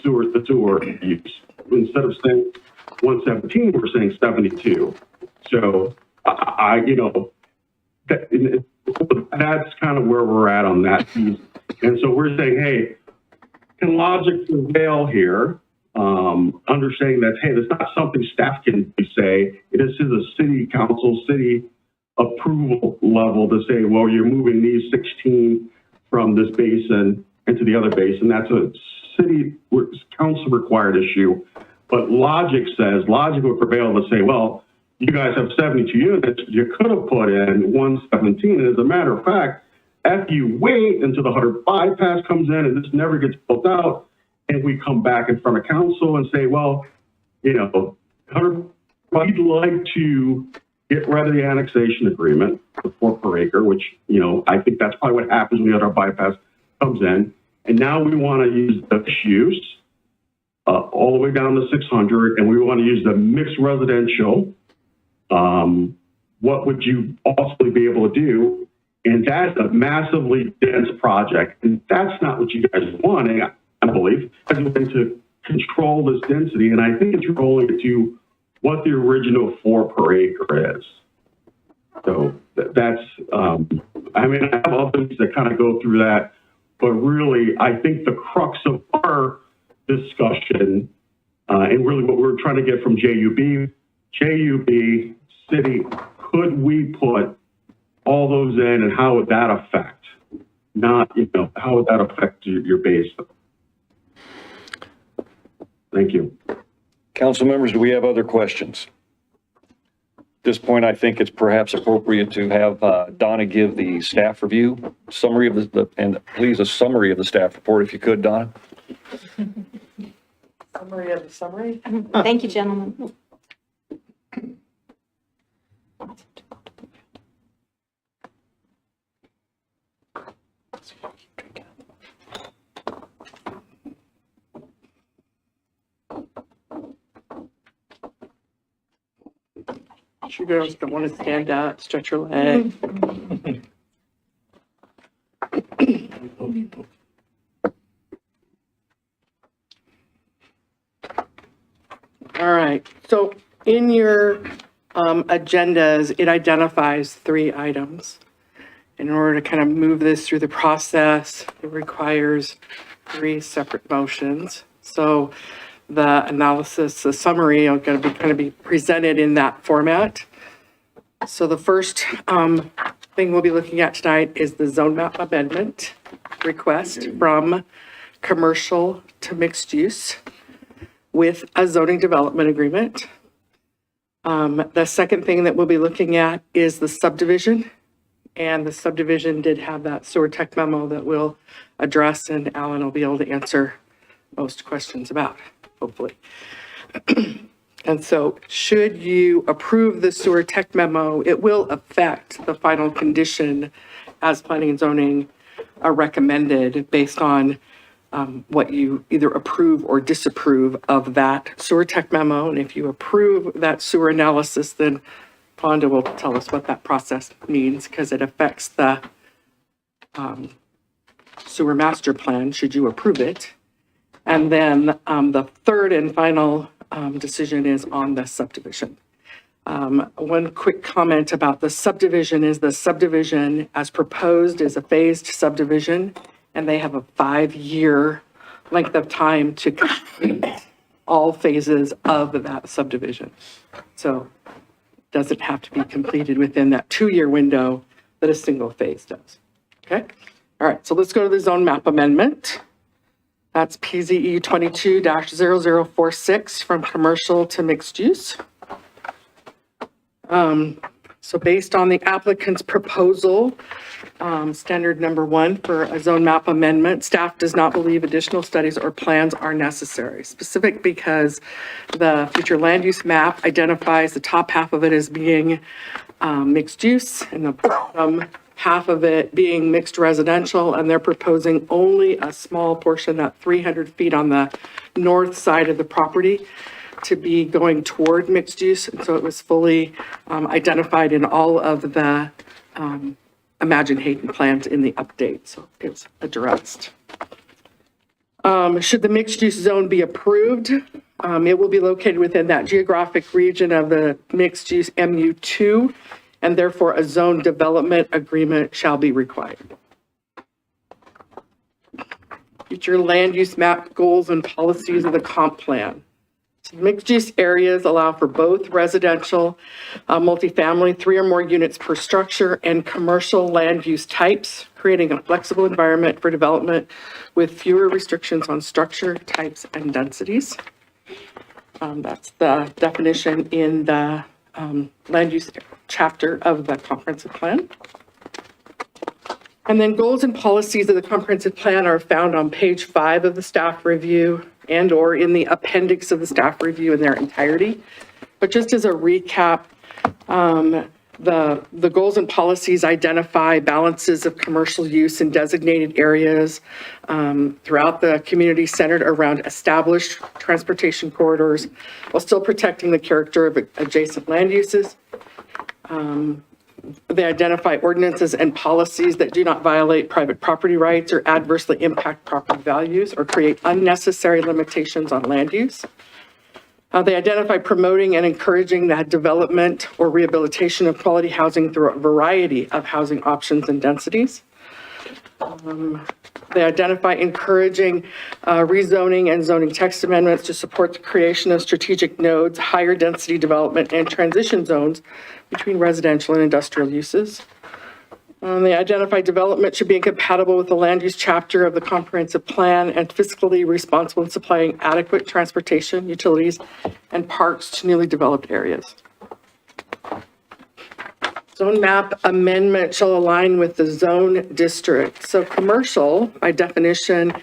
sewer use. Instead of saying 117, we're saying 72. So that's kind of where we're at on that piece. And so we're saying, hey, can logic prevail here? Understanding that, hey, that's not something staff can say. It is a city council, city approval level to say, well, you're moving these 16 from this basin into the other basin. That's a city council required issue. But logic would prevail to say, well, you guys have 72 units. You could have put in 117. And as a matter of fact, if you wait until the 100 bypass comes in and this never gets built out, and we come back in front of council and say, well, 100, we'd like to get rid of the annexation agreement, the 4 per acre, which, I think that's probably what happens when the other bypass comes in. And now we want to use the use all the way down to 600, and we want to use the mixed residential. What would you possibly be able to do? And that's a massively dense project. And that's not what you guys are wanting, I believe, as a way to control this density. And I think it's rolling it to what the original 4 per acre is. So that's, I have others that kind of go through that. But really, I think the crux of our discussion, and really what we're trying to get from JUB, city, could we put all those in, and how would that affect? Not, how would that affect your base? Thank you. Council members, do we have other questions? At this point, I think it's perhaps appropriate to have Donna give the staff review, summary of and please a summary of the staff report, if you could, Donna. Summary of the summary. Thank you, gentlemen. You girls don't want to stand up, stretch your leg. All right, so in your agendas, it identifies 3 items. In order to kind of move this through the process, it requires 3 separate motions. So the analysis, the summary are going to be presented in that format. So the first thing we'll be looking at tonight is the zone map amendment request from commercial to mixed use with a zoning development agreement. The second thing that we'll be looking at is the subdivision. And the subdivision did have that sewer tech memo that we'll address, and Alan will be able to answer most questions about, hopefully. And so should you approve the sewer tech memo, it will affect the final condition as planning and zoning are recommended based on what you either approve or disapprove of that sewer tech memo. And if you approve that sewer analysis, then Fonda will tell us what that process means, because it affects the sewer master plan, should you approve it. And then the third and final decision is on the subdivision. One quick comment about the subdivision is the subdivision as proposed is a phased subdivision, and they have a 5-year length of time to complete all phases of that subdivision. So it doesn't have to be completed within that 2-year window that a single phase does. Okay? All right, so let's go to the zone map amendment. That's PZE 22-0046 from commercial to mixed use. So based on the applicant's proposal, standard number 1 for a zone map amendment, staff does not believe additional studies or plans are necessary. Specific because the future land use map identifies the top half of it as being mixed use and the bottom half of it being mixed residential, and they're proposing only a small portion, that 300 feet on the north side of the property, to be going toward mixed use. And so it was fully identified in all of the Imagine Hayden plans in the update. So it's addressed. Should the mixed use zone be approved, it will be located within that geographic region of the mixed use MU2, and therefore a zone development agreement shall be required. Future land use map goals and policies of the comp plan. Mixed-use areas allow for both residential, multifamily, 3 or more units per structure, and commercial land use types, creating a flexible environment for development with fewer restrictions on structure, types, and densities. That's the definition in the land use chapter of the comprehensive plan. And then goals and policies of the comprehensive plan are found on page 5 of the staff review and or in the appendix of the staff review in their entirety. But just as a recap, the goals and policies identify balances of commercial use in designated areas throughout the community centered around established transportation corridors while still protecting the character of adjacent land uses. They identify ordinances and policies that do not violate private property rights or adversely impact property values or create unnecessary limitations on land use. They identify promoting and encouraging the development or rehabilitation of quality housing through a variety of housing options and densities. They identify encouraging rezoning and zoning text amendments to support the creation of strategic nodes, higher density development, and transition zones between residential and industrial uses. They identify development should be incompatible with the land use chapter of the comprehensive plan and fiscally responsible in supplying adequate transportation, utilities, and parks to newly developed areas. Zone map amendment shall align with the zone district. So commercial, by definition,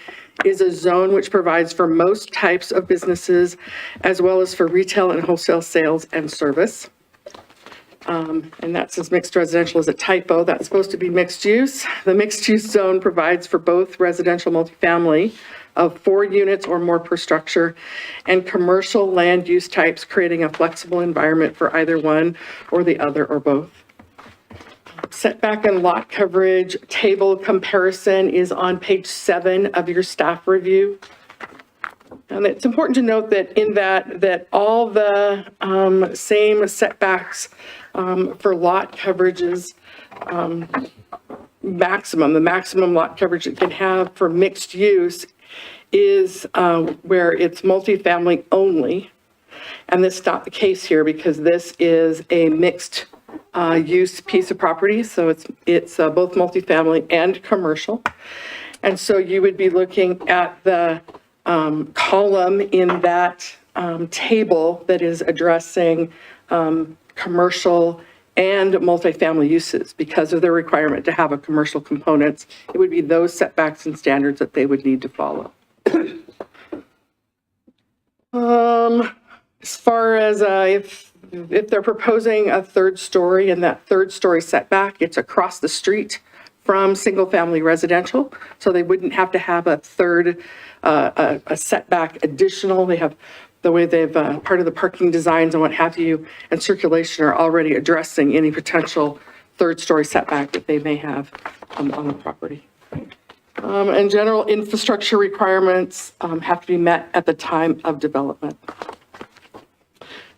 is a zone which provides for most types of businesses as well as for retail and wholesale sales and service. And that says mixed residential is a typo. That's supposed to be mixed use. The mixed use zone provides for both residential multifamily of 4 units or more per structure and commercial land use types, creating a flexible environment for either one or the other or both. Setback and lot coverage table comparison is on page 7 of your staff review. And it's important to note that in that all the same setbacks for lot coverages the maximum lot coverage it can have for mixed use is where it's multifamily only. And this is not the case here because this is a mixed use piece of property. So it's both multifamily and commercial. And so you would be looking at the column in that table that is addressing commercial and multifamily uses because of the requirement to have a commercial component. It would be those setbacks and standards that they would need to follow. As far as if they're proposing a 3rd story and that 3rd story setback, it's across the street from single family residential. So they wouldn't have to have a third, a setback additional. They have the way they've part of the parking designs and what have you and circulation are already addressing any potential 3rd story setback that they may have on the property. And general infrastructure requirements have to be met at the time of development.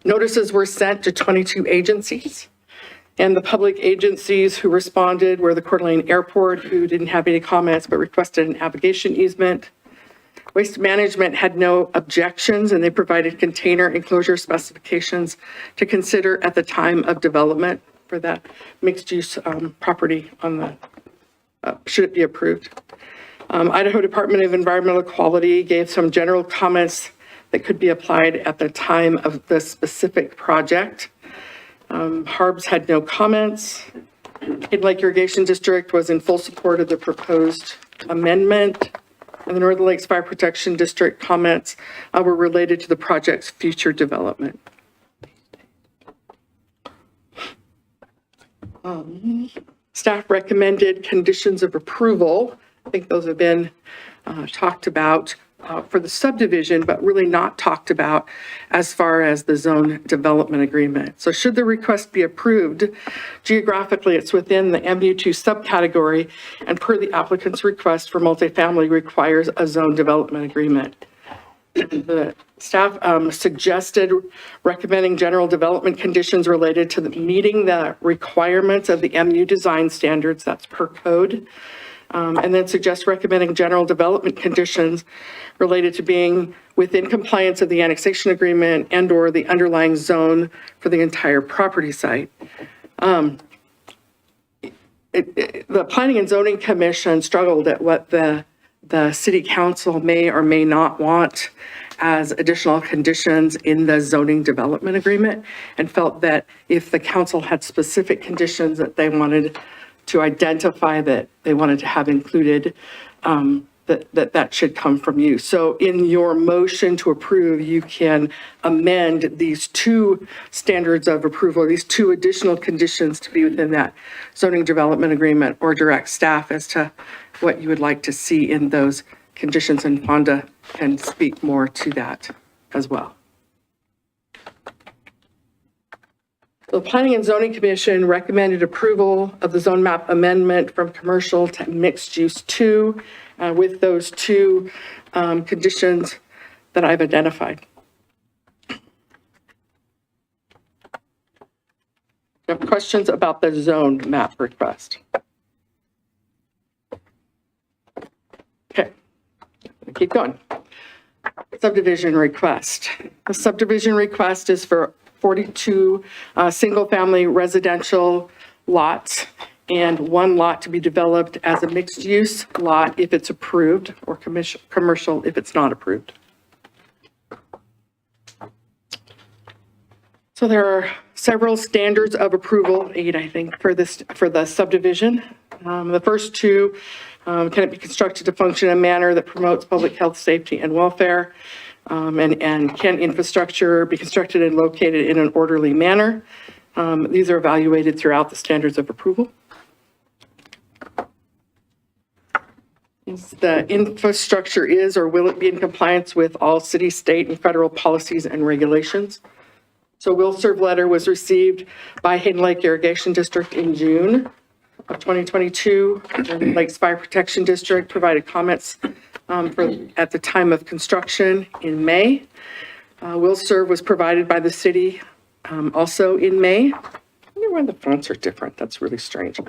Notices were sent to 22 agencies, and the public agencies who responded were the Coeur d'Alene Airport, who didn't have any comments but requested an navigation easement. Waste Management had no objections, and they provided container enclosure specifications to consider at the time of development for that mixed-use property on the, should it be approved. Idaho Department of Environmental Quality gave some general comments that could be applied at the time of the specific project. Harbs had no comments. Hayden Lake Irrigation District was in full support of the proposed amendment. And the Northern Lakes Fire Protection District comments were related to the project's future development. Staff recommended conditions of approval. I think those have been talked about for the subdivision, but really not talked about as far as the zone development agreement. So should the request be approved, geographically it's within the MU2 subcategory, and per the applicant's request for multifamily requires a zone development agreement. The staff suggested recommending general development conditions related to meeting the requirements of the MU design standards, that's per code. And then suggest recommending general development conditions related to being within compliance of the annexation agreement and or the underlying zone for the entire property site. The Planning and Zoning Commission struggled at what the city council may or may not want as additional conditions in the zoning development agreement, and felt that if the council had specific conditions that they wanted to identify that they wanted to have included, that should come from you. So in your motion to approve, you can amend these two standards of approval, these two additional conditions to be within that zoning development agreement, or direct staff as to what you would like to see in those conditions, and Fonda can speak more to that as well. The Planning and Zoning Commission recommended approval of the zone map amendment from commercial to mixed use 2 with those two conditions that I've identified. You have questions about the zone map request? Okay, keep going. Subdivision request. The subdivision request is for 42 single-family residential lots and one lot to be developed as a mixed-use lot if it's approved, or commercial if it's not approved. So there are several standards of approval, 8 I think, for the subdivision. The first two, can it be constructed to function in a manner that promotes public health, safety, and welfare? And can infrastructure be constructed and located in an orderly manner? These are evaluated throughout the standards of approval. The infrastructure is, or will it be in compliance with all city, state, and federal policies and regulations? So will serve letter was received by Hayden Lake Irrigation District in June of 2022. And Lakes Fire Protection District provided comments at the time of construction in May. Will serve was provided by the city also in May. I wonder why the fonts are different. That's really strange.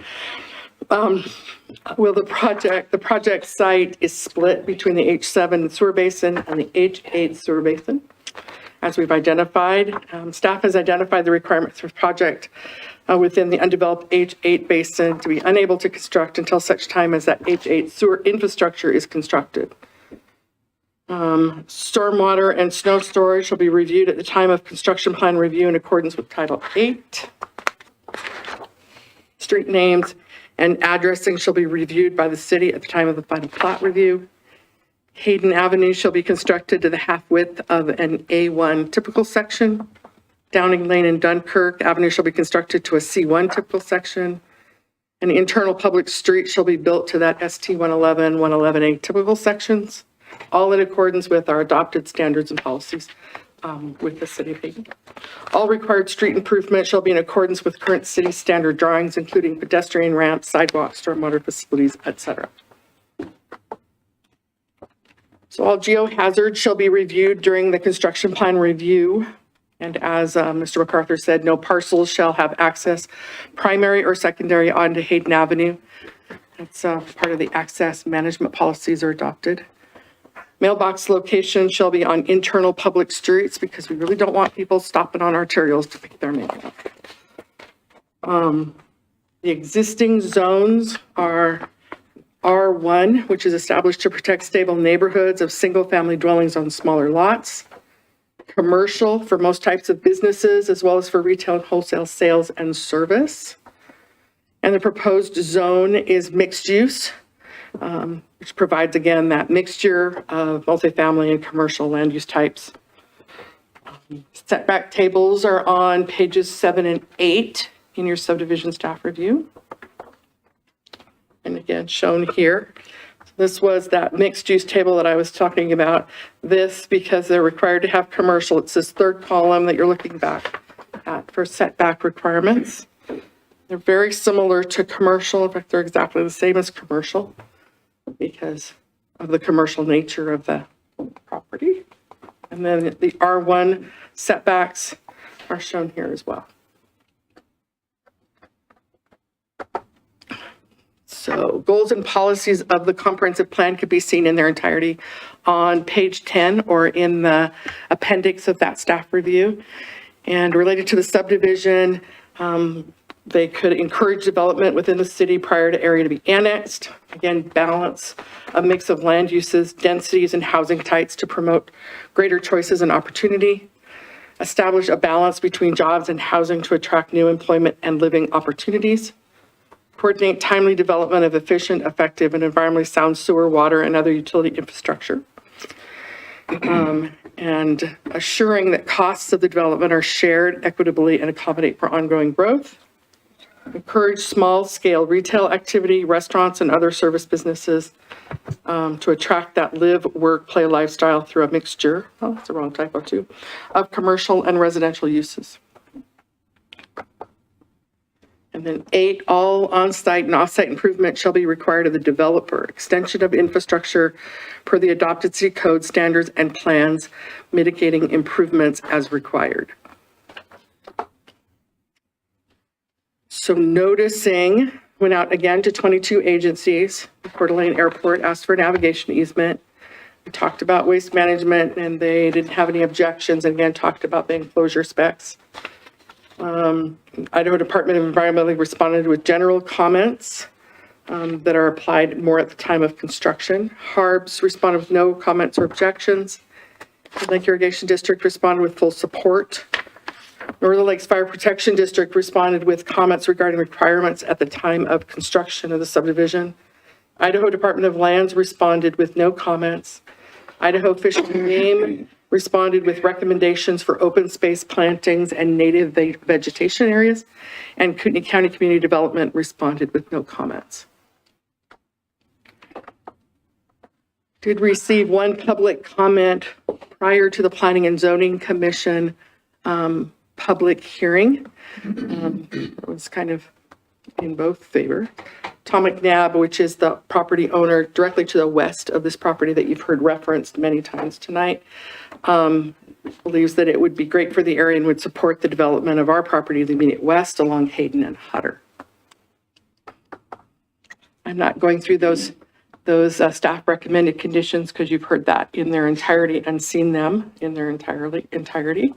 The project site is split between the H7 sewer basin and the H8 sewer basin. As we've identified, staff has identified the requirements for the project within the undeveloped H8 basin to be unable to construct until such time as that H8 sewer infrastructure is constructed. Stormwater and snow storage shall be reviewed at the time of construction plan review in accordance with Title 8. Street names and addressing shall be reviewed by the city at the time of the final plat review. Hayden Avenue shall be constructed to the half width of an A1 typical section. Downing Lane and Dunkirk Avenue shall be constructed to a C1 typical section. An internal public street shall be built to that ST 111, 111A typical sections, all in accordance with our adopted standards and policies with the city of Hayden. All required street improvements shall be in accordance with current city standard drawings, including pedestrian ramps, sidewalks, stormwater facilities, etc. So all geohazards shall be reviewed during the construction plan review. And as Mr. MacArthur said, no parcels shall have access, primary or secondary, onto Hayden Avenue. That's part of the access management policies are adopted. Mailbox location shall be on internal public streets because we really don't want people stopping on arterials to pick their mail up. The existing zones are R1, which is established to protect stable neighborhoods of single-family dwellings on smaller lots. Commercial for most types of businesses, as well as for retail and wholesale sales and service. And the proposed zone is mixed use, which provides, again, that mixture of multifamily and commercial land use types. Setback tables are on pages 7 and 8 in your subdivision staff review. And again, shown here. This was that mixed use table that I was talking about. This, because they're required to have commercial, it's this third column that you're looking back at for setback requirements. They're very similar to commercial. In fact, they're exactly the same as commercial because of the commercial nature of the property. And then the R1 setbacks are shown here as well. So goals and policies of the comprehensive plan could be seen in their entirety on page 10 or in the appendix of that staff review. And related to the subdivision, they could encourage development within the city prior to area to be annexed. Again, balance a mix of land uses, densities, and housing types to promote greater choices and opportunity. Establish a balance between jobs and housing to attract new employment and living opportunities. Coordinate timely development of efficient, effective, and environmentally sound sewer, water, and other utility infrastructure. And assuring that costs of the development are shared equitably and accommodate for ongoing growth. Encourage small-scale retail activity, restaurants, and other service businesses to attract that live, work, play lifestyle through a mixture, oh, that's the wrong typo too, of commercial and residential uses. And then 8, all on-site and off-site improvements shall be required of the developer. Extension of infrastructure per the adopted city code standards and plans, mitigating improvements as required. So noticing went out again to 22 agencies. Coeur d'Alene Airport asked for a navigation easement. We talked about waste management and they didn't have any objections, and again talked about the enclosure specs. Idaho Department of Environmental responded with general comments that are applied more at the time of construction. Harbs responded with no comments or objections. The Lake Irrigation District responded with full support. Northern Lakes Fire Protection District responded with comments regarding requirements at the time of construction of the subdivision. Idaho Department of Lands responded with no comments. Idaho Fish and Game responded with recommendations for open space plantings and native vegetation areas. And Kootenai County Community Development responded with no comments. Did receive one public comment prior to the Planning and Zoning Commission public hearing. It was kind of in both favor. Tom McNabb, which is the property owner directly to the west of this property that you've heard referenced many times tonight, believes that it would be great for the area and would support the development of our property, the immediate west along Hayden and Hutter. I'm not going through those staff recommended conditions because you've heard that in their entirety and seen them in their entirety.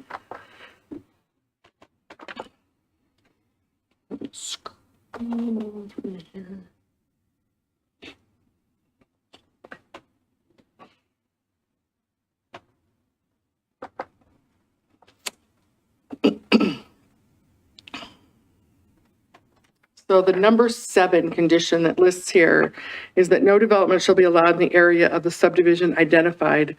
So the number 7 condition that lists here is that no development shall be allowed in the area of the subdivision identified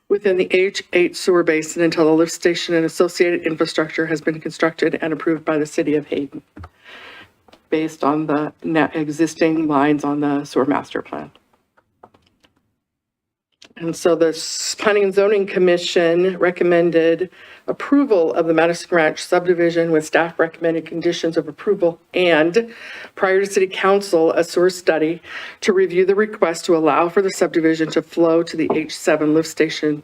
within the H8 sewer basin until the lift station and associated infrastructure has been constructed and approved by the city of Hayden, based on the existing lines on the sewer master plan. And so the Planning and Zoning Commission recommended approval of the Madison Ranch subdivision with staff recommended conditions of approval and prior to city council, a sewer study to review the request to allow for the subdivision to flow to the H7 lift station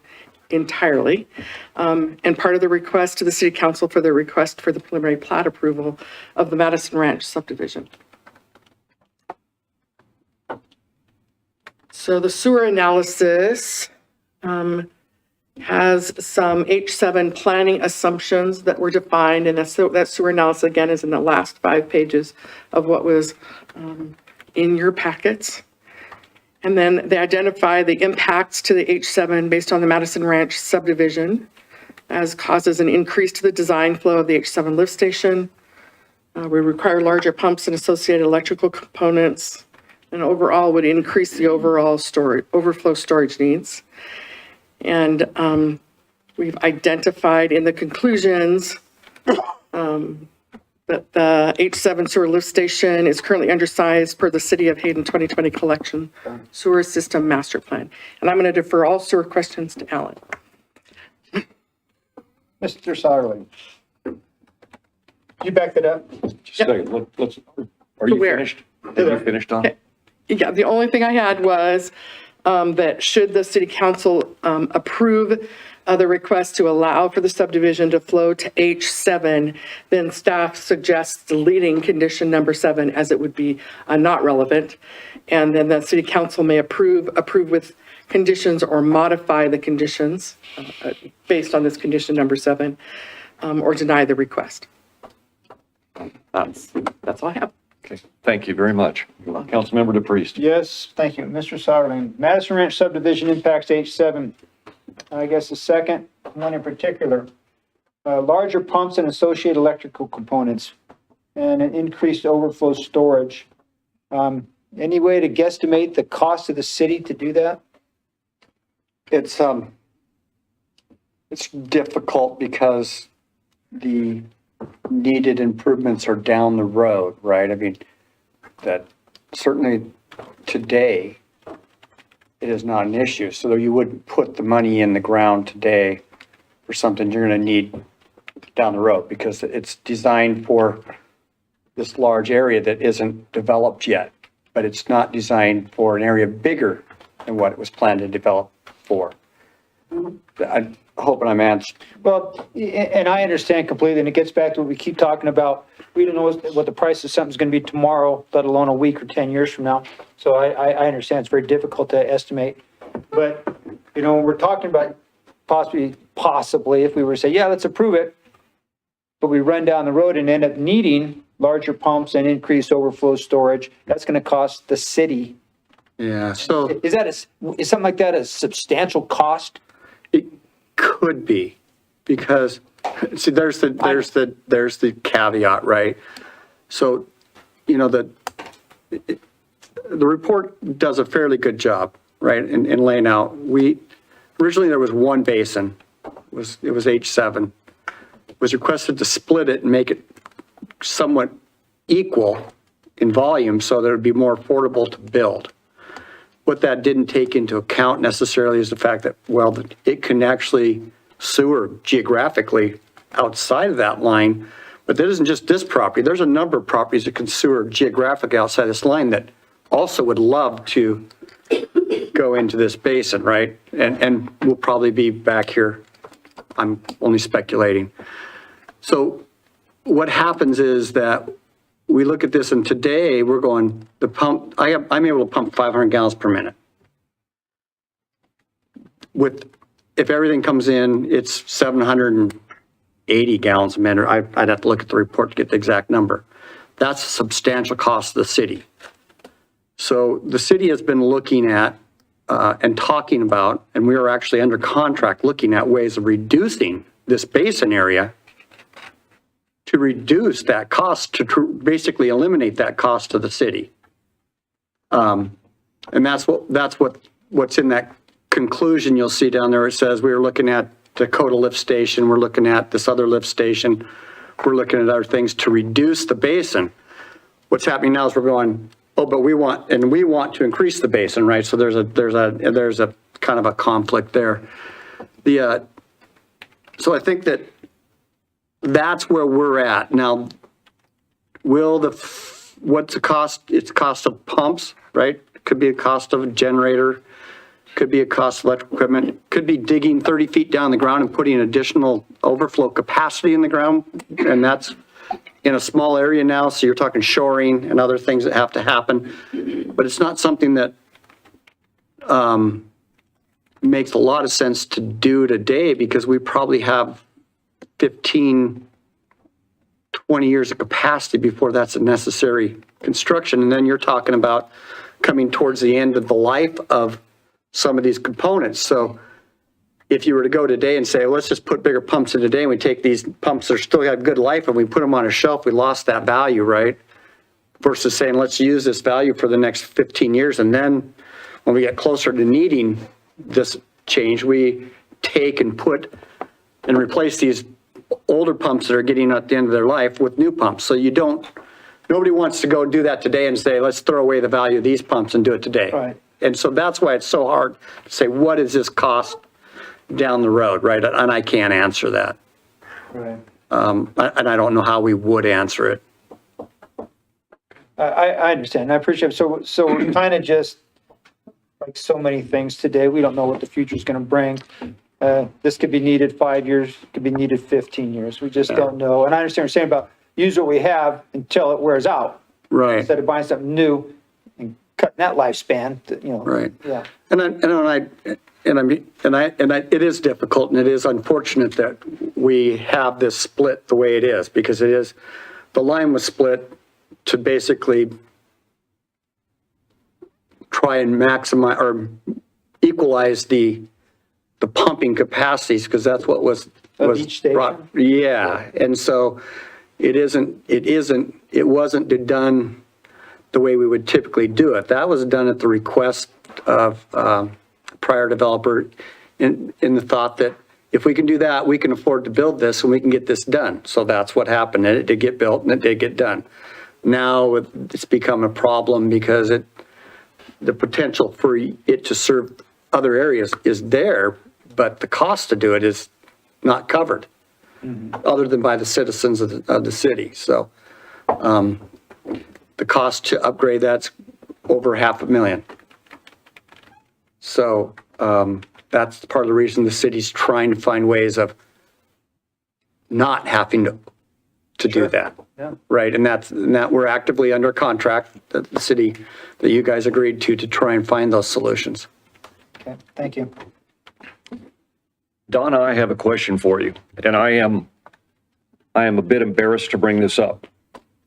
entirely. And part of the request to the city council for the request for the preliminary plat approval of the Madison Ranch subdivision. So the sewer analysis has some H7 planning assumptions that were defined, and that sewer analysis, again, is in the last 5 pages of what was in your packets. And then they identify the impacts to the H7 based on the Madison Ranch subdivision as causes an increase to the design flow of the H7 lift station. We require larger pumps and associated electrical components, and overall would increase the overall overflow storage needs. And we've identified in the conclusions that the H7 sewer lift station is currently undersized per the City of Hayden 2020 collection sewer system master plan. And I'm going to defer all sewer questions to Alan. Mr. Sauerland, you back that up? Just a second, are you finished? Are you finished, Don? Yeah, the only thing I had was that should the city council approve the request to allow for the subdivision to flow to H7, then staff suggests deleting condition number 7 as it would be not relevant. And then the city council may approve with conditions or modify the conditions based on this condition number 7 or deny the request. That's all I have. Okay, thank you very much. Councilmember DePriest. Yes, thank you. Mr. Sauerland, Madison Ranch subdivision impacts H7. I guess the second one in particular, larger pumps and associated electrical components and an increased overflow storage. Any way to guesstimate the cost of the city to do that? It's difficult because the needed improvements are down the road, right? I mean, that certainly today, it is not an issue. So you wouldn't put the money in the ground today for something you're going to need down the road because it's designed for this large area that isn't developed yet, but it's not designed for an area bigger than what it was planned to develop for. I'm hoping I'm answering. Well, and I understand completely, and it gets back to what we keep talking about. We don't know what the price of something's going to be tomorrow, let alone a week or 10 years from now. So I understand it's very difficult to estimate. But, you know, we're talking about possibly, if we were to say, yeah, let's approve it, but we run down the road and end up needing larger pumps and increased overflow storage, that's going to cost the city. Yeah, so. Is something like that a substantial cost? It could be, because, see, there's the caveat, right? So, you know, the report does a fairly good job, right, in laying out. Originally there was one basin, it was H7. It was requested to split it and make it somewhat equal in volume so that it would be more affordable to build. What that didn't take into account necessarily is the fact that, well, it can actually sewer geographically outside of that line, but there isn't just this property. There's a number of properties that can sewer geographically outside this line that also would love to go into this basin, right? And we'll probably be back here. I'm only speculating. So what happens is that we look at this, and today we're going, the pump, I'm able to pump 500 gallons per minute. If everything comes in, it's 780 gallons a minute. I'd have to look at the report to get the exact number. That's a substantial cost to the city. So the city has been looking at and talking about, and we are actually under contract looking at ways of reducing this basin area to reduce that cost, to basically eliminate that cost to the city. And that's what's in that conclusion you'll see down there. It says we were looking at Dakota lift station, we're looking at this other lift station, we're looking at other things to reduce the basin. What's happening now is we're going, oh, but we want to increase the basin, right? So there's a kind of a conflict there. So I think that's where we're at. Now, what's the cost? It's cost of pumps, right? Could be a cost of a generator, could be a cost of electrical equipment, could be digging 30 feet down the ground and putting additional overflow capacity in the ground. And that's in a small area now, so you're talking shoring and other things that have to happen. But it's not something that makes a lot of sense to do today because we probably have 15, 20 years of capacity before that's a necessary construction. And then you're talking about coming towards the end of the life of some of these components. So if you were to go today and say, well, let's just put bigger pumps in today and we take these pumps that still have good life and we put them on a shelf, we lost that value, right? Versus saying, let's use this value for the next 15 years. And then when we get closer to needing this change, we take and put and replace these older pumps that are getting at the end of their life with new pumps. So nobody wants to go do that today and say, let's throw away the value of these pumps and do it today. Right. And so that's why it's so hard to say, what does this cost down the road, right? And I can't answer that. Right. And I don't know how we would answer it. I understand. I appreciate it. So we're kind of just like so many things today. We don't know what the future is going to bring. This could be needed 5 years, could be needed 15 years. We just don't know. And I understand what you're saying about use what we have until it wears out. Right. Instead of buying something new and cutting that lifespan, Right. Yeah. It is difficult and it is unfortunate that we have this split the way it is because the line was split to basically try and maximize or equalize the pumping capacities because that's what was each station? brought. Yeah. And so it wasn't done the way we would typically do it. That was done at the request of prior developer in the thought that if we can do that, we can afford to build this and we can get this done. So that's what happened. And it did get built and it did get done. Now it's become a problem because the potential for it to serve other areas is there, but the cost to do it is not covered other than by the citizens of the city. So the cost to upgrade that's over $500,000. So that's part of the reason the city's trying to find ways of not having to do that. Yeah. Right, and that we're actively under contract that the city, that you guys agreed to try and find those solutions. Okay, thank you. Donna, I have a question for you, and I am a bit embarrassed to bring this up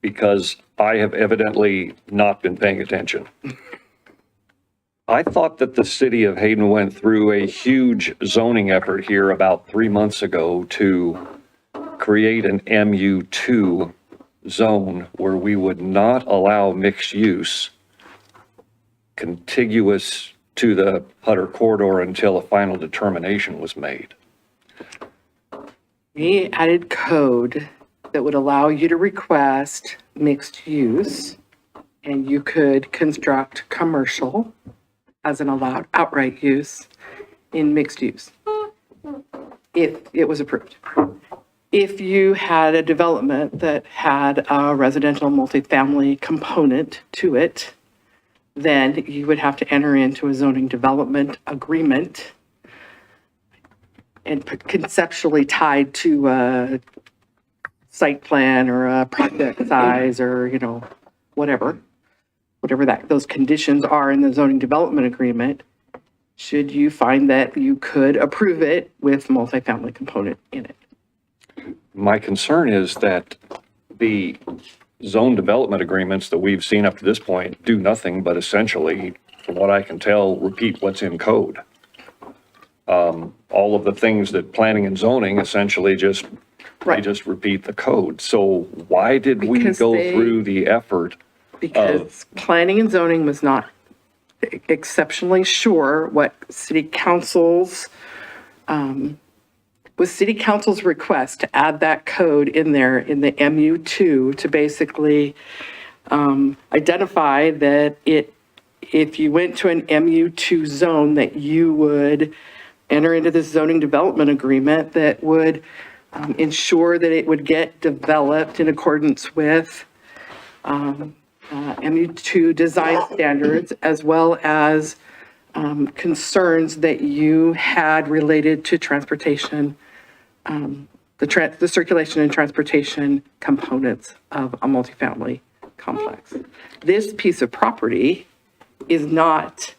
because I have evidently not been paying attention. I thought that the city of Hayden went through a huge zoning effort here about 3 months ago to create an MU2 zone where we would not allow mixed use contiguous to the Hutter corridor until a final determination was made. We added code that would allow you to request mixed use, and you could construct commercial as an allowed outright use in mixed use, if it was approved. If you had a development that had a residential multifamily component to it, then you would have to enter into a zoning development agreement and conceptually tied to a site plan or a project size or, whatever those conditions are in the zoning development agreement, should you find that you could approve it with multifamily component in it. My concern is that the zone development agreements that we've seen up to this point do nothing but essentially, from what I can tell, repeat what's in code. All of the things that planning and zoning essentially just repeat the code. So why did we go through the effort? Because planning and zoning was not exceptionally sure what city council's request to add that code in there in the MU2 to basically identify that it if you went to an MU2 zone, that you would enter into this zoning development agreement that would ensure that it would get developed in accordance with MU2 design standards, as well as concerns that you had related to transportation, the circulation and transportation components of a multifamily complex. This piece of property is not,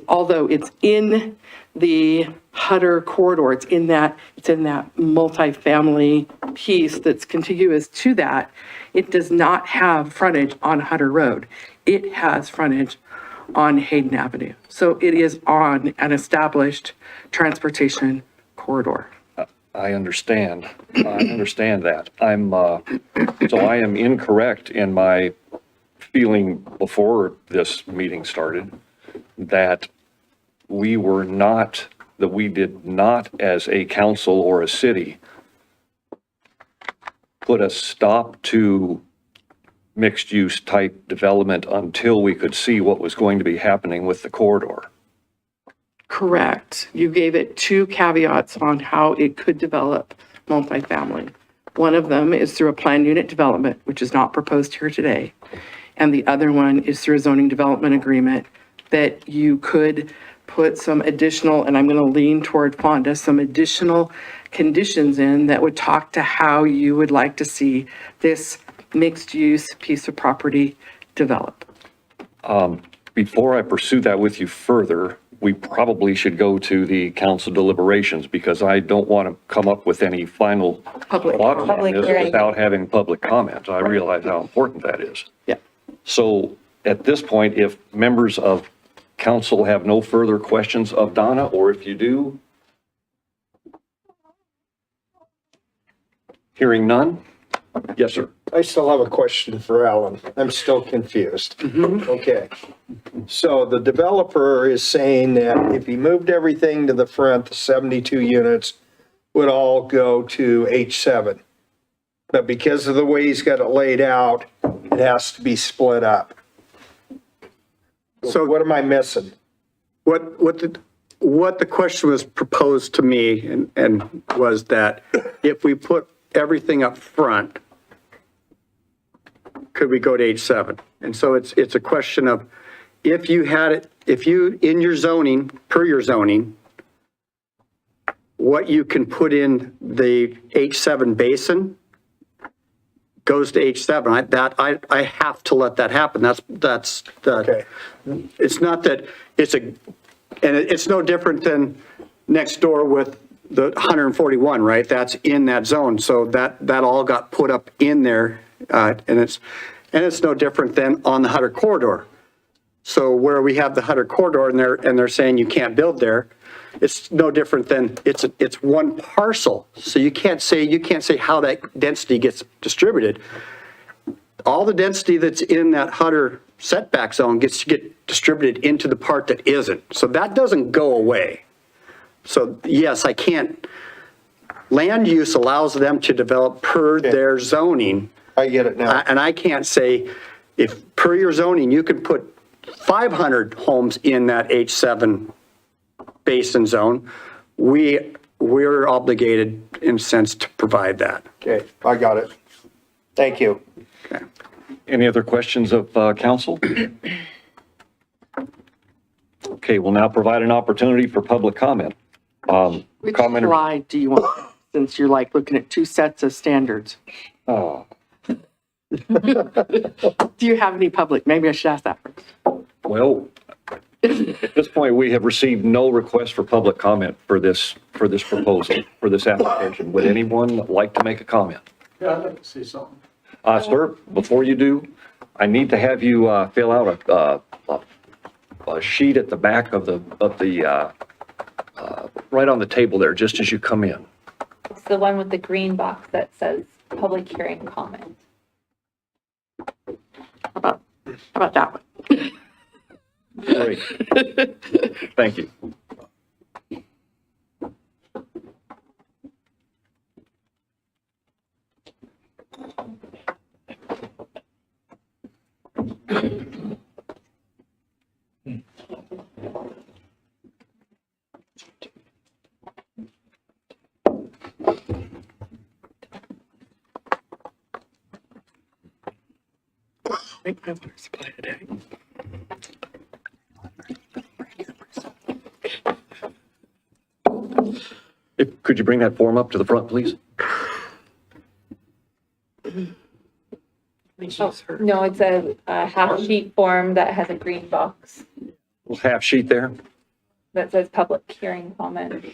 although it's in the Hutter corridor, it's in that multifamily piece that's contiguous to that, it does not have frontage on Hutter Road. It has frontage on Hayden Avenue. So it is on an established transportation corridor. I understand. I understand that. So I am incorrect in my feeling before this meeting started that we did not as a council or a city put a stop to mixed use type development until we could see what was going to be happening with the corridor. Correct. You gave it two caveats on how it could develop multifamily. One of them is through a planned unit development, which is not proposed here today. And the other one is through a zoning development agreement that you could put some additional, and I'm going to lean toward Fonda, some additional conditions in that would talk to how you would like to see this mixed use piece of property develop. Before I pursue that with you further, we probably should go to the council deliberations because I don't want to come up with any final thoughts on this without having public comment. I realize how important that is. Yeah. So at this point, if members of council have no further questions of Donna, or if you do, hearing none? Yes, sir. I still have a question for Alan. I'm still confused. Okay. So the developer is saying that if he moved everything to the front, the 72 units would all go to H7. But because of the way he's got it laid out, it has to be split up. So what am I missing? What the question was proposed to me and was that if we put everything up front, could we go to H7? And so it's a question of if you had it, if you in your zoning, per your zoning, what you can put in the H7 basin goes to H7. I have to let that happen. That's the, Okay. it's not that it's no different than next door with the 141, right? That's in that zone. So that all got put up in there. And it's no different than on the Hutter corridor. So where we have the Hutter corridor and they're saying you can't build there, it's no different than it's one parcel. So you can't say how that density gets distributed. All the density that's in that Hutter setback zone gets to get distributed into the part that isn't. So that doesn't go away. So yes, I can't. Land use allows them to develop per their zoning. I get it now. And I can't say, if per your zoning, you could put 500 homes in that H7 basin zone, we're obligated, in a sense, to provide that. Okay, I got it. Thank you. Okay. Any other questions of council? Okay, we'll now provide an opportunity for public comment. Which slide do you want, since you're like looking at two sets of standards? Oh. Do you have any public? Maybe I should ask that first. Well, at this point, we have received no request for public comment for this proposal, for this application. Would anyone like to make a comment? Yeah, I'd like to see something. Sir, before you do, I need to have you fill out a sheet at the back of the right on the table there, just as you come in. It's the one with the green box that says public hearing comment. How about that one? Great. Thank you. Make my water supply today. Could you bring that form up to the front, please? No, it's a half sheet form that has a green box Little half sheet there. that says public hearing comment.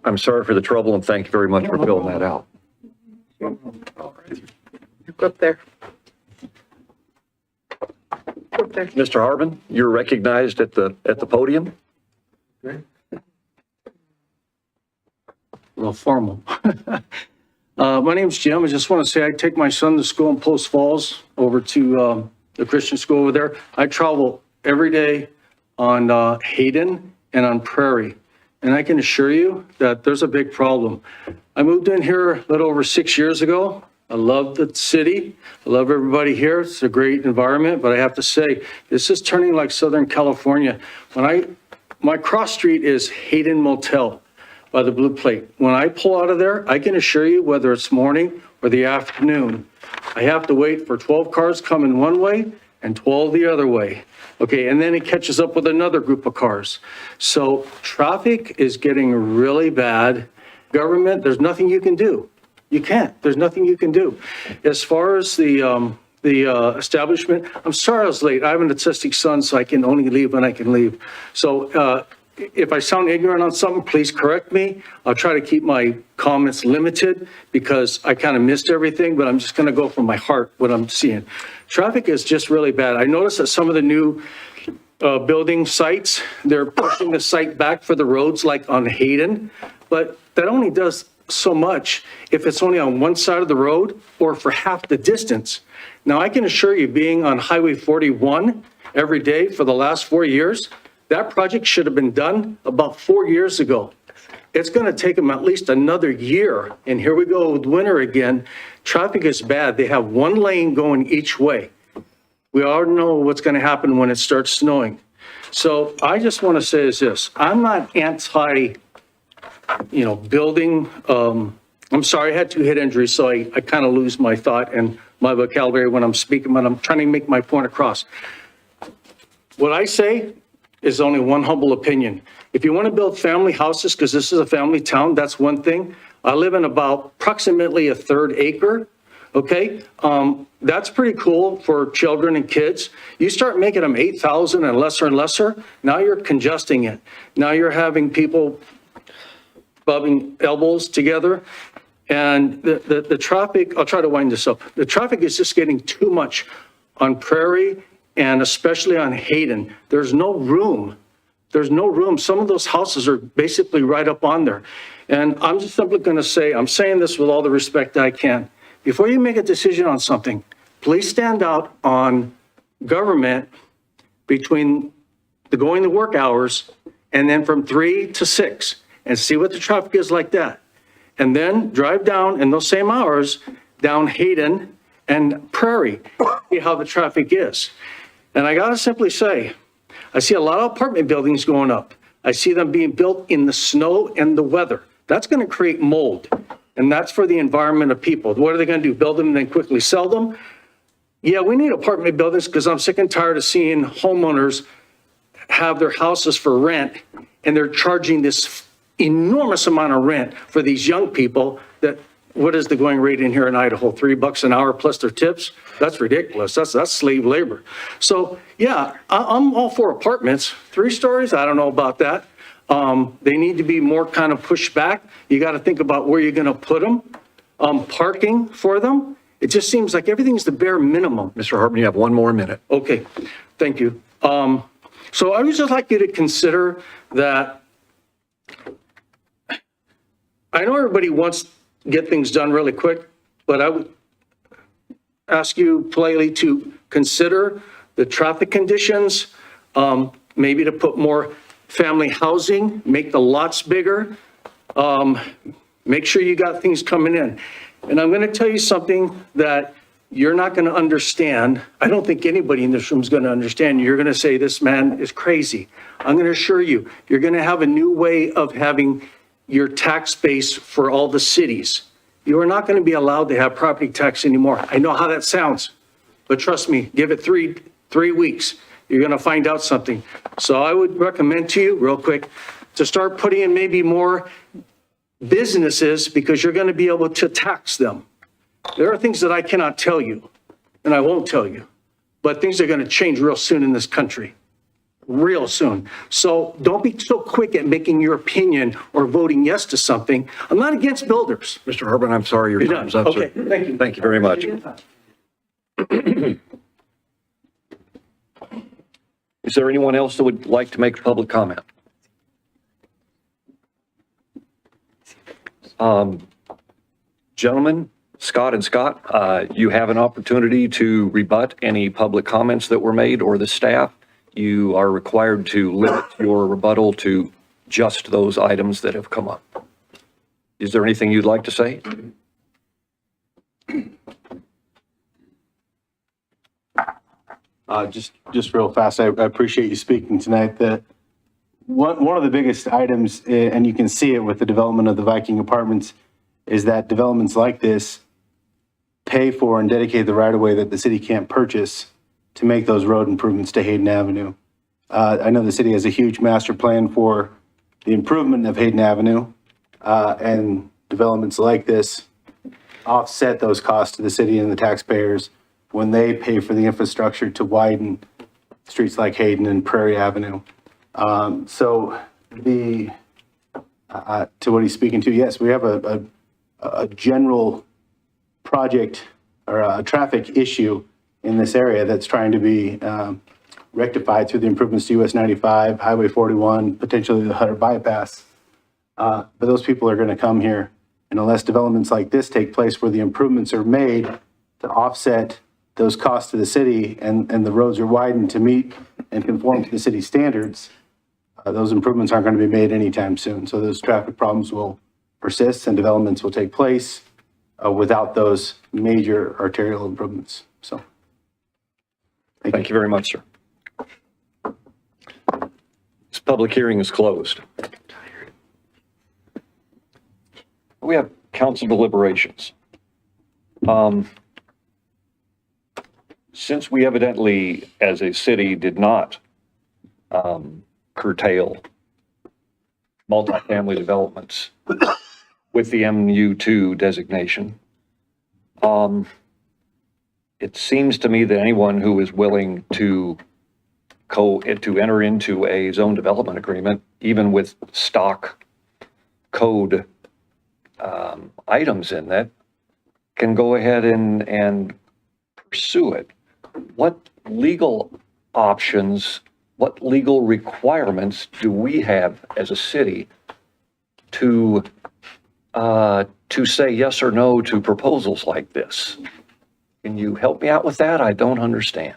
I'm sorry for the trouble and thank you very much for filling that out. Go up there. Go up there. Mr. Harbin, you're recognized at the podium. A little formal. My name's Jim. I just want to say I take my son to school in Post Falls over to the Christian school over there. I travel every day on Hayden and on Prairie. And I can assure you that there's a big problem. I moved in here a little over 6 years ago. I love the city. I love everybody here. It's a great environment, but I have to say, this is turning like Southern California. My cross street is Hayden Motel by the Blue Plate. When I pull out of there, I can assure you, whether it's morning or the afternoon, I have to wait for 12 cars coming one way and 12 the other way. Okay, and then it catches up with another group of cars. So traffic is getting really bad. Government, there's nothing you can do. You can't. There's nothing you can do. As far as the establishment, I'm sorry I was late. I have an autistic son, so I can only leave when I can leave. So if I sound ignorant on something, please correct me. I'll try to keep my comments limited because I kind of missed everything, but I'm just going to go from my heart what I'm seeing. Traffic is just really bad. I noticed that some of the new building sites, they're pushing the site back for the roads like on Hayden, but that only does so much if it's only on one side of the road or for half the distance. Now, I can assure you, being on Highway 41 every day for the last 4 years, that project should have been done about 4 years ago. It's going to take them at least another year. And here we go with winter again. Traffic is bad. They have one lane going each way. We all know what's going to happen when it starts snowing. So I just want to say is this. I'm not anti, building. I'm sorry, I had 2 head injuries, so I kind of lose my thought and my vocabulary when I'm speaking, but I'm trying to make my point across. What I say is only one humble opinion. If you want to build family houses, because this is a family town, that's one thing. I live in about approximately a 1/3 acre, okay? That's pretty cool for children and kids. You start making them 8,000 and lesser, now you're congesting it. Now you're having people bumping elbows together. And the traffic, I'll try to wind this up. The traffic is just getting too much on Prairie and especially on Hayden. There's no room. There's no room. Some of those houses are basically right up on there. And I'm just simply going to say, I'm saying this with all the respect I can. Before you make a decision on something, please stand out on government between the going to work hours and then from 3 to 6 and see what the traffic is like that. And then drive down in those same hours down Hayden and Prairie, see how the traffic is. And I got to simply say, I see a lot of apartment buildings going up. I see them being built in the snow and the weather. That's going to create mold. And that's for the environment of people. What are they going to do? Build them and then quickly sell them? Yeah, we need apartment buildings because I'm sick and tired of seeing homeowners have their houses for rent and they're charging this enormous amount of rent for these young people that, what is the going rate in here in Idaho? $3 an hour plus their tips? That's ridiculous. That's slave labor. So yeah, I'm all for apartments. 3 stories, I don't know about that. They need to be more kind of pushed back. You got to think about where you're going to put them. Parking for them. It just seems like everything's the bare minimum. Mr. Harbin, you have 1 more minute. Okay, thank you. So I would just like you to consider that I know everybody wants get things done really quick, but I would ask you politely to consider the traffic conditions, maybe to put more family housing, make the lots bigger, make sure you got things coming in. And I'm going to tell you something that you're not going to understand. I don't think anybody in this room is going to understand. You're going to say, this man is crazy. I'm going to assure you, you're going to have a new way of having your tax base for all the cities. You are not going to be allowed to have property tax anymore. I know how that sounds, but trust me, give it three weeks. You're going to find out something. So I would recommend to you, real quick, to start putting in maybe more businesses, because you're going to be able to tax them. There are things that I cannot tell you, and I won't tell you, but things are going to change real soon in this country, real soon. So don't be so quick at making your opinion or voting yes to something. I'm not against builders. Mr. Urban, I'm sorry, your You're time's done. up, sir. Okay, thank you. Thank you very much. Is there anyone else that would like to make a public comment? Gentlemen, Scott and Scott, you have an opportunity to rebut any public comments that were made, or the staff. You are required to limit your rebuttal to just those items that have come up. Is there anything you'd like to say? Just real fast, I appreciate you speaking tonight. One of the biggest items, and you can see it with the development of the Viking Apartments, is that developments like this pay for and dedicate the right-of-way that the city can't purchase to make those road improvements to Hayden Avenue. I know the city has a huge master plan for the improvement of Hayden Avenue, and developments like this offset those costs to the city and the taxpayers when they pay for the infrastructure to widen streets like Hayden and Prairie Avenue. So to what he's speaking to, yes, we have a general project or a traffic issue in this area that's trying to be rectified through the improvements to US 95, Highway 41, potentially the Hutter bypass. But those people are going to come here, and unless developments like this take place where the improvements are made to offset those costs to the city and the roads are widened to meet and conform to the city standards, those improvements aren't going to be made anytime soon. So those traffic problems will persist and developments will take place without those major arterial improvements. So Thank you very much, sir. This public hearing is closed. We have council deliberations. Since we evidently, as a city, did not curtail multifamily developments with the MU2 designation, it seems to me that anyone who is willing to enter into a zone development agreement, even with stock code items in that, can go ahead and pursue it. What legal options, what legal requirements do we have as a city to say yes or no to proposals like this? Can you help me out with that? I don't understand.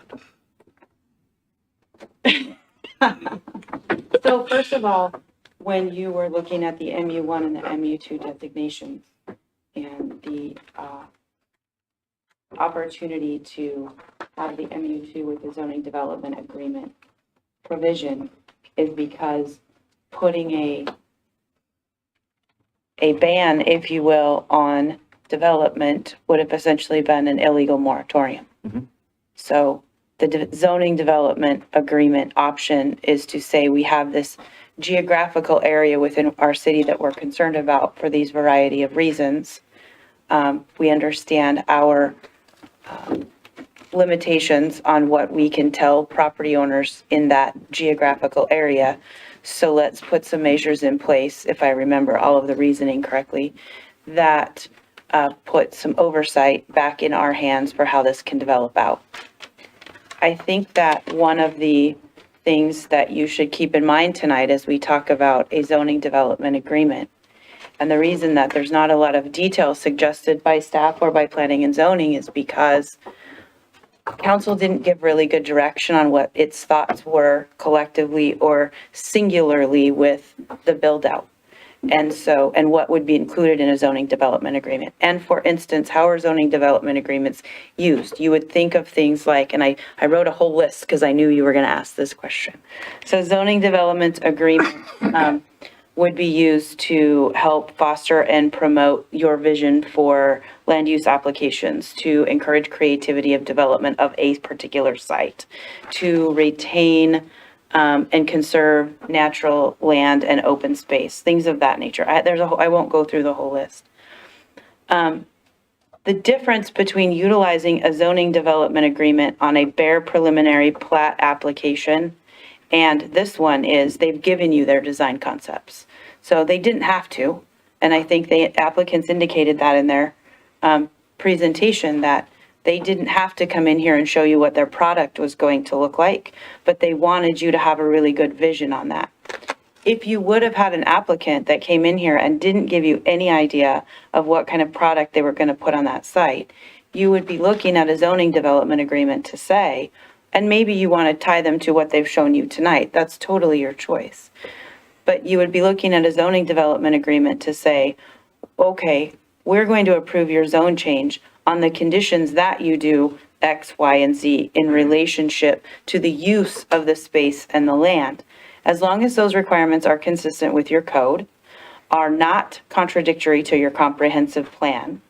So first of all, when you were looking at the MU1 and the MU2 designations and the opportunity to have the MU2 with the zoning development agreement provision, is because putting a ban, if you will, on development would have essentially been an illegal moratorium. Mhm. So the zoning development agreement option is to say we have this geographical area within our city that we're concerned about for these variety of reasons. We understand our limitations on what we can tell property owners in that geographical area. So let's put some measures in place, if I remember all of the reasoning correctly, that put some oversight back in our hands for how this can develop out. I think that one of the things that you should keep in mind tonight as we talk about a zoning development agreement, And the reason that there's not a lot of detail suggested by staff or by planning and zoning is because council didn't give really good direction on what its thoughts were collectively or singularly with the build out. And so, and what would be included in a zoning development agreement. And for instance, how are zoning development agreements used? You would think of things like, and I wrote a whole list because I knew you were going to ask this question. So zoning development agreement would be used to help foster and promote your vision for land use applications, to encourage creativity of development of a particular site, to retain and conserve natural land and open space, things of that nature. I won't go through the whole list. The difference between utilizing a zoning development agreement on a bare preliminary plat application and this one is they've given you their design concepts. So they didn't have to, and I think the applicants indicated that in their presentation that they didn't have to come in here and show you what their product was going to look like, but they wanted you to have a really good vision on that. If you would have had an applicant that came in here and didn't give you any idea of what kind of product they were going to put on that site, you would be looking at a zoning development agreement to say, and maybe you want to tie them to what they've shown you tonight. That's totally your choice. But you would be looking at a zoning development agreement to say, okay, we're going to approve your zone change on the conditions that you do X, Y, and Z in relationship to the use of the space and the land. As long as those requirements are consistent with your code, are not contradictory to your comprehensive plan,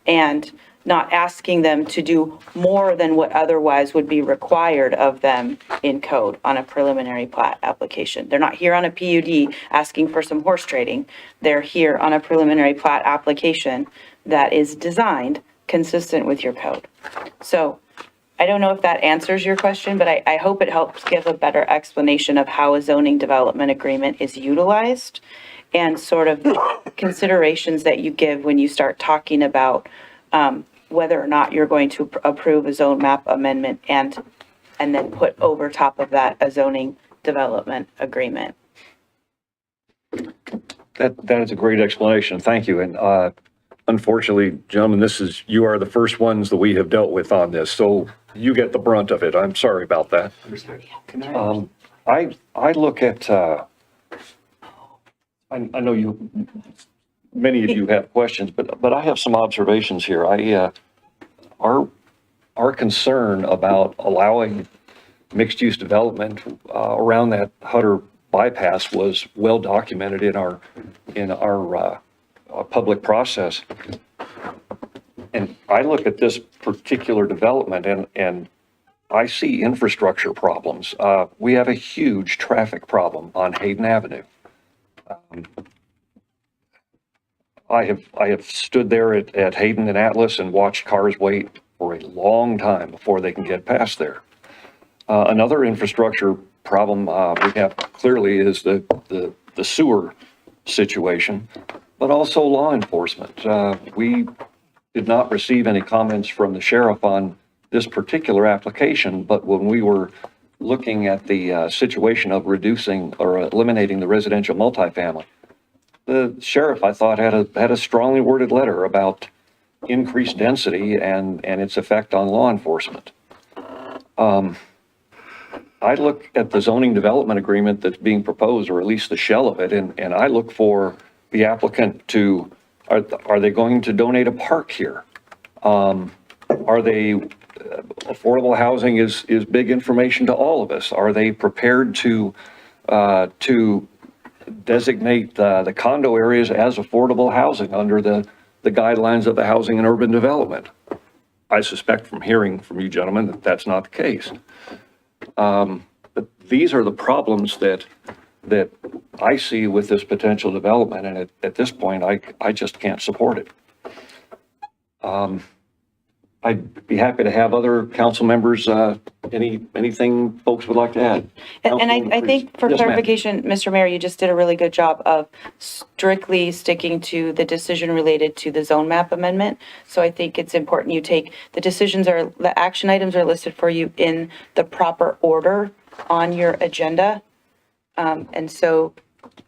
and not asking them to do more than what otherwise would be required of them in code on a preliminary plat application. They're not here on a PUD asking for some horse trading. They're here on a preliminary plat application that is designed consistent with your code. So I don't know if that answers your question, but I hope it helps give a better explanation of how a zoning development agreement is utilized and sort of considerations that you give when you start talking about whether or not you're going to approve a zone map amendment and then put over top of that a zoning development agreement. That is a great explanation. Thank you. And unfortunately, gentlemen, you are the first ones that we have dealt with on this, so you get the brunt of it. I'm sorry about that. I look at, I know many of you have questions, but I have some observations here. Our concern about allowing mixed-use development around that Hutter bypass was well documented in our public process. And I look at this particular development and I see infrastructure problems. We have a huge traffic problem on Hayden Avenue. I have stood there at Hayden and Atlas and watched cars wait for a long time before they can get past there. Another infrastructure problem we have clearly is the sewer situation, but also law enforcement. We did not receive any comments from the sheriff on this particular application, but when we were looking at the situation of reducing or eliminating the residential multifamily, the sheriff, I thought, had a strongly worded letter about increased density and its effect on law enforcement. I look at the zoning development agreement that's being proposed, or at least the shell of it, and I look for the applicant to, are they going to donate a park here? Are they, affordable housing is big information to all of us. Are they prepared to designate the condo areas as affordable housing under the guidelines of the Housing and Urban Development? I suspect from hearing from you gentlemen that that's not the case. But these are the problems that I see with this potential development, and at this point, I just can't support it. I'd be happy to have other council members, anything folks would like to add. And I think for Yes, ma'am. clarification, Mr. Mayor, you just did a really good job of strictly sticking to the decision related to the zone map amendment. So I think it's important you take, the action items are listed for you in the proper order on your agenda. And so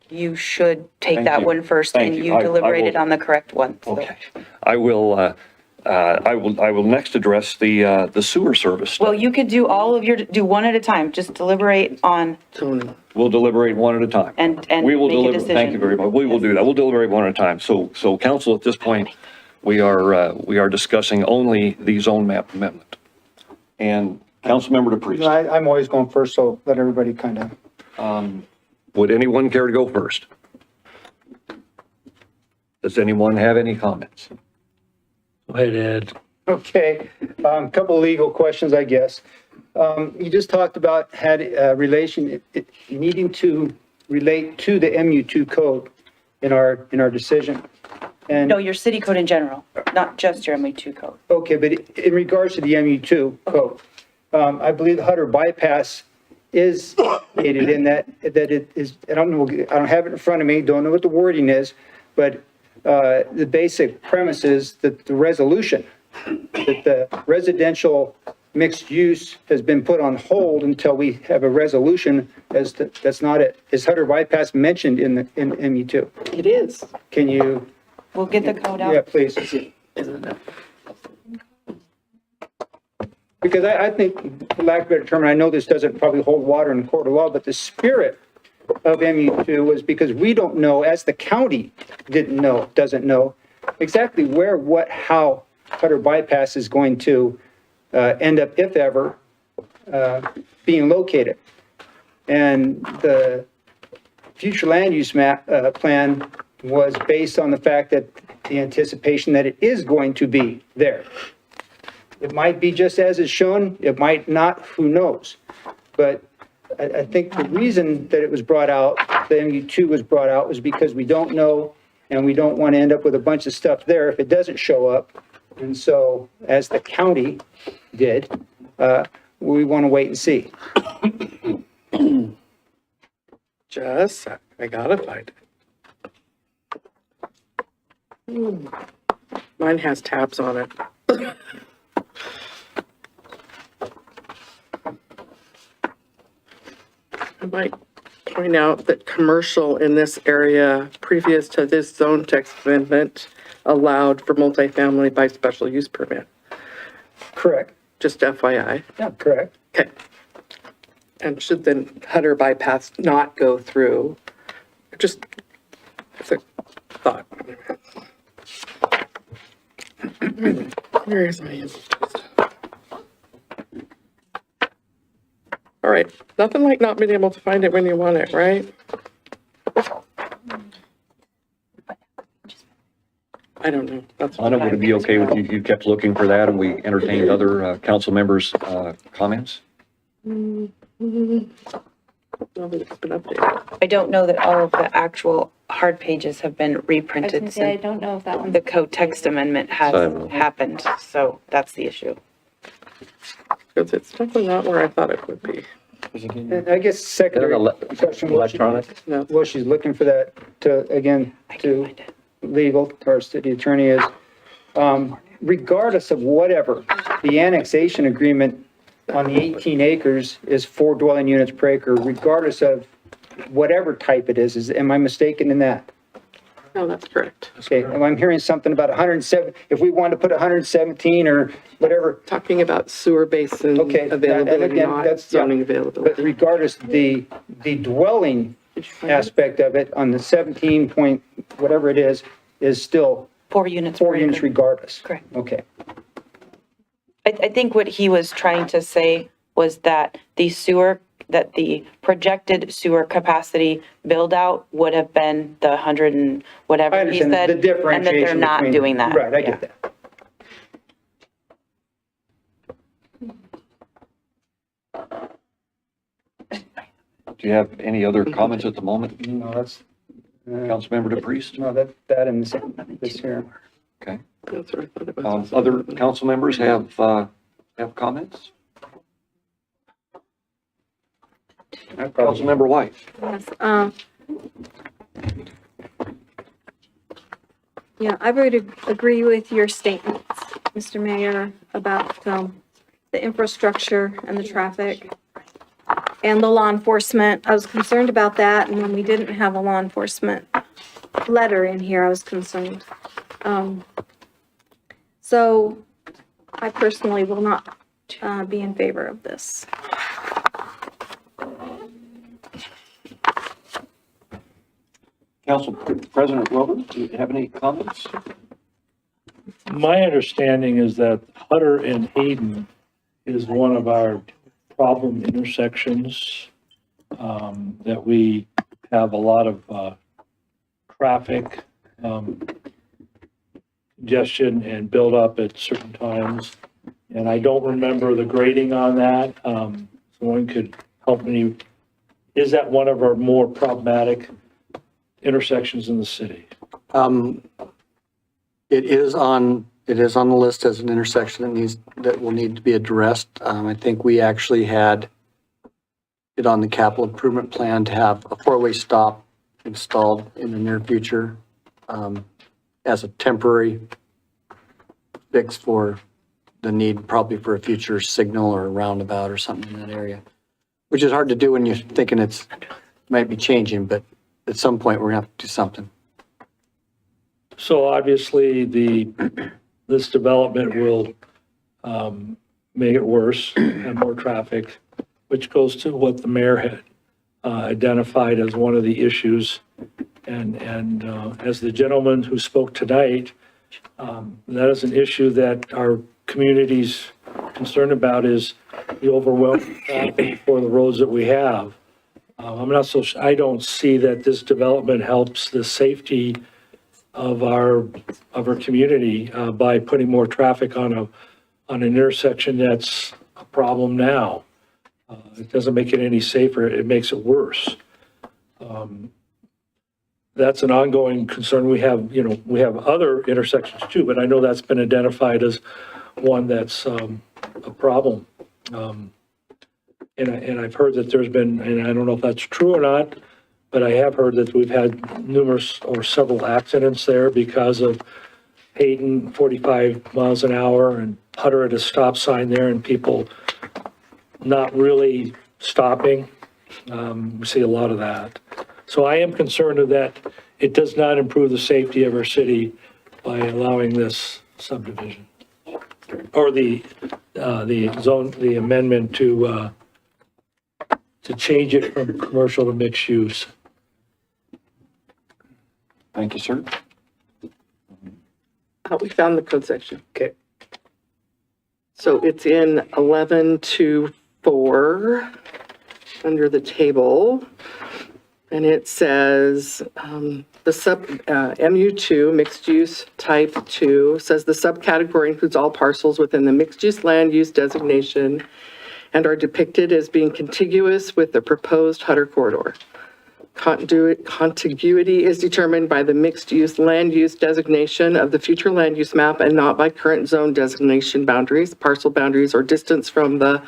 you should take Thank that you. one first Thank and you. you I deliberated will- on the correct one. So Okay. I will next address the sewer service Well, study. you could do do one at a time, just deliberate on We'll deliberate one at a time. and We will make a deliberate. Thank you decision. very much. We will do that. We'll deliberate one at a time. So council, at this point, we are discussing only the zone map amendment. And Councilmember DePriest, I'm always going first, so let everybody kind of. would anyone care to go first? Does anyone have any comments? Go ahead, Ed. Okay, couple of legal questions, I guess. You just talked about had needing to relate to the MU2 code in our decision. And, No, your city code in general, not just your MA2 code. okay, but in regards to the MU2 code, I believe the Hutter bypass is stated in that it is, I don't know, I don't have it in front of me, don't know what the wording is, but the basic premise is that the resolution, that the residential mixed use has been put on hold until we have a resolution as to, that's not it. Is Hutter bypass mentioned in MU2? It is. Can you, We'll get the code out. yeah, please. Because I think, for lack of a better term, and I know this doesn't probably hold water in the court of law, but the spirit of MU2 was because we don't know, as the county doesn't know exactly where, what, how Hutter bypass is going to end up, if ever, being located. And the future land use map plan was based on the fact that the anticipation that it is going to be there. It might be just as it's shown, it might not, who knows? But I think the reason that it was brought out, the MU2 was brought out, was because we don't know and we don't want to end up with a bunch of stuff there if it doesn't show up. And so, as the county did, we want to wait and see. Just, I gotta find it. Mine has tabs on it. I might point out that commercial in this area, previous to this zone text amendment, allowed for multifamily by special use permit. Correct. Just FYI. Yeah, correct. Okay. And should then Hutter bypass not go through? Just, it's a thought. Where is my info stuff? All right, nothing like not being able to find it when you want it, right? I don't know. That's Anna, would it be okay with you if you kept looking for that and we entertained other council members' comments? It's been updated. I don't know that all of the actual hard pages have been I was reprinted gonna say, I since don't know if that one's. the code text amendment has happened, so that's the issue. Because it's definitely not where I thought it would be. And I guess secondary question. Electronic? No. Well, she's looking for that to, again, to legal, to our city attorney is, regardless of whatever, the annexation agreement on the 18 acres is 4 dwelling units per acre, regardless of whatever type it is, am I mistaken in that? No, that's correct. Okay, and I'm hearing something about 107, if we wanted to put 117 or whatever. Talking about sewer basin Okay, and availability, again, not that's, yeah. zoning availability. But regardless, the dwelling aspect of it on the 17 point, whatever it is still 4 units. 4 per units acre. regardless. Correct. Okay. I think what he was trying to say was that the projected sewer capacity build out would have been the 100 and I whatever he understand said. the differentiation. And that they're not between- doing that. Right, I Yeah. get that. Do you have any other comments at the moment, No, that's, Councilmember DePriest? no, that and this here. Okay. That's what I thought it was. Other council members have comments? Councilmember White? Yes, yeah, I would agree with your statements, Mr. Mayor, about the infrastructure and the traffic. and the law enforcement. I was concerned about that, and when we didn't have a law enforcement letter in here, I was concerned. So I personally will not be in favor of this. Council President Wilbur, do you have any comments? My understanding is that Hutter and Hayden is one of our problem intersections, that we have a lot of traffic congestion and buildup at certain times. And I don't remember the grading on that. Someone could help me. Is that one of our more problematic intersections in the city? It is on the list as an intersection that will need to be addressed. I think we actually had it on the capital improvement plan to have a four-way stop installed in the near future, as a temporary fix for the need probably for a future signal or a roundabout or something in that area, which is hard to do when you're thinking might be changing, but at some point we're gonna have to do something. So obviously this development will make it worse and more traffic, which goes to what the mayor had identified as one of the issues. And as the gentleman who spoke tonight, that is an issue that our community's concerned about, is the overwhelming traffic for the roads that we have. I don't see that this development helps the safety of our community by putting more traffic on an intersection that's a problem now. It doesn't make it any safer, it makes it worse. That's an ongoing concern. We have other intersections too, but I know that's been identified as one that's a problem. And I've heard that there's been, and I don't know if that's true or not, but I have heard that we've had numerous or several accidents there because of Hayden 45 miles an hour and Hutter at a stop sign there and people not really stopping. We see a lot of that. So I am concerned that it does not improve the safety of our city by allowing this subdivision. Or the amendment to change it from commercial to mixed use. Thank you, sir. We found the code section. Okay. So it's in 11.2.4 under the table. And it says the MU2, mixed use type 2, says the subcategory includes all parcels within the mixed use land use designation and are depicted as being contiguous with the proposed Hutter corridor. Contiguity is determined by the mixed use land use designation of the future land use map and not by current zone designation boundaries, parcel boundaries, or distance from the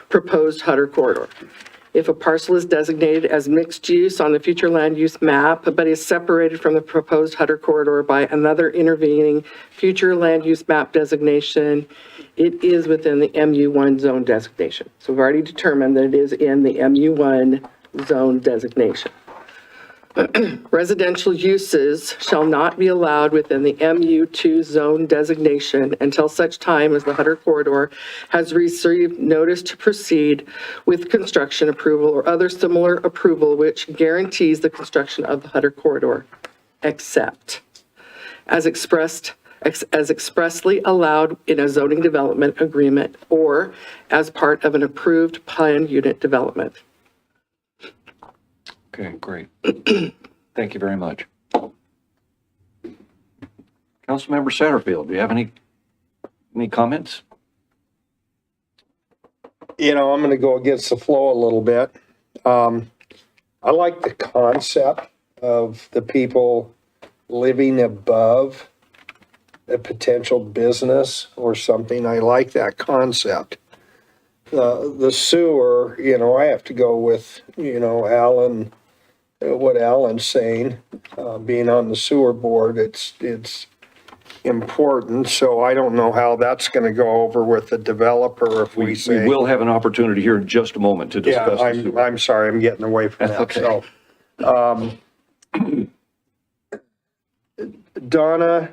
proposed Hutter corridor. If a parcel is designated as mixed use on the future land use map, but is separated from the proposed Hutter corridor by another intervening future land use map designation, it is within the MU1 zone designation. So we've already determined that it is in the MU1 zone designation. Residential uses shall not be allowed within the MU2 zone designation until such time as the Hutter corridor has received notice to proceed with construction approval or other similar approval which guarantees the construction of the Hutter corridor, except as expressly allowed in a zoning development agreement or as part of an approved plan unit development. Okay, great. Thank you very much. Councilmember Satterfield, do you have any comments? I'm going to go against the flow a little bit. I like the concept of the people living above a potential business or something. I like that concept. The sewer, I have to go with, Alan, what Alan's saying, being on the sewer board, it's important, so I don't know how that's going to go over with the developer if we We say. will have an opportunity here in just a moment to Yeah, discuss the sewer. I'm sorry, I'm getting away from That's that. okay. So, Donna,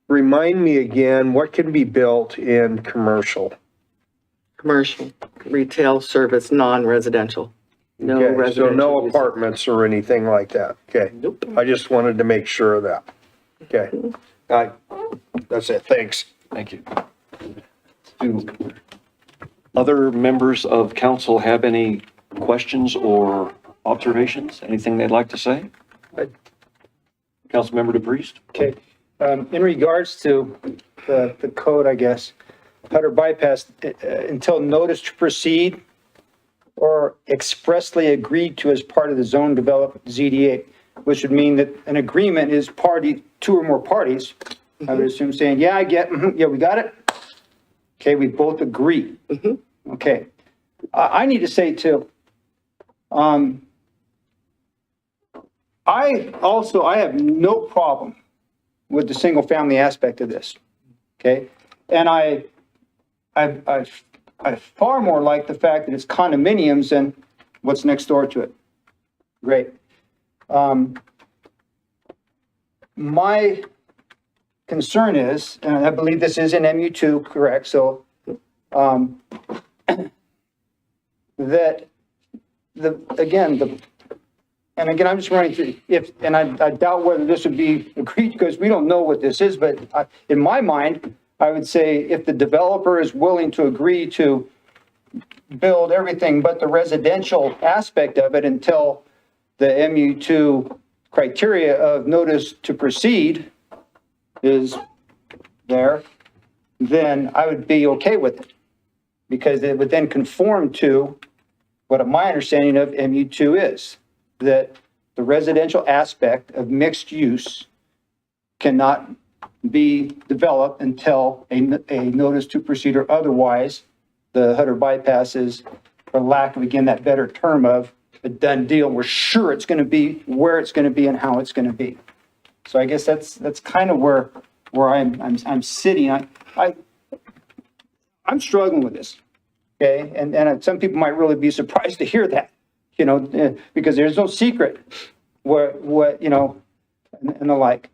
remind me again, what can be built in commercial? Commercial, retail, service, non-residential. No Okay, so residential. no uses. apartments or anything like that? Okay. Nope. I just wanted to make sure of that. Okay. That's it, thanks. Thank you. Do other members of council have any questions or observations? Anything they'd like to say? Councilmember DePriest? Okay, in regards to the code, I guess, Hutter bypass, until notice to proceed or expressly agreed to as part of the zone development ZDA, which would mean that an agreement is two or more parties, I would assume saying, yeah, yeah, we got it. Okay, we both agree. Okay, I need to say too, I have no problem with the single family aspect of this. Okay, and I far more like the fact that it's condominiums than what's next door to it. Great. My concern is, and I believe this is in MU2, correct? So, that again, I'm just running through, I doubt whether this would be agreed because we don't know what this is, but in my mind, I would say if the developer is willing to agree to build everything but the residential aspect of it until the MU2 criteria of notice to proceed is there, then I would be okay with it. Because it would then conform to what my understanding of MU2 is, that the residential aspect of mixed use cannot be developed until a notice to proceed or otherwise the Hutter bypass is, for lack of, again, that better term of a done deal. We're sure it's going to be, where it's going to be and how it's going to be. So I guess that's kind of where I'm sitting. I'm struggling with this. Okay, and some people might really be surprised to hear that, because there's no secret what and the like.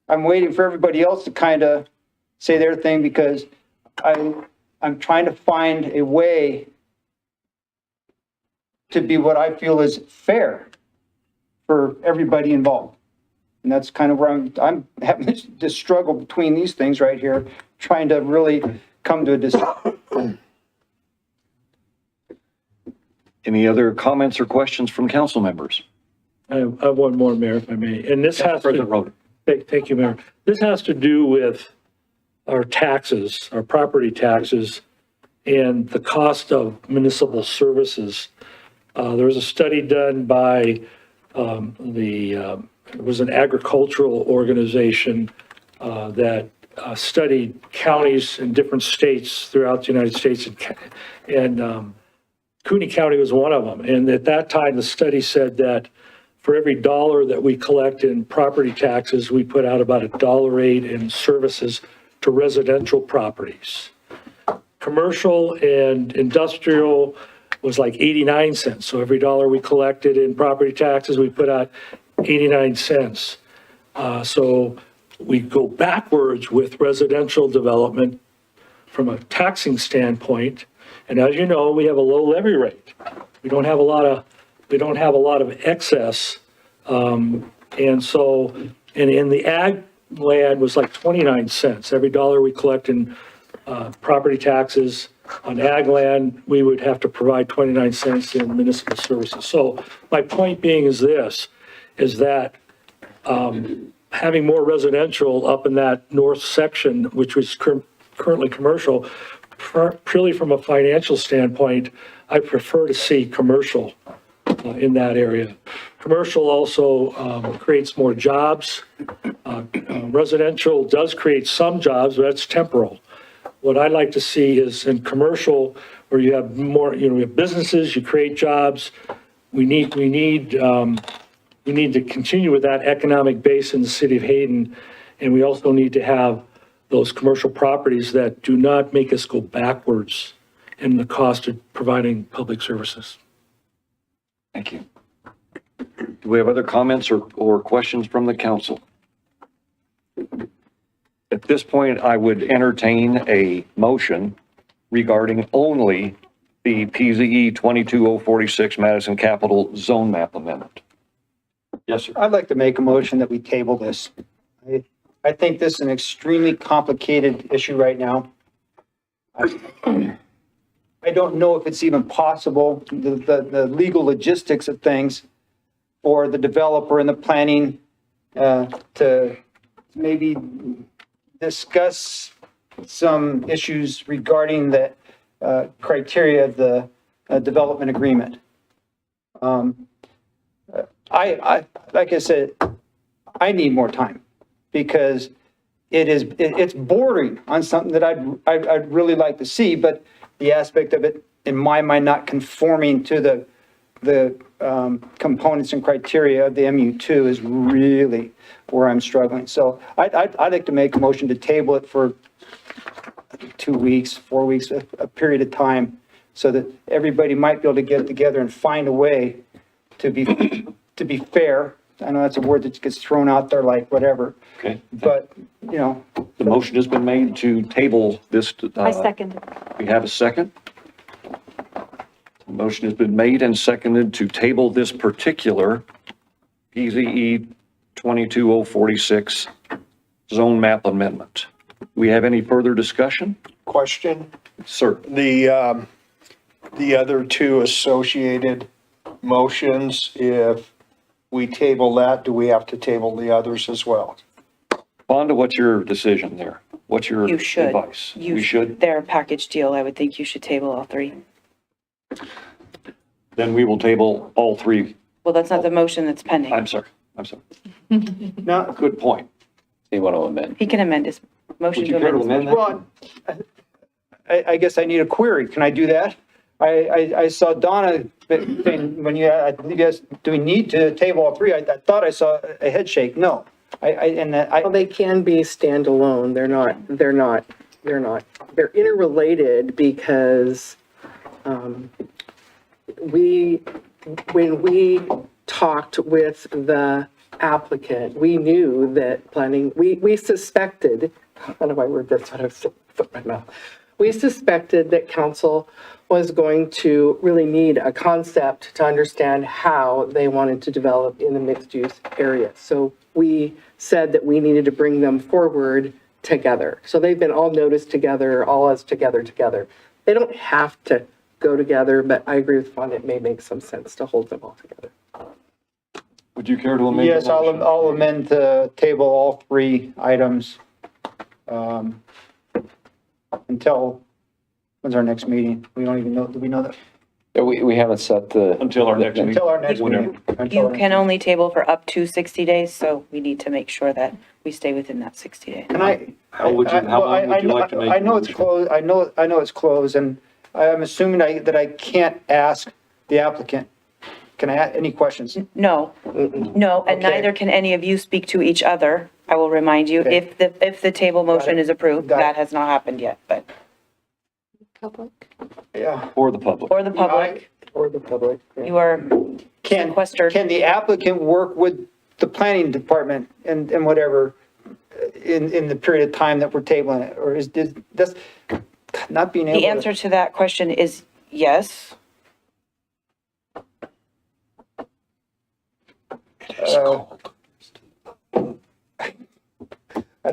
I'm waiting for everybody else to kind of say their thing because I'm trying to find a way to be what I feel is fair for everybody involved. And that's kind of where I'm having this struggle between these things right here, trying to really come to a decision. Any other comments or questions from council members? I have one more, Mayor, if I may. And this has President Roden. Thank you, Mayor. This has to do with our taxes, our property taxes, and the cost of municipal services. There was a study done by it was an agricultural organization that studied counties in different states throughout the United States, and Cooney County was one of them. And at that time, the study said that for every dollar that we collect in property taxes, we put out about $1.08 in services to residential properties. Commercial and industrial was like 89 cents. So every dollar we collected in property taxes, we put out 89 cents. So we go backwards with residential development from a taxing standpoint. And as you know, we have a low levy rate. We don't have a lot of excess. And so, and in the ag land was like 29 cents. Every dollar we collect in property taxes on ag land, we would have to provide 29 cents in municipal services. So my point being is this, is that having more residential up in that north section, which was currently commercial, purely from a financial standpoint, I prefer to see commercial in that area. Commercial also creates more jobs. Residential does create some jobs, but that's temporal. What I'd like to see is in commercial, where you have more, we have businesses, you create jobs. We need we need to continue with that economic base in the city of Hayden. And we also need to have those commercial properties that do not make us go backwards in the cost of providing public services. Thank you. Do we have other comments or questions from the council? At this point, I would entertain a motion regarding only the PZE 22046 Madison Capital Zone Map Amendment. Yes, sir. I'd like to make a motion that we table this. I think this is an extremely complicated issue right now. I don't know if it's even possible, the legal logistics of things for the developer and the planning to maybe discuss some issues regarding the criteria of the development agreement. Like I said, I need more time because it's bordering on something that I'd really like to see, but the aspect of it, in my mind, not conforming to the components and criteria of the MU2 is really where I'm struggling. So I'd like to make a motion to table it for 2 weeks, 4 weeks, a period of time, so that everybody might be able to get together and find a way to be fair. I know that's a word that gets thrown out there like whatever. Okay. But, you know. The motion has been made to table this. I second. We have a second. The motion has been made and seconded to table this particular PZE 22046 Zone Map Amendment. We have any further discussion? Question? Sir. The other two associated motions, if we table that, do we have to table the others as well? Fonda, what's your decision there? What's your You should. advice? You We should? They're a package deal. I would think you should table all three. Then we will table all three. Well, that's not the motion that's pending. I'm sorry. No, Good point. You want to amend? He can amend his motion Would to you care to amend. amend that? well, I guess I need a query. Can I do that? I saw Donna saying, when I believe you guys, do we need to table all three? I thought I saw a head shake. No. Well, they can be standalone. They're interrelated because when we talked with the applicant, we knew that planning, we suspected, how do I word this? What I was put in my mouth. We suspected that council was going to really need a concept to understand how they wanted to develop in the mixed-use area. So we said that we needed to bring them forward together. So they've been all noticed together, all as together. They don't have to go together, but I agree with Fonda, it may make some sense to hold them all together. Would you care to amend? Yes, I'll amend the table all three items until, when's our next meeting? We don't even know, do we know that? Yeah, we haven't set the. Until our next meeting. Until our next Whenever. meeting. Until You our next can only table for up to 60 days, so we need to make sure that we stay within that 60 day. Can I? How long would you like to make I know the it's motion? closed, I know it's closed, and I'm assuming that I can't ask the applicant. Can I ask any questions? No, and Okay. neither can any of you speak to each other. I will remind you, Okay. if the table motion is approved, Got it. that has not happened yet, but, Public. Yeah. Or the public? or the public, Or the public. Yeah. you are Can sequestered. the applicant work with the planning department and whatever in the period of time that we're tabling it? Or is this not being able to? The answer to that question is yes.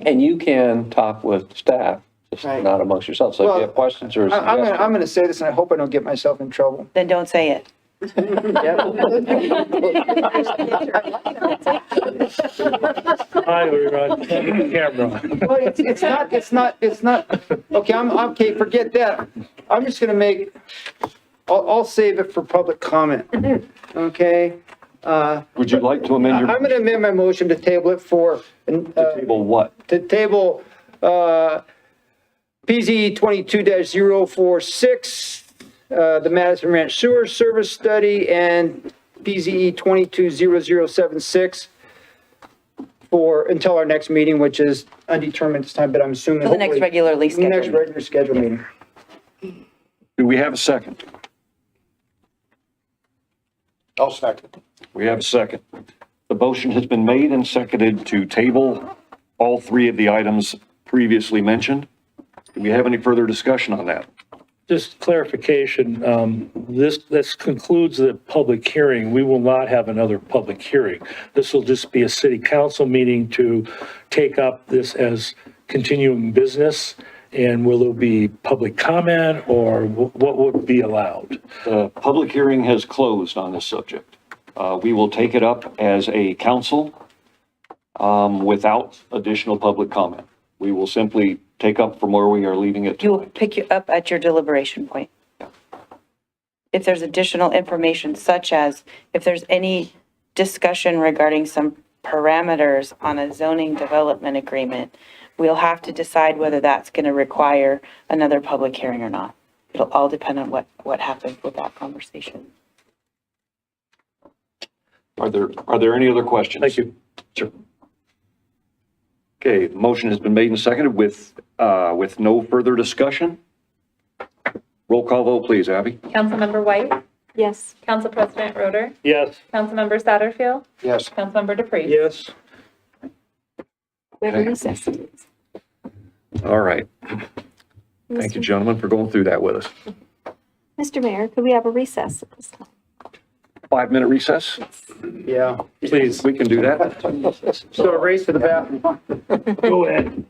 And you can talk with staff, just Right. not amongst yourselves. So if you have questions or I'm suggestions. gonna say this, and I hope I don't get myself in trouble. Then don't say it. Hi, we're on camera. Well, it's not, okay, forget that. I'm just gonna I'll save it for public comment, okay? Would you like to amend your? I'm gonna amend my motion to table it for, To table what? to table, PZ 22-046, the Madison Ranch Sewer Service Study, and BZE 220076 until our next meeting, which is undetermined this time, but I'm assuming. For the next hopefully- regularly scheduled Next meeting. regular scheduled meeting. Do we have a second? I'll second. We have a second. The motion has been made and seconded to table all three of the items previously mentioned. Do we have any further discussion on that? Just clarification, this concludes the public hearing. We will not have another public hearing. This will just be a city council meeting to take up this as continuing business. And will there be public comment or what would be allowed? The public hearing has closed on this subject. We will take it up as a council without additional public comment. We will simply take up from where we are leaving it You will tonight. pick you up at your deliberation point. If there's additional information, such as if there's any discussion regarding some parameters on a zoning development agreement, we'll have to decide whether that's going to require another public hearing or not. It'll all depend on what happens with that conversation. Are there any other questions? Thank you. Sure. Okay, the motion has been made and seconded with no further discussion. Roll call vote, please, Abby. Councilmember White? Yes. Council President Roder? Yes. Councilmember Satterfield? Yes. Councilmember DePreez? Yes. We have a Okay. recess. All right. Thank you, gentlemen, for going through that with us. Mr. Mayor, could we have a recess at this time? 5-minute recess? Yeah. Please, we can do that. So a race to the bathroom. Go ahead.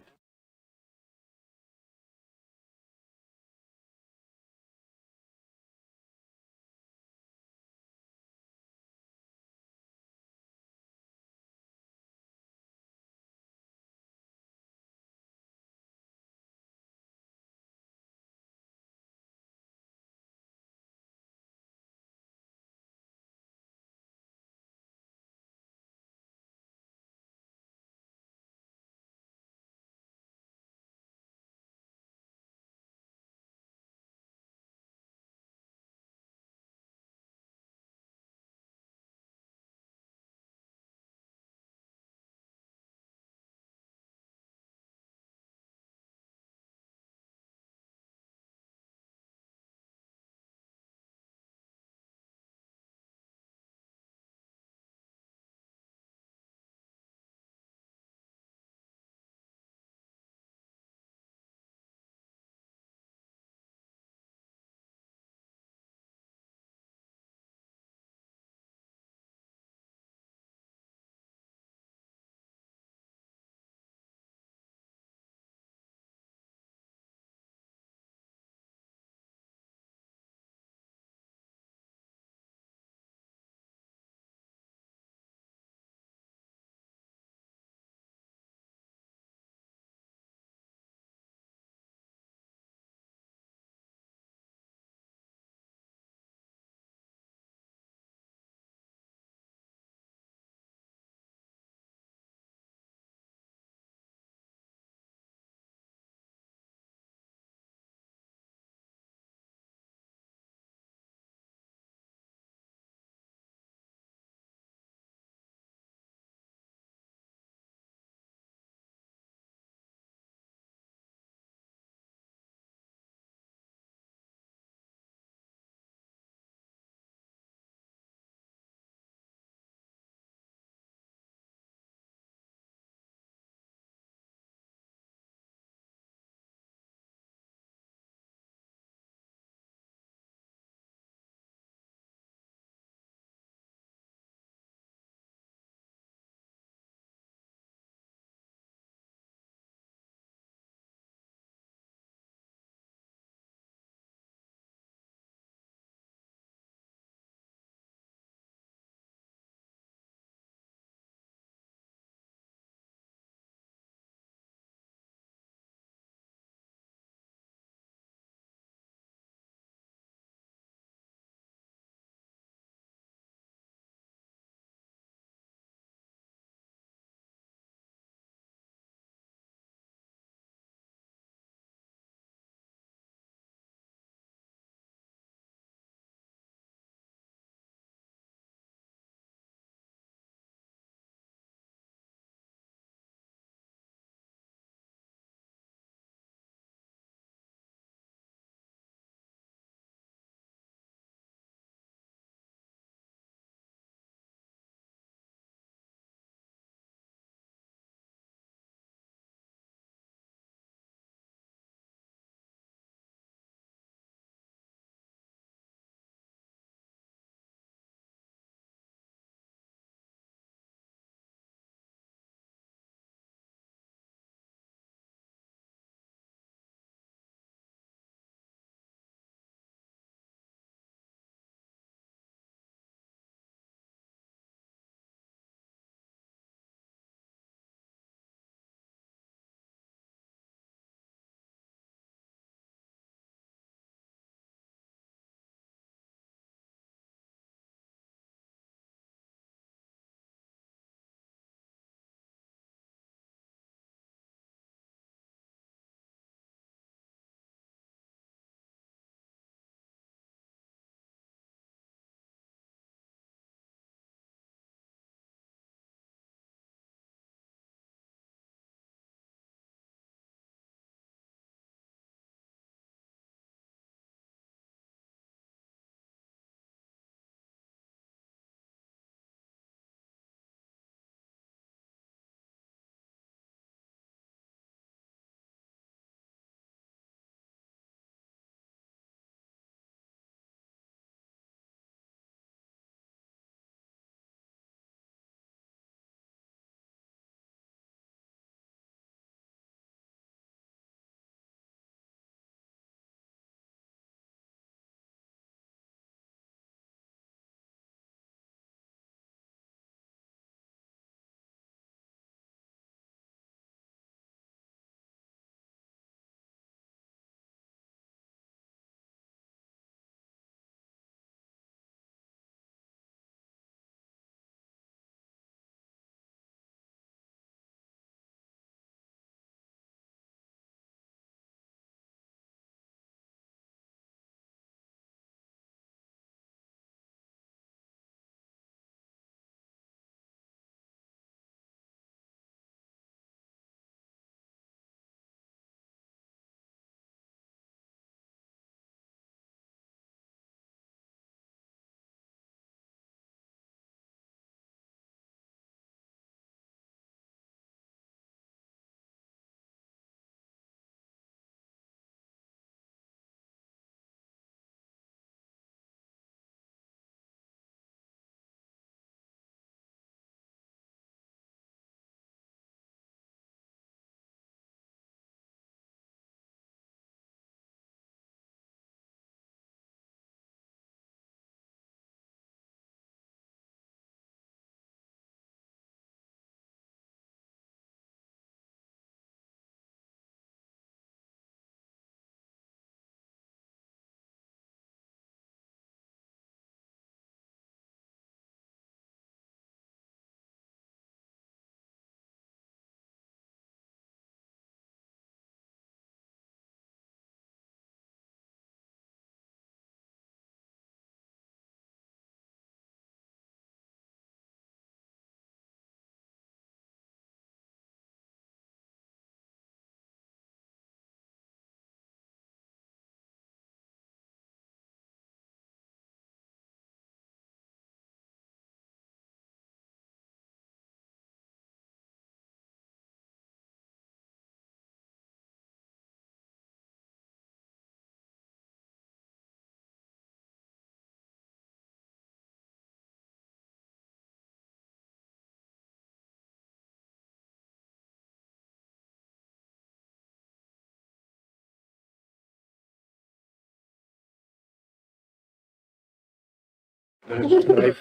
Ladies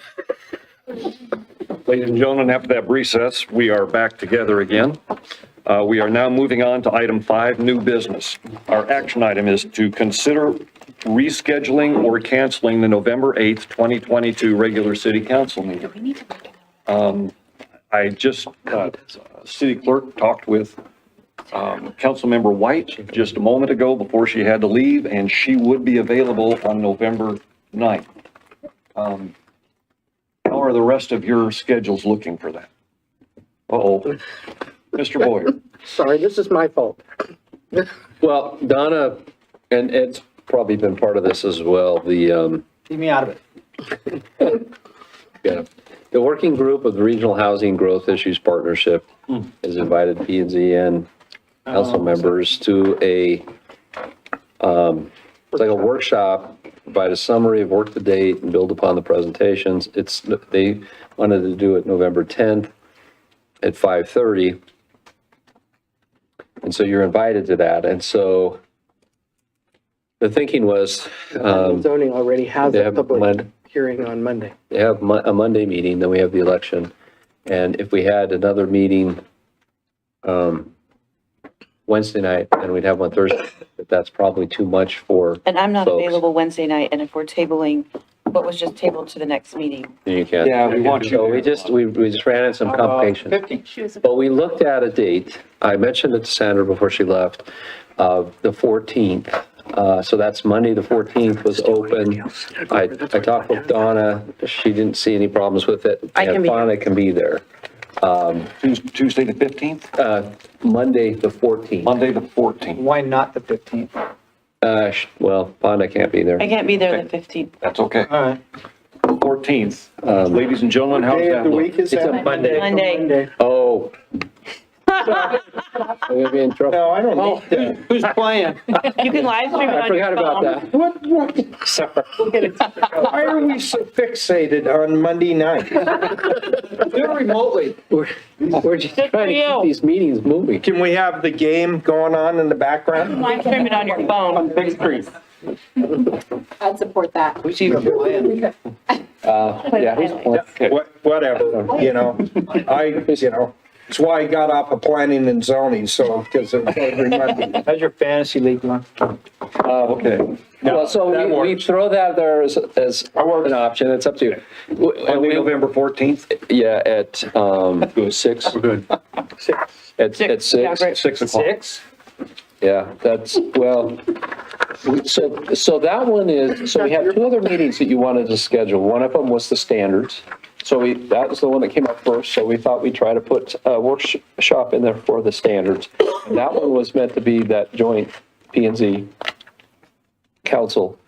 and gentlemen, after that recess, we are back together again. We are now moving on to item 5, new business. Our action item is to consider rescheduling or canceling the November 8th, 2022 regular city council meeting. I just, city clerk talked with Councilmember White just a moment ago before she had to leave, and she would be available on November 9th. How are the rest of your schedules looking for that? Uh-oh. Mr. Boyer. Sorry, this is my fault. Well, Donna, and Ed's probably been part of this as well, the, Leave me out of it. yeah, the working group of the Regional Housing Growth Issues Partnership has invited P&Z and council members to it's like a workshop, provide a summary of work to date and build upon the presentations. They wanted to do it November 10th at 5:30. And so you're invited to that. And so the thinking was, Zoning already has they a have public hearing on Monday. they have a Monday meeting, then we have the election. And if we had another meeting Wednesday night, then we'd have one Thursday. But that's probably too much for And I'm not folks. available Wednesday night, and if we're tabling what was just tabled to the next meeting. You can't. Yeah, we want you So there. we just ran into some complications. 15. But we looked at a date. I mentioned it to Sandra before she left, the 14th. So that's Monday, the 14th was open. I talked with Donna. She didn't see any problems with it. I can And be there. Fauna can be there. Tuesday the 15th? Monday, the 14th. Monday the 14th. Why not the 15th? Well, Fauna can't be there. I can't be there the 15th. That's okay. All right. 14th. Ladies and gentlemen, how's Day of that the look? week is It's a that? Monday. Oh. I'm gonna be in trouble. No, I don't need that. Who's playing? You can live stream it I on your forgot about phone. that. Sorry. Why are we so fixated on Monday night? Do it remotely. We're just Good for trying to you. keep these meetings moving. Can we have the game going on in the background? Live stream it on your phone. Big screen. I'd support that. Who's even playing? Yeah, he's playing. Whatever, it's why I got off of planning and zoning, so, because of every Monday. How's your fantasy league going? Okay. Well, so that we works. throw that there as an option. It's up to you. Monday, November 14th? Yeah, at 6. We're good. At Yeah, 6. great. 6 o'clock. 6? Yeah, that's, well, so that one is, so we have 2 other meetings that you wanted to schedule. One of them was the standards. So that was the one that came up first, so we thought we'd try to put a workshop in there for the standards. And that one was meant to be that joint P&Z council.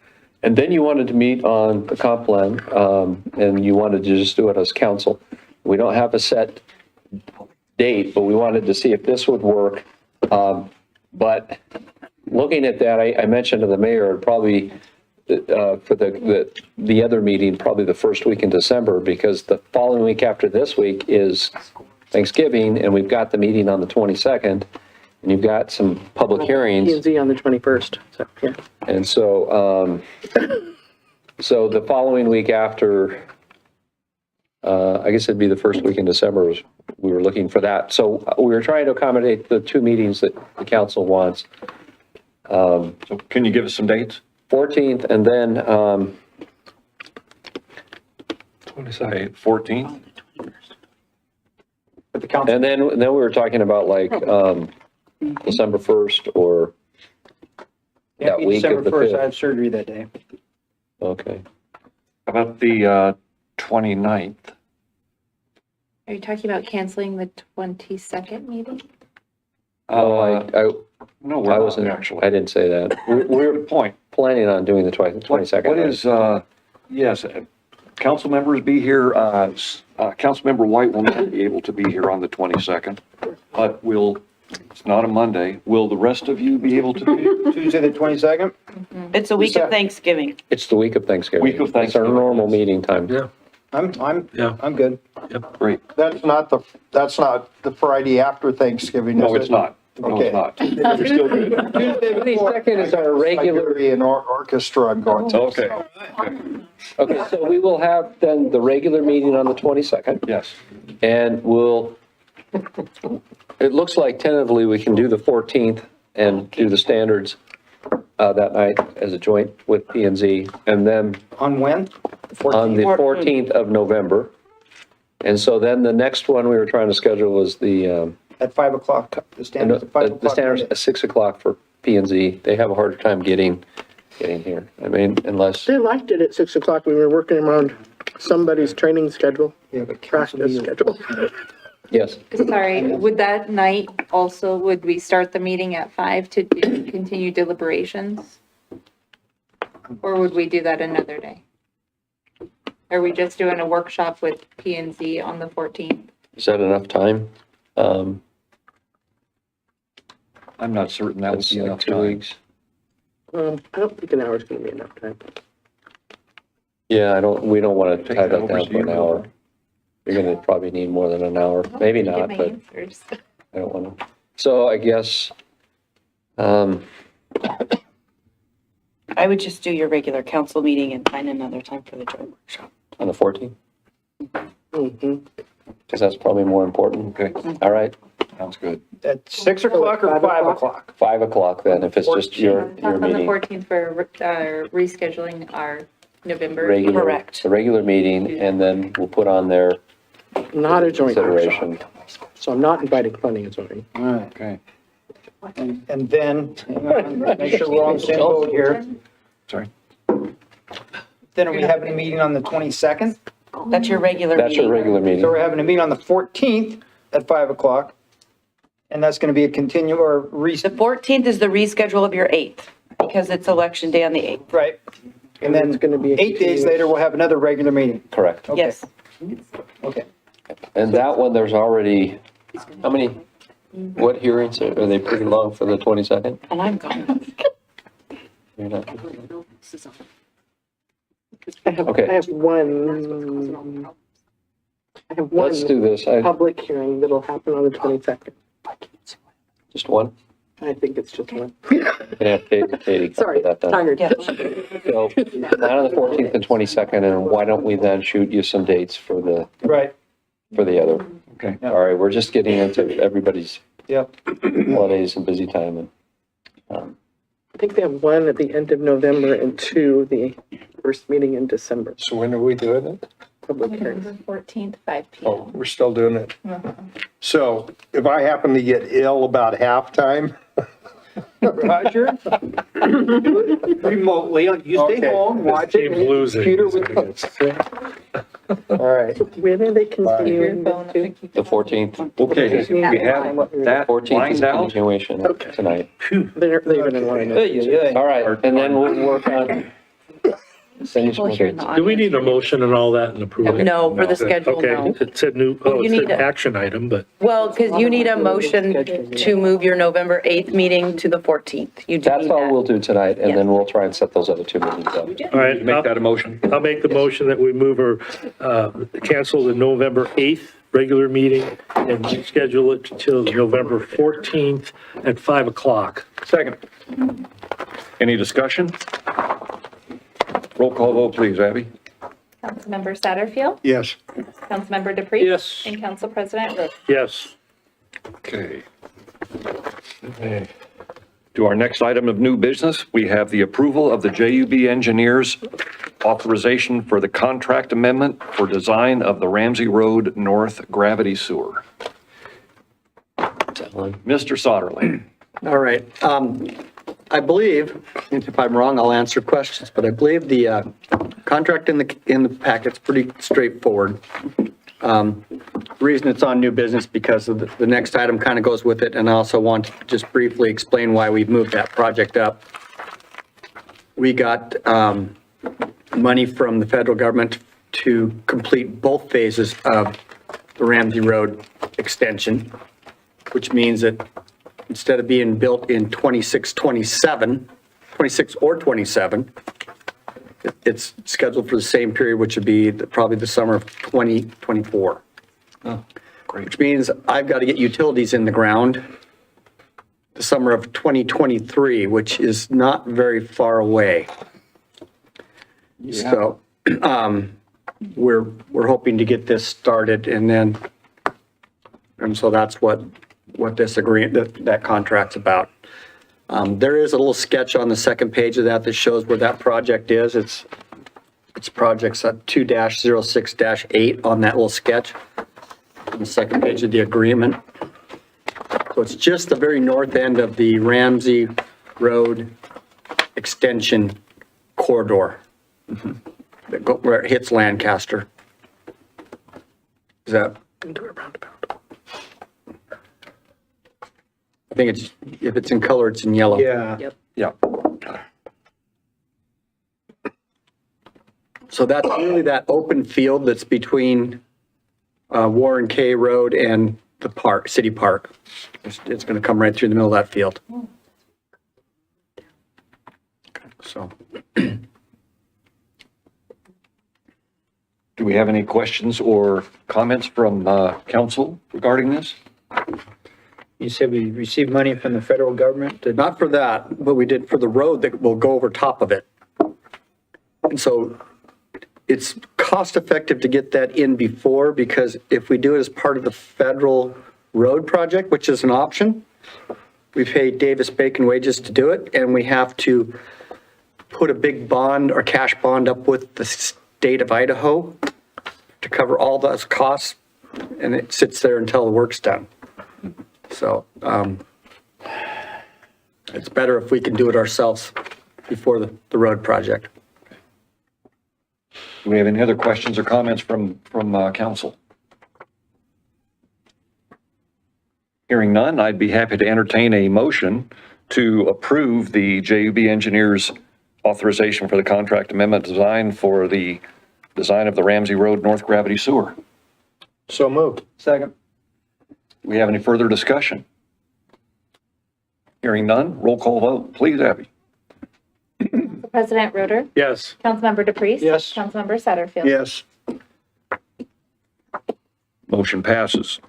And then you wanted to meet on the comp plan, and you wanted to just do it as council. We don't have a set date, but we wanted to see if this would work. But looking at that, I mentioned to the mayor, probably for the other meeting, probably the first week in December, because the following week after this week is Thanksgiving, and we've got the meeting on the 22nd, and you've got some public hearings. P&Z on the 21st, so, yeah. And so, so the following week after, I guess it'd be the first week in December, we were looking for that. So we were trying to accommodate the 2 meetings that the council wants. So can you give us some dates? 14th, and then, 14th? At the council. and then we were talking about like, December 1st or Can't that be week December of the 1st. I 5th. have surgery that day. Okay. How about the 29th? Are you talking about canceling the 22nd meeting? No, we're I not wasn't, actually. I didn't say that. We're point. Planning on doing the 22nd. What is, yes, council members be here, Councilmember White will not be able to be here on the 22nd, but it's not a Monday. Will the rest of you be able to be? Tuesday, the 22nd? It's a week of Thanksgiving. It's the week of Thanksgiving. Week of Thanksgiving. It's our normal meeting time. Yeah. I'm good. Great. That's not the Friday after Thanksgiving, is No, it? it's not. No, it's not. Tuesday before. Second is our regular. Siberian orchestra I'm going to. Okay, Okay, so we will have then the regular meeting on the 22nd. yes. And it looks like tentatively we can do the 14th and do the standards that night as a joint with P and Z. And then On when? on the 14th of November. And so then the next one we were trying to schedule was the, At 5 o'clock, the standards at 5 o'clock. the standards at 6 o'clock for P and Z. They have a harder time getting here. I mean, unless, They liked it at 6 o'clock. We were working around somebody's training schedule, Yeah, but council practice meeting- schedule. yes. Sorry, would that night also, would we start the meeting at 5 to continue deliberations? Or would we do that another day? Are we just doing a workshop with P and Z on the 14th? Is that enough time? I'm not certain that would That's be like enough 2 time. weeks. I don't think an hour is going to be enough time. Yeah, we don't want to Take tie that that over down to for an you. hour. You're going to probably need more than an hour, maybe Get not, my but answers. I don't want to. So I guess, I would just do your regular council meeting and find another time for the joint workshop. on the 14th, Mm-hmm. because that's probably more important. Okay, All right, sounds good. At 6 o'clock or 5 o'clock? 5 o'clock then, if it's just your Talk on the meeting. 14th for rescheduling our November. Regular, Correct. the regular meeting, and then we'll put on their Not a joint consideration. workshop. So I'm not inviting planning and zoning. All right. Okay, And then, hang on, make sure we're on the same boat here. sorry. Then are we having a meeting on the 22nd? That's your regular That's your meeting. regular So meeting. we're having a meeting on the 14th at 5 o'clock. And that's going to be a continue or The 14th is the reschedule of your 8th, because it's election day on the 8th. right? And then It's gonna be a 8 days continuous- later, we'll have another regular meeting. Correct. Okay. Yes. Okay. And that one, there's already, how many, what hearings, are they pretty long for the 22nd? And I'm gone. You're not- I have Okay. one. I have one Let's do this. public hearing that'll happen on the 22nd. Just one? I think it's just one. Can I have Katie cover Sorry, that then? tired. Yes. So, plan on the 14th and 22nd, and why don't we then shoot you some dates for the Right. other? Okay. All right, we're just getting into everybody's Yep. holidays and busy time, and, I think they have one at the end of November and two the first meeting in December, So when are we doing it? public hearings. November 14th, 5 Oh, PM. we're still doing it. So if I happen to get ill about halftime, Roger? Remotely, you stay Okay. home, watch it. Team's losing. Computer with all right. When are they continuing Your phone, this to? the 14th, Okay, we have that 14th is lined out. continuation Okay. tonight. They're even in line. All right, and then we'll work on, send you some People here in dates. the Do we audience. need a motion and all that and approve it? No, for the schedule, Okay, no. it said new, Well, oh, you it's need an a- action item, but Well, because you need a motion to move your November 8th meeting to the 14th. You do That's need all that. we'll do tonight, and then we'll try and set those other two meetings up. all right, You make that a motion? I'll make the motion that we move or cancel the November 8th regular meeting and schedule it till November 14th at 5 o'clock. Second. Any discussion? Roll call vote, please, Abby. Councilmember Satterfield, Yes. Councilmember DePreez. Yes. And Council President Roach. Yes. Okay. To our next item of new business, we have the approval of the JUB engineers authorization for the contract amendment for design of the Ramsey Road North Gravity Sewer. Mr. Soderling. All right. I believe, and if I'm wrong, I'll answer questions, but I believe the contract in the packet's pretty straightforward. The reason it's on new business because of the next item kind of goes with it, and I also want to just briefly explain why we've moved that project up. We got money from the federal government to complete both phases of the Ramsey Road extension, which means that instead of being built in 26 or 27, it's scheduled for the same period, which would be probably the summer of 2024. Oh, great. Which means I've got to get utilities in the ground the summer of 2023, which is not very far away. So we're hoping to get this started, and so that's what this agreement, that contract's about. There is a little sketch on the second page of that shows where that project is. It's projects 2-06-8 on that little sketch on the second page of the agreement. So it's just the very north end of the Ramsey Road extension corridor where it hits Lancaster. Is that? Into a roundabout. I think it's, if it's in color, it's in yellow. Yeah. Yep. Yeah. So that's really that open field that's between Warren K Road and the park, City Park. It's going to come right through the middle of that field. So. Do we have any questions or comments from council regarding this? You said we received money from the federal government to... Not for that, but we did for the road that will go over top of it. And so it's cost effective to get that in before, because if we do it as part of the federal road project, which is an option, we pay Davis-Bacon wages to do it, and we have to put a big bond or cash bond up with the state of Idaho to cover all those costs, and it sits there until the work's done. So it's better if we can do it ourselves before the road project. Do we have any other questions or comments from council? Hearing none, I'd be happy to entertain a motion to approve the JUB engineer's authorization for the contract amendment design for the design of the Ramsey Road North Gravity Sewer. So moved. Second. Do we have any further discussion? Hearing none, roll call vote, please, Abby. President Roeder? Yes. Councilmember DePriest? Yes. Councilmember Satterfield? Yes. Motion passes.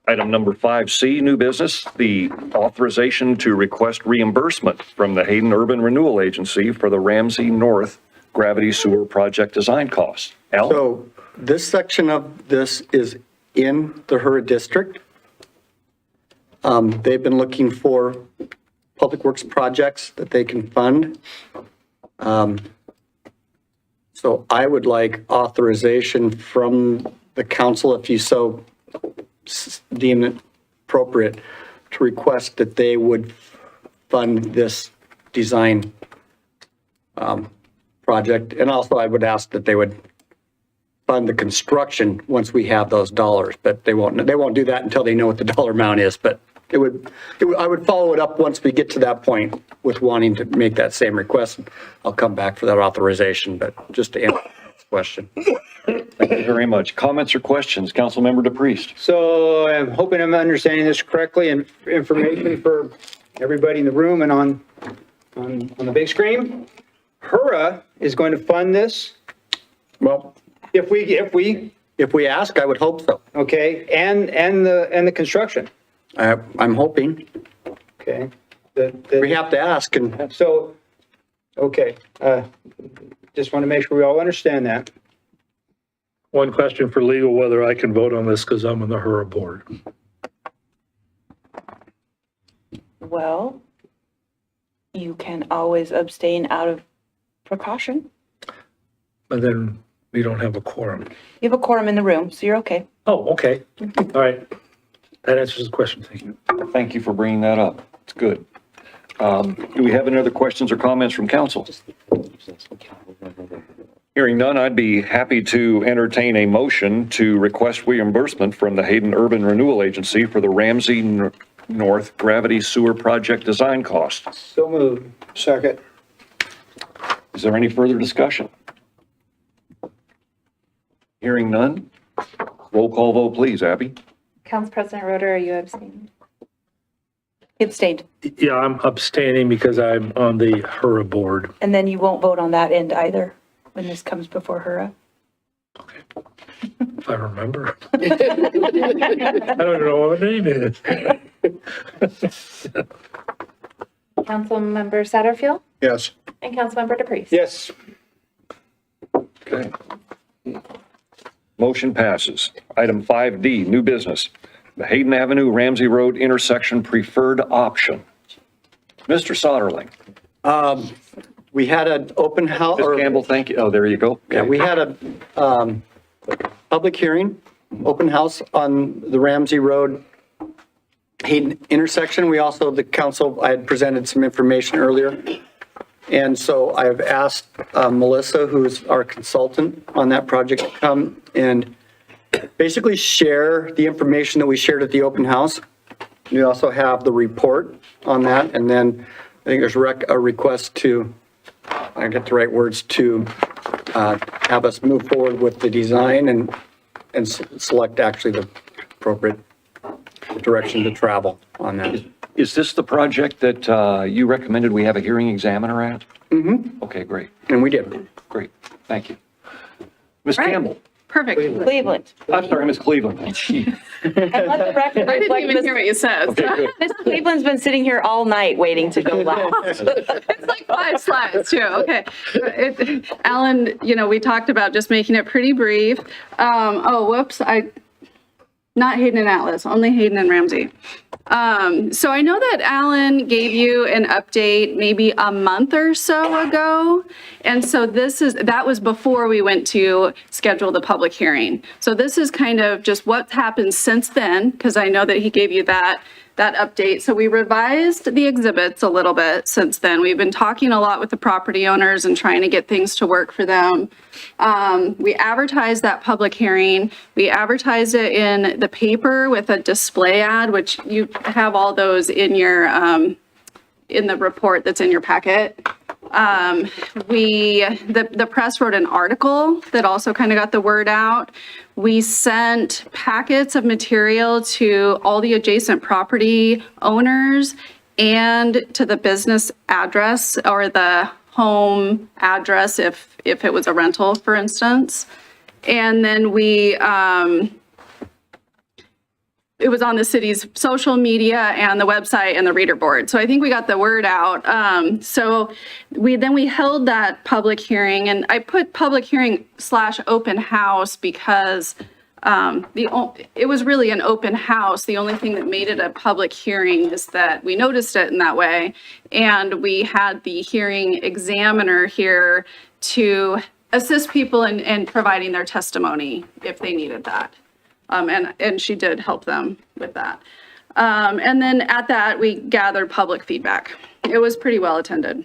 Item number 5C, new business, the authorization to request reimbursement from the Hayden Urban Renewal Agency for the Ramsey North Gravity Sewer Project design costs. Al? So this section of this is in the HURA district. They've been looking for public works projects that they can fund. So I would like authorization from the council, if you so deem it appropriate, to request that they would fund this design project. And also I would ask that they would fund the construction once we have those dollars, but they won't do that until they know what the dollar amount is. But I would follow it up once we get to that point with wanting to make that same request. I'll come back for that authorization, but just to answer this question. Thank you very much. Comments or questions? Councilmember DePriest. So I'm hoping I'm understanding this correctly, and information for everybody in the room and on the big screen. HURA is going to fund this? Well, If we ask, I would hope so. Okay, and the construction? I'm hoping. Okay. We have to ask, and so, okay, just want to make sure we all understand that. One question for legal, whether I can vote on this because I'm on the HURA board. Well, you can always abstain out of precaution. But then we don't have a quorum. You have a quorum in the room, so you're okay. Oh, okay. All right. That answers the question. Thank you. Thank you for bringing that up. It's good. Do we have any other questions or comments from council? Hearing none, I'd be happy to entertain a motion to request reimbursement from the Hayden Urban Renewal Agency for the Ramsey North Gravity Sewer Project design costs. So moved. Second. Is there any further discussion? Hearing none, roll call vote, please, Abby. Council President Roeder, are you abstaining? Abstained. Yeah, I'm abstaining because I'm on the HURA board. And then you won't vote on that end either when this comes before HURA. If I remember. I don't even know what her name is. Councilmember Satterfield Yes. and Councilmember DePreez. Yes. Okay. Motion passes. Item 5D, new business. The Hayden Avenue, Ramsey Road intersection preferred option. Mr. Soderling. We had an open house. Ms. Campbell, thank you. Oh, there you go. Yeah, we had a public hearing, open house on the Ramsey Road Hayden intersection. We also, the council, I had presented some information earlier. And so I've asked Melissa, who's our consultant on that project, to come and basically share the information that we shared at the open house. We also have the report on that. And then I think there's a request to, I get the right words, to have us move forward with the design and select actually the appropriate direction to travel on that. Is this the project that you recommended we have a hearing examiner at? Mm-hmm. Okay, great. And we did. Great. Thank you. Ms. Right. Campbell. Perfect. Cleveland. I'm sorry, Ms. Cleveland. Gee. And let the record I didn't reflect even hear what you said. Okay, good. Miss Cleveland's been sitting here all night waiting to go last. It's like 5 slides too, okay. Alan, we talked about just making it pretty brief. Not Hayden and Atlas, only Hayden and Ramsey. So I know that Alan gave you an update maybe a month or so ago. And so that was before we went to schedule the public hearing. So this is kind of just what's happened since then, because I know that he gave you that update. So we revised the exhibits a little bit since then. We've been talking a lot with the property owners and trying to get things to work for them. We advertised that public hearing. We advertised it in the paper with a display ad, which you have all those in your in the report that's in your packet. The press wrote an article that also kind of got the word out. We sent packets of material to all the adjacent property owners and to the business address or the home address if it was a rental, for instance. And then it was on the city's social media and the website and the reader board. So I think we got the word out. So we held that public hearing, and I put public hearing / open house because it was really an open house. The only thing that made it a public hearing is that we noticed it in that way. And we had the hearing examiner here to assist people in providing their testimony if they needed that. And she did help them with that. And then at that, we gathered public feedback. It was pretty well attended.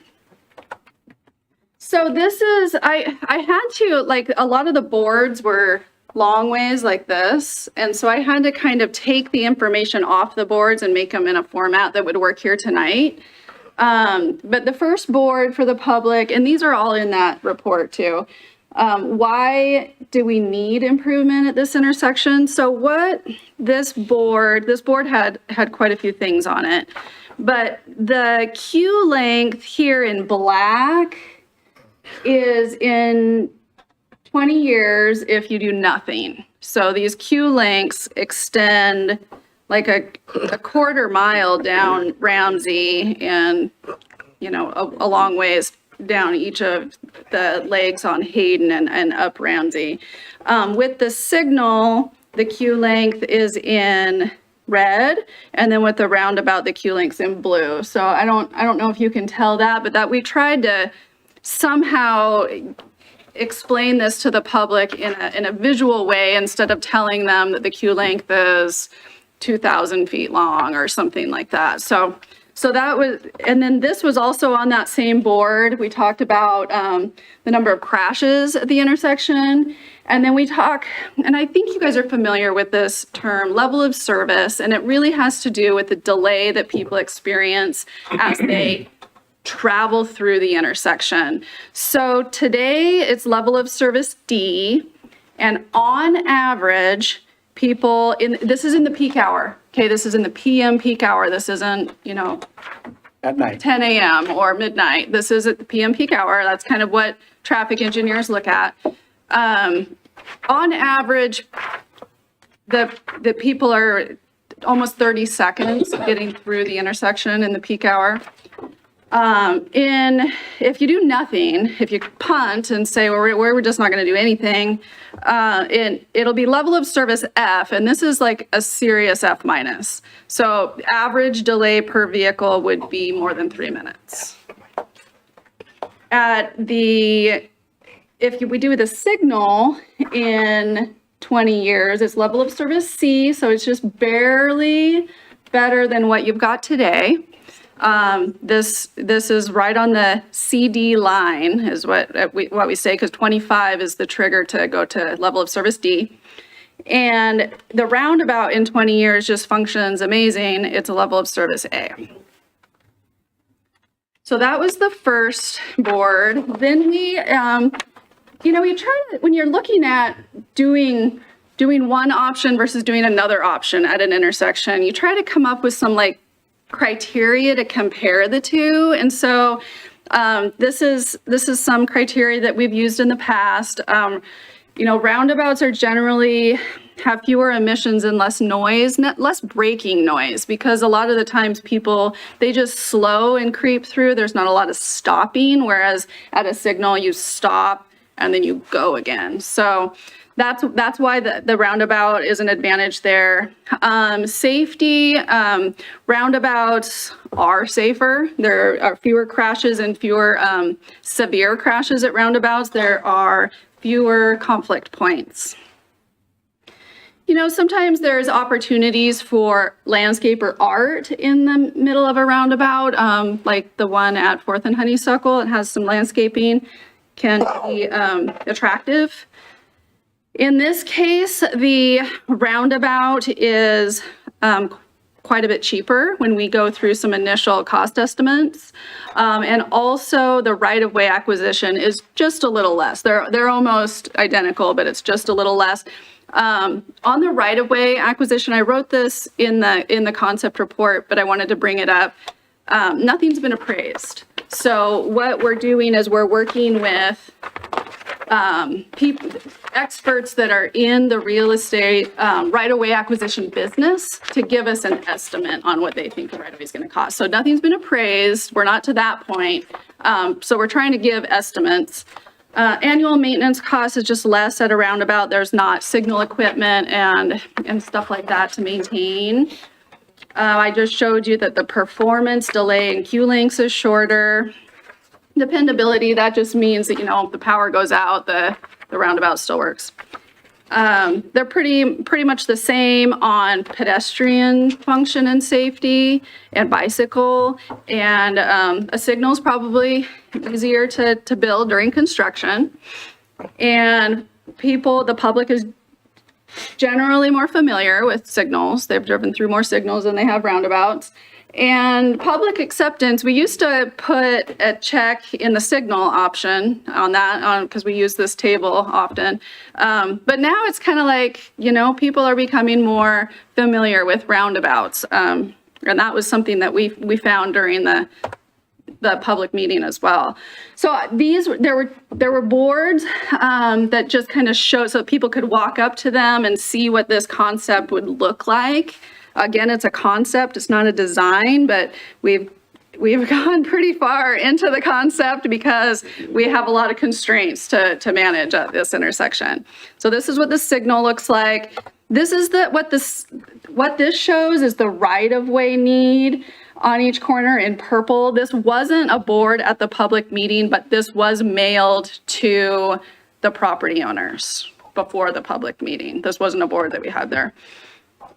So this is, I had to, a lot of the boards were long ways like this. And so I had to kind of take the information off the boards and make them in a format that would work here tonight. But the first board for the public, and these are all in that report too. Why do we need improvement at this intersection? So what this board had quite a few things on it, but the queue length here in black is in 20 years if you do nothing. So these queue lengths extend like a quarter mile down Ramsey and, a long ways down each of the legs on Hayden and up Ramsey. With the signal, the queue length is in red, and then with the roundabout, the queue length's in blue. So I don't know if you can tell that, but that we tried to somehow explain this to the public in a visual way instead of telling them that the queue length is 2,000 feet long or something like that. So that was, and then this was also on that same board. We talked about the number of crashes at the intersection. And then we talk, and I think you guys are familiar with this term, level of service. And it really has to do with the delay that people experience as they travel through the intersection. So today it's level of service D. And on average, people this is in the peak hour. Okay, this is in the PM peak hour. This isn't, At night. 10 a.m. or midnight. This is at the PM peak hour. That's kind of what traffic engineers look at. on average, the people are almost 30 seconds getting through the intersection in the peak hour. If you do nothing, if you punt and say, well, we're just not going to do anything, it'll be level of service F, and this is like a serious F minus. So average delay per vehicle would be more than 3 minutes. If we do the signal in 20 years, it's level of service C, so it's just barely better than what you've got today. This is right on the CD line is what we say, because 25 is the trigger to go to level of service D. And the roundabout in 20 years just functions amazing. It's a level of service A. So that was the first board. Then we try to, when you're looking at doing one option versus doing another option at an intersection, you try to come up with some like criteria to compare the two. And so this is some criteria that we've used in the past. Roundabouts are generally have fewer emissions and less noise, less braking noise, because a lot of the times people, they just slow and creep through. There's not a lot of stopping, whereas at a signal you stop and then you go again. So that's why the roundabout is an advantage there. Safety, roundabouts are safer. There are fewer crashes and fewer severe crashes at roundabouts. There are fewer conflict points. Sometimes there's opportunities for landscape or art in the middle of a roundabout, like the one at 4th and Honeysuckle. It has some landscaping, can be attractive. In this case, the roundabout is quite a bit cheaper when we go through some initial cost estimates. And also the right-of-way acquisition is just a little less. They're almost identical, but it's just a little less. On the right-of-way acquisition, I wrote this in the concept report, but I wanted to bring it up. Nothing's been appraised. So what we're doing is we're working with experts that are in the real estate right-of-way acquisition business to give us an estimate on what they think the right-of-way is going to cost. So nothing's been appraised. We're not to that point. So we're trying to give estimates. Annual maintenance cost is just less at a roundabout. There's not signal equipment and stuff like that to maintain. I just showed you that the performance, delay, and queue lengths is shorter. Dependability, that just means that, if the power goes out, the roundabout still works. They're pretty much the same on pedestrian function and safety and bicycle. And a signal is probably easier to build during construction. And the public is generally more familiar with signals. They've driven through more signals than they have roundabouts. And public acceptance, we used to put a check in the signal option on that because we use this table often. But now it's kind of like, people are becoming more familiar with roundabouts. And that was something that we found during the public meeting as well. So there were boards that just kind of showed so people could walk up to them and see what this concept would look like. Again, it's a concept, it's not a design, but we've gone pretty far into the concept because we have a lot of constraints to manage at this intersection. So this is what the signal looks like. This is what this shows is the right-of-way need on each corner in purple. This wasn't a board at the public meeting, but this was mailed to the property owners before the public meeting. This wasn't a board that we had there.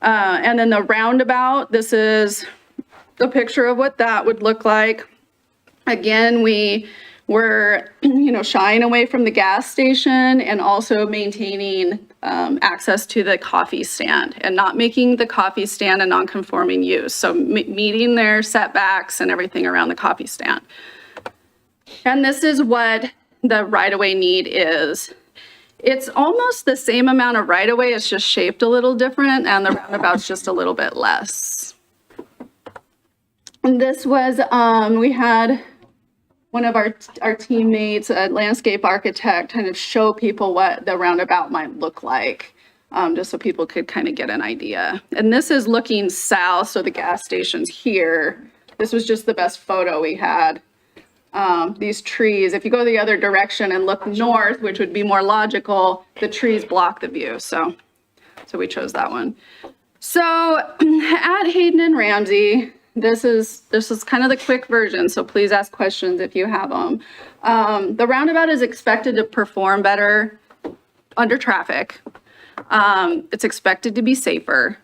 And then the roundabout, this is the picture of what that would look like. Again, we were, shying away from the gas station and also maintaining access to the coffee stand and not making the coffee stand a non-conforming use. So meeting their setbacks and everything around the coffee stand. And this is what the right-of-way need is. It's almost the same amount of right-of-way, it's just shaped a little different, and the roundabout's just a little bit less. And this was, we had one of our teammates, a landscape architect, kind of show people what the roundabout might look like, just so people could kind of get an idea. And this is looking south, so the gas station's here. This was just the best photo we had. These trees, if you go the other direction and look north, which would be more logical, the trees block the view. So we chose that one. So at Hayden and Ramsey, this is kind of the quick version. So please ask questions if you have them. The roundabout is expected to perform better under traffic. It's expected to be safer.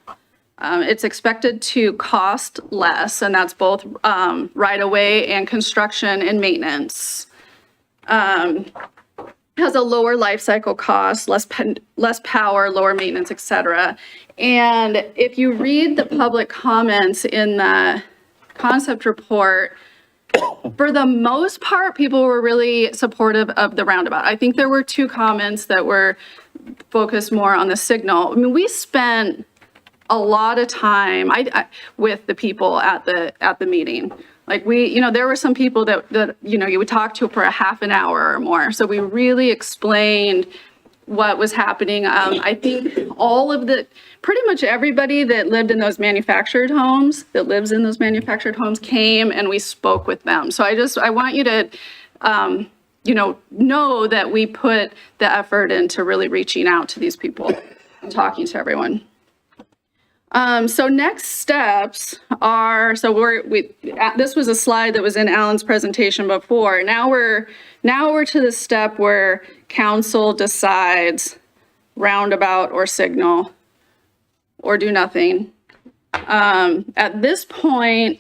It's expected to cost less, and that's both right-of-way and construction and maintenance. Has a lower life cycle cost, less power, lower maintenance, et cetera. And if you read the public comments in the concept report, for the most part, people were really supportive of the roundabout. I think there were 2 comments that were focused more on the signal. I mean, we spent a lot of time with the people at the meeting. Like there were some people that you would talk to for a half an hour or more. So we really explained what was happening. I think pretty much everybody that lived in those manufactured homes, came and we spoke with them. So I want you to, know that we put the effort into really reaching out to these people and talking to everyone. So next steps are, this was a slide that was in Alan's presentation before. Now we're to the step where council decides roundabout or signal or do nothing. At this point,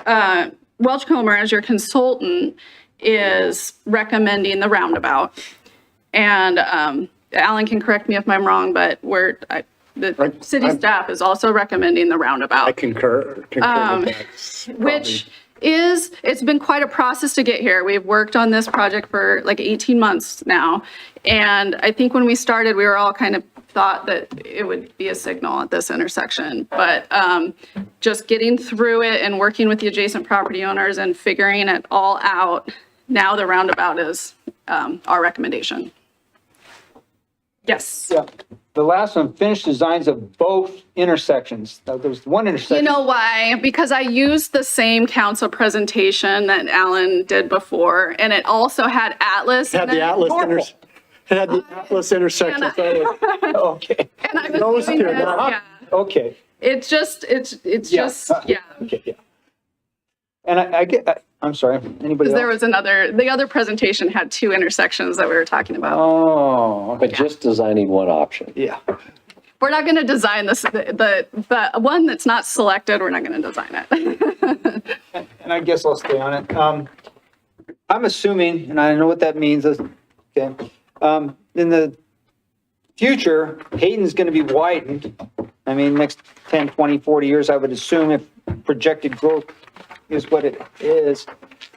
Welchcomer, as your consultant, is recommending the roundabout. And Alan can correct me if I'm wrong, but the city staff is also recommending the roundabout. I concur with that. Which it's been quite a process to get here. We've worked on this project for like 18 months now. And I think when we started, we were all kind of thought that it would be a signal at this intersection. But just getting through it and working with the adjacent property owners and figuring it all out, now the roundabout is our recommendation. Yes. Yeah. The last one, finished designs of both intersections. Now, there's one intersection. You know why? Because I used the same council presentation that Alan did before, and it also had Atlas. It had the Atlas intersection. Okay. And I was doing this, yeah. Okay. It's just, yeah. Okay, yeah. And I get, I'm sorry, anybody Because else? there was the other presentation had 2 intersections that we were talking about. Oh. But just designing one option. Yeah. We're not going to design this, the one that's not selected, we're not going to design it. And I guess I'll stay on it. I'm assuming, and I know what that means, okay, in the future, Hayden's going to be widened. I mean, next 10, 20, 40 years, I would assume, if projected growth is what it is,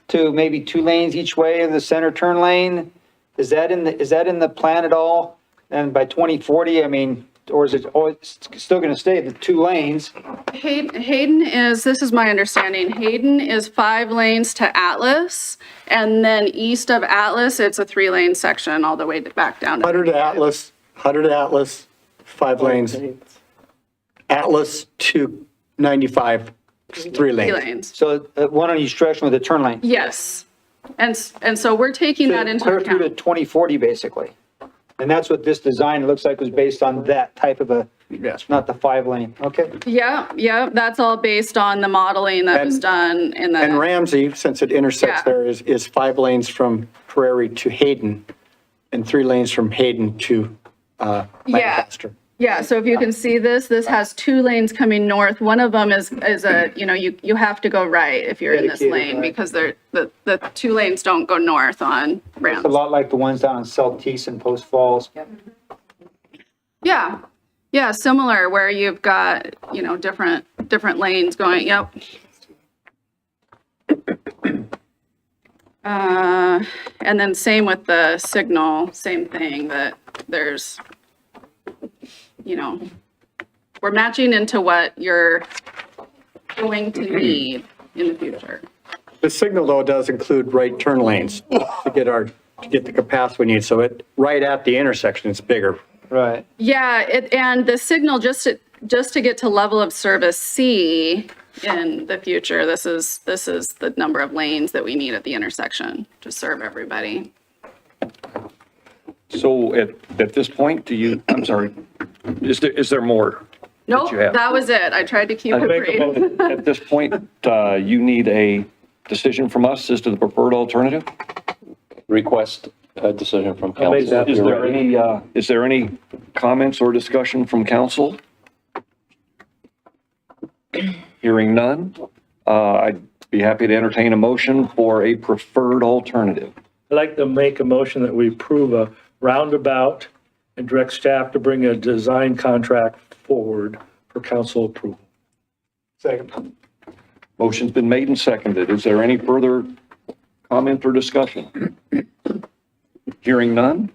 to maybe 2 lanes each way in the center turn lane. Is that in the plan at all? And by 2040, I mean, or is it always still going to stay the 2 lanes? Hayden is, this is my understanding, Hayden is 5 lanes to Atlas, and then east of Atlas, it's a 3-lane section all the way back down. 100 to Atlas, 5 lanes. Atlas to 95, 3 lanes. 3 lanes. So one on each direction with a turn lane. Yes. And so we're taking that into Clear through to account. 2040, basically. And that's what this design looks like, was based on that type of not the 5 lane. Okay. Yeah, that's all based on the modeling that was done in the. And Ramsey, since it intersects there, is 5 lanes from Prairie to Hayden and 3 lanes from Hayden to Lancaster. Yeah, so if you can see this has 2 lanes coming north. One of them is a, you have to go right if you're in this lane, because the 2 lanes don't go north on Rams. It's a lot like the ones down in Celtice and Post Falls. Yeah, similar, where you've got, different lanes going, yep. And then same with the signal, same thing, that there's, we're matching into what you're going to need in the future. The signal though does include right turn lanes to get the capacity we need. So right at the intersection, it's bigger. Right. Yeah, and the signal, just to get to level of service C in the future, this is the number of lanes that we need at the intersection to serve everybody. So at this point, I'm sorry, is there more? Nope, you have? that was it. I tried to keep it brief. At this point, you need a decision from us as to the preferred alternative? Request a decision from I'll make council. that. Is there any comments or discussion from council? Hearing none, I'd be happy to entertain a motion for a preferred alternative. I'd like to make a motion that we approve a roundabout and direct staff to bring a design contract forward for council approval. Second. Motion's been made and seconded. Is there any further comment or discussion? Hearing none?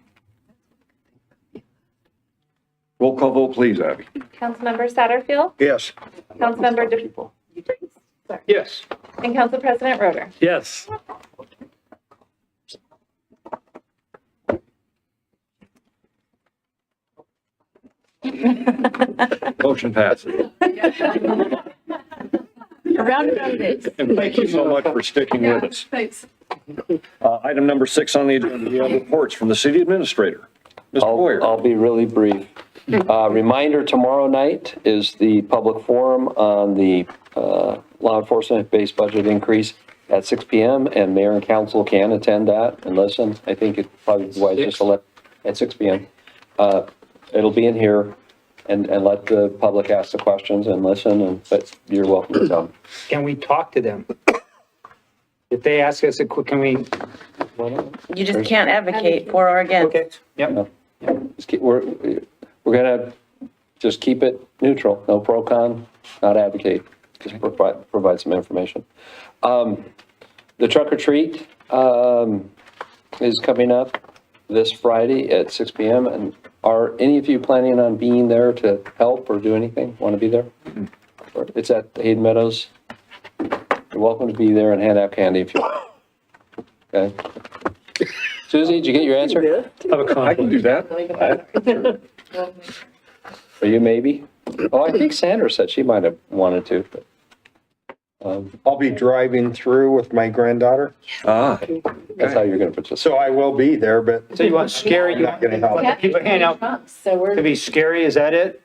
Roll call vote, please, Abby. Councilmember Satterfield, Yes. Councilmember DePreez, Yes. and Council President Roder. Yes. Motion passes. Roundabout it is. And thank you so much for sticking with us. Thanks. Item number 6 on the agenda, we have reports from the city administrator. Mr. Boyer. I'll be really brief. Reminder, tomorrow night is the public forum on the law enforcement base budget increase at 6 p.m. and mayor and council can attend that and listen. I think it probably be wise just to let, at 6 p.m. It'll be in here and let the public ask the questions and listen, but you're welcome to come. Can we talk to them? If they ask us a quick, can we? You just can't advocate for or against. Okay, yep. We're gonna just keep it neutral, no pro con, not advocate, just provide some information. The trunk or treat is coming up this Friday at 6 p.m. And are any of you planning on being there to help or do anything? Want to be there? It's at Hayden Meadows. You're welcome to be there and hand out candy if you want. Okay. Susie, did you get your answer? I can do that. Are you maybe? Oh, I think Sandra said she might have wanted to, but. I'll be driving through with my granddaughter, That's how you're gonna participate. so I will be there, but So you want scary, you want gonna help. people hand out So we're, to be scary, is that it?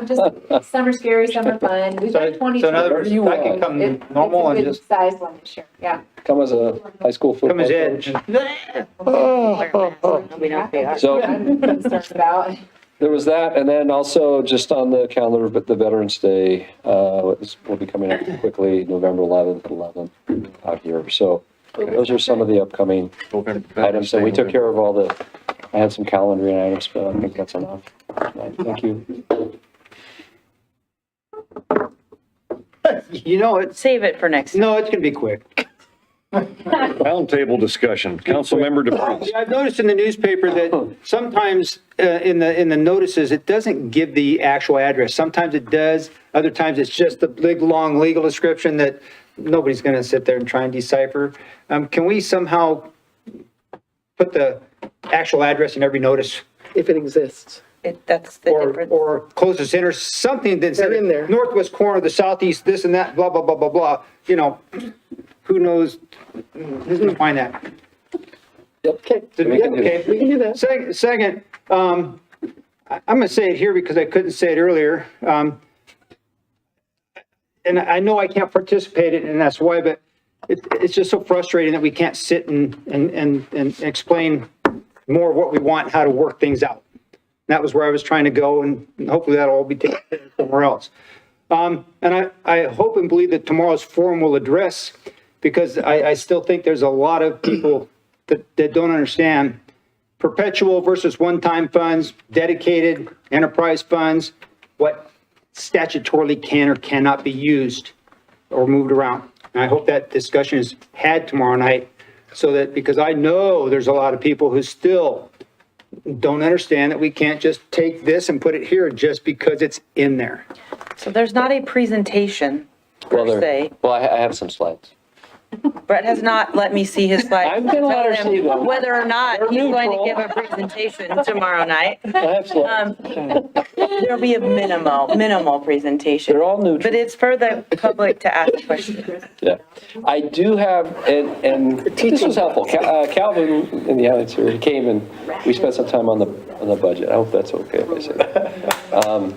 just, some are scary, some are fun. We've So got 20. so in other words, I can come normal and just Size one this year, yeah. Come as a high school football come as coach. Ed. We don't pay ours. So Concerned about. there was that, and then also just on the calendar, but the Veterans Day, this will be coming up quickly, November 11th, 11th out here. So those are some of the upcoming items, and we took care of all the, I had some calendaring items, but I think that's enough. Thank you. You know, it's, Save it for next. no, it's gonna be quick. Roundtable discussion. Councilmember DePreez. I've noticed in the newspaper that sometimes in the notices, it doesn't give the actual address. Sometimes it does, other times it's just a big, long legal description that nobody's gonna sit there and try and decipher. Can we somehow put the actual address in every notice? If it exists. That's the Or, difference. or closest center, something that's They're in there. northwest corner, the southeast, this and that, blah, blah, blah, blah, blah, you know, who knows, who's gonna find that? Okay. Okay, We can do that. Second, I'm gonna say it here because I couldn't say it earlier. And I know I can't participate in it, and that's why, but it's just so frustrating that we can't sit and explain more of what we want, and how to work things out. That was where I was trying to go, and hopefully that'll all be taken care of somewhere else. And I hope and believe that tomorrow's forum will address, because I still think there's a lot of people that don't understand perpetual versus one-time funds, dedicated enterprise funds, what statutorily can or cannot be used or moved around. And I hope that discussion is had tomorrow night, so that, because I know there's a lot of people who still don't understand that we can't just take this and put it here just because it's in there. So there's not a presentation per se. Well, I have some slides. Brett has not let me see his slides. I'm gonna let her Tell him see them. whether or not They're he's going to neutral. give a presentation tomorrow night. Absolutely. There'll be a minimal presentation. They're all neutral. But it's for the public to ask questions. Yeah. I do have, and this was helpful. Calvin in the audience here, he came and we spent some time on the budget. I hope that's okay if I say that.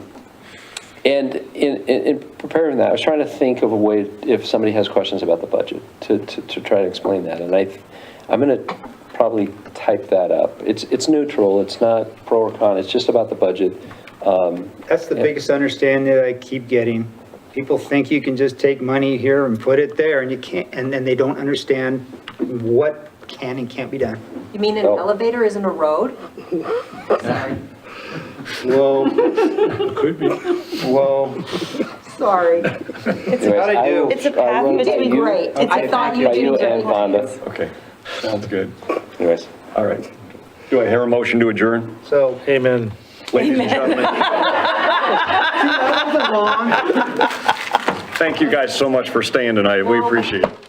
And in preparing that, I was trying to think of a way, if somebody has questions about the budget, to try to explain that. And I'm going to probably type that up. It's neutral. It's not pro or con. It's just about the budget. That's the biggest understanding that I keep getting. People think you can just take money here and put it there, and you can't, and then they don't understand what can and can't be done. You mean an elevator isn't a road? Sorry. Well, could be. Well, Sorry. how'd I do? It's a path between Great. I thought you By did you great. and Vonda. Okay, sounds good. Anyways. All right. Do I hear a motion to adjourn? So, Amen. Ladies and gentlemen, thank you guys so much for staying tonight. We appreciate it.